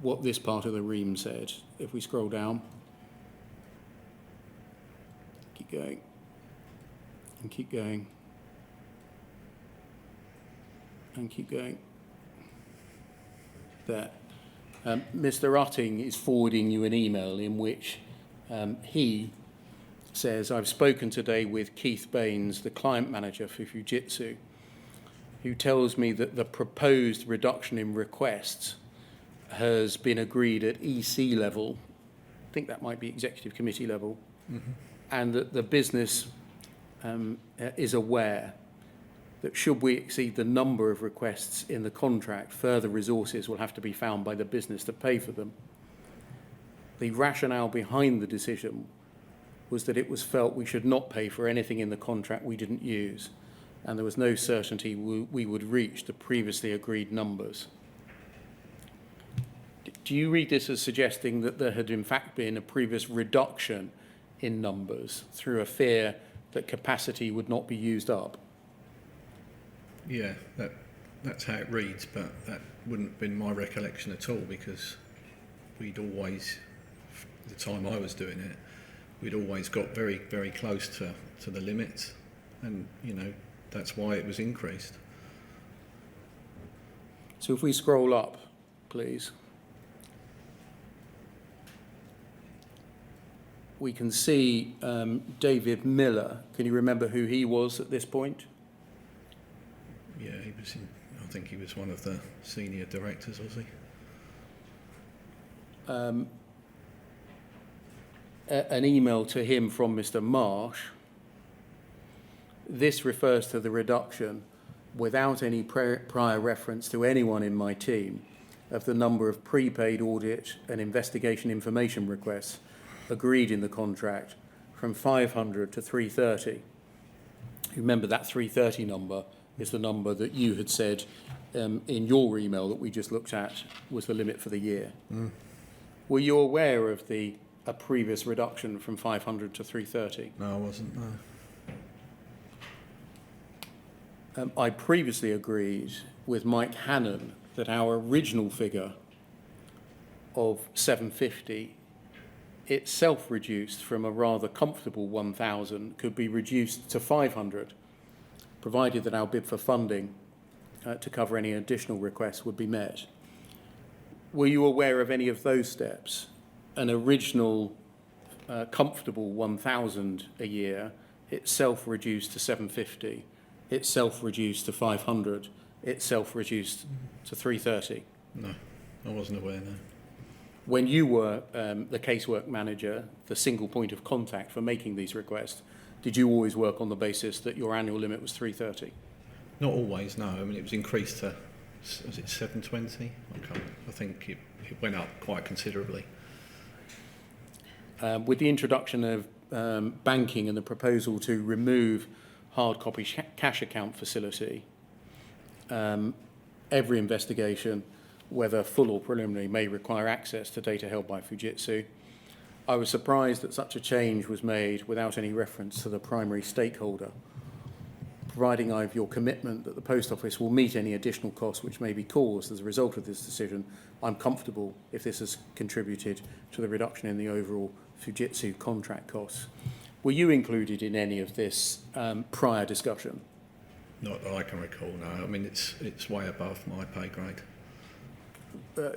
what this part of the ream said. If we scroll down, keep going, and keep going, and keep going. There. Mr. Utting is forwarding you an email in which he says, I've spoken today with Keith Baines, the client manager for Fujitsu, who tells me that the proposed reduction in requests has been agreed at EC level, I think that might be executive committee level, and that the business is aware that should we exceed the number of requests in the contract, further resources will have to be found by the business to pay for them. The rationale behind the decision was that it was felt we should not pay for anything in the contract we didn't use, and there was no certainty we would reach the previously agreed numbers. Do you read this as suggesting that there had in fact been a previous reduction in numbers through a fear that capacity would not be used up? Yeah, that's how it reads, but that wouldn't have been my recollection at all, because we'd always, the time I was doing it, we'd always got very, very close to the limits, and, you know, that's why it was increased. So if we scroll up, please, we can see David Miller. Can you remember who he was at this point? Yeah, I think he was one of the senior directors, was he? An email to him from Mr. Marsh. This refers to the reduction without any prior reference to anyone in my team of the number of prepaid audit and investigation information requests agreed in the contract from 500 to 330. Remember, that 330 number is the number that you had said in your email that we just looked at was the limit for the year. Were you aware of a previous reduction from 500 to 330? No, I wasn't, no. I previously agreed with Mike Hannon that our original figure of 750 itself reduced from a rather comfortable 1,000 could be reduced to 500, provided that our bid for funding to cover any additional requests would be met. Were you aware of any of those steps? An original comfortable 1,000 a year, itself reduced to 750, itself reduced to 500, itself reduced to 330? No, I wasn't aware, no. When you were the casework manager, the single point of contact for making these requests, did you always work on the basis that your annual limit was 330? Not always, no. I mean, it was increased to, was it 720? I think it went up quite considerably. With the introduction of banking and the proposal to remove hard copy cash account facility, every investigation, whether full or preliminary, may require access to data held by Fujitsu. I was surprised that such a change was made without any reference to the primary stakeholder. Providing I have your commitment that the Post Office will meet any additional costs which may be caused as a result of this decision, I'm comfortable if this has contributed to the reduction in the overall Fujitsu contract costs. Were you included in any of this prior discussion? Not that I can recall, no. I mean, it's way above my pay grade.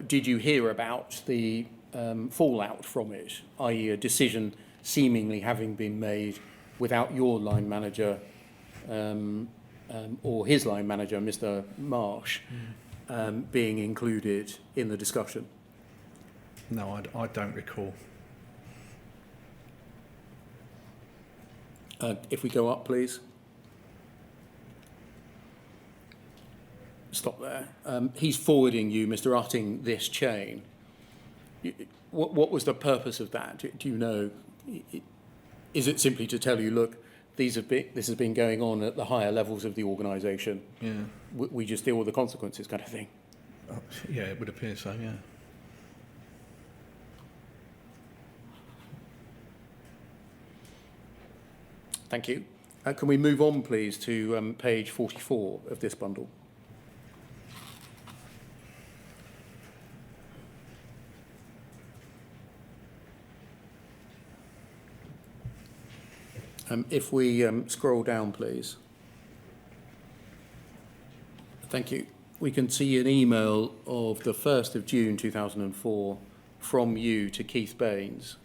Did you hear about the fallout from it, i.e. a decision seemingly having been made without your line manager or his line manager, Mr. Marsh, being included in the discussion? No, I don't recall. If we go up, please. Stop there. He's forwarding you, Mr. Utting, this chain. What was the purpose of that? Do you know? Is it simply to tell you, look, this has been going on at the higher levels of the organisation? Yeah. We just deal with the consequences, kind of thing. Yeah, it would appear so, yeah. Thank you. Can we move on, please, to page 44 of this bundle? If we scroll down, please. Thank you. We can see an email of the 1st of June 2004 from you to Keith Baines,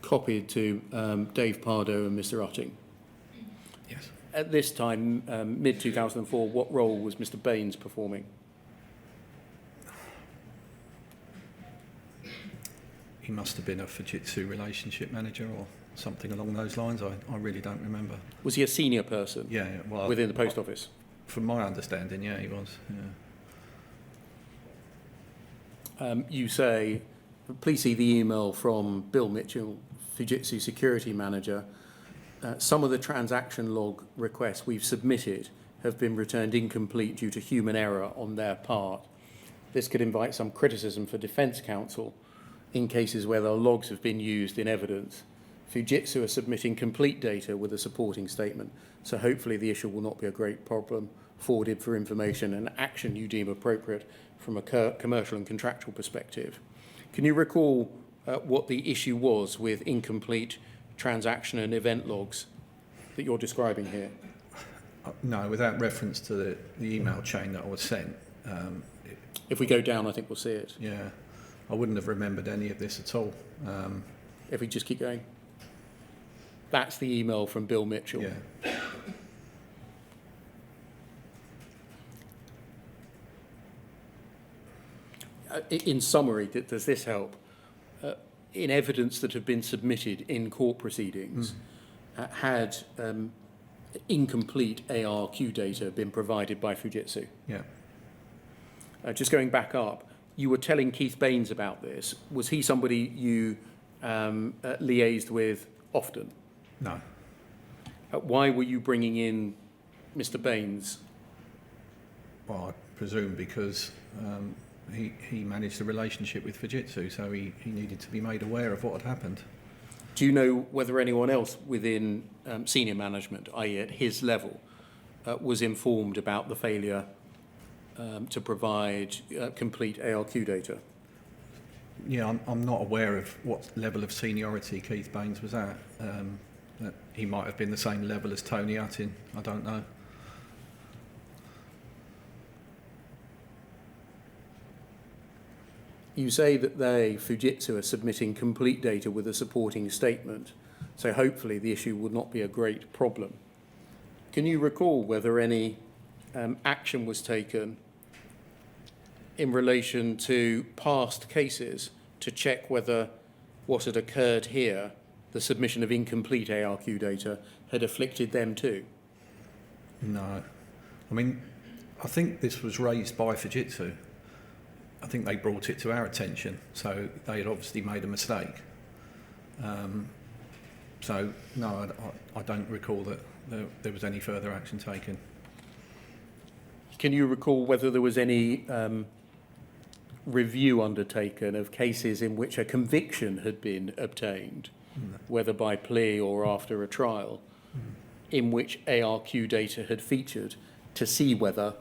copied to Dave Pardo and Mr. Utting. Yes. At this time, mid-2004, what role was Mr. Baines performing? He must have been a Fujitsu relationship manager or something along those lines. I really don't remember. Was he a senior person Yeah, well, within the post office? from my understanding, yeah, he was. Yeah. You say, please see the email from Bill Mitchell, Fujitsu security manager. Some of the transaction log requests we've submitted have been returned incomplete due to human error on their part. This could invite some criticism for defence counsel in cases where the logs have been used in evidence. Fujitsu are submitting complete data with a supporting statement, so hopefully the issue will not be a great problem. Forwarded for information and action you deem appropriate from a commercial and contractual perspective. Can you recall what the issue was with incomplete transaction and event logs that you're describing here? No, without reference to the email chain that I was sent. If we go down, I think we'll see it. Yeah, I wouldn't have remembered any of this at all. If we just keep going. That's the email from Bill Mitchell. Yeah. In summary, does this help? In evidence that have been submitted in court proceedings, had incomplete ARQ data been provided by Fujitsu? Yeah. Just going back up, you were telling Keith Baines about this. Was he somebody you liaised with often? No. Why were you bringing in Mr. Baines? Well, I presume because he managed the relationship with Fujitsu, so he needed to be made aware of what had happened. Do you know whether anyone else within senior management, i.e. at his level, was informed about the failure to provide complete ARQ data? Yeah, I'm not aware of what level of seniority Keith Baines was at. That he might have been the same level as Tony Utting. I don't know. You say that Fujitsu, are submitting complete data with a supporting statement, so hopefully the issue would not be a great problem. Can you recall whether any action was taken in relation to past cases to check whether what had occurred here, the submission of incomplete ARQ data, had afflicted them too? No. I mean, I think this was raised by Fujitsu. I think they brought it to our attention, so they had obviously made a mistake. So, no, I don't recall that there was any further action taken. Can you recall whether there was any review undertaken of cases in which a conviction had been obtained, whether by plea or after a trial, in which ARQ data had featured to see whether,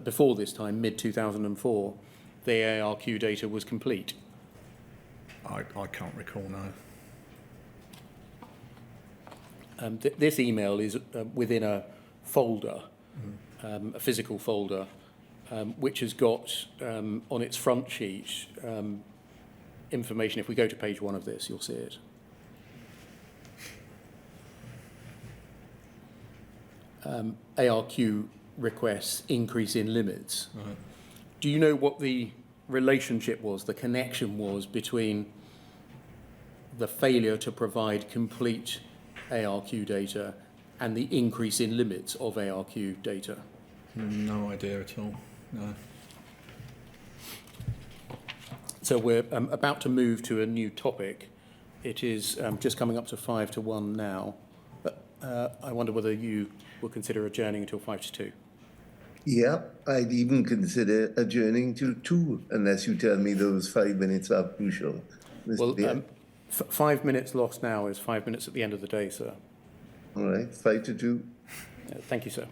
before this time, mid-2004, the ARQ data was complete? I can't recall, no. This email is within a folder, a physical folder, which has got on its front sheet information. If we go to page 1 of this, you'll see it. ARQ requests increase in limits. Right. Do you know what the relationship was, the connection was between the failure to provide complete ARQ data and the increase in limits of ARQ data? No idea at all. No. So we're about to move to a new topic. It is just coming up to 5 to 1 now. But I wonder whether you will consider adjourning until 5 to 2. Yeah, I'd even consider adjourning till 2, unless you tell me those 5 minutes are crucial. Mr. Well, Beer. 5 minutes lost now is 5 minutes at the end of the day, sir. All right, 5 to 2. Thank you, sir.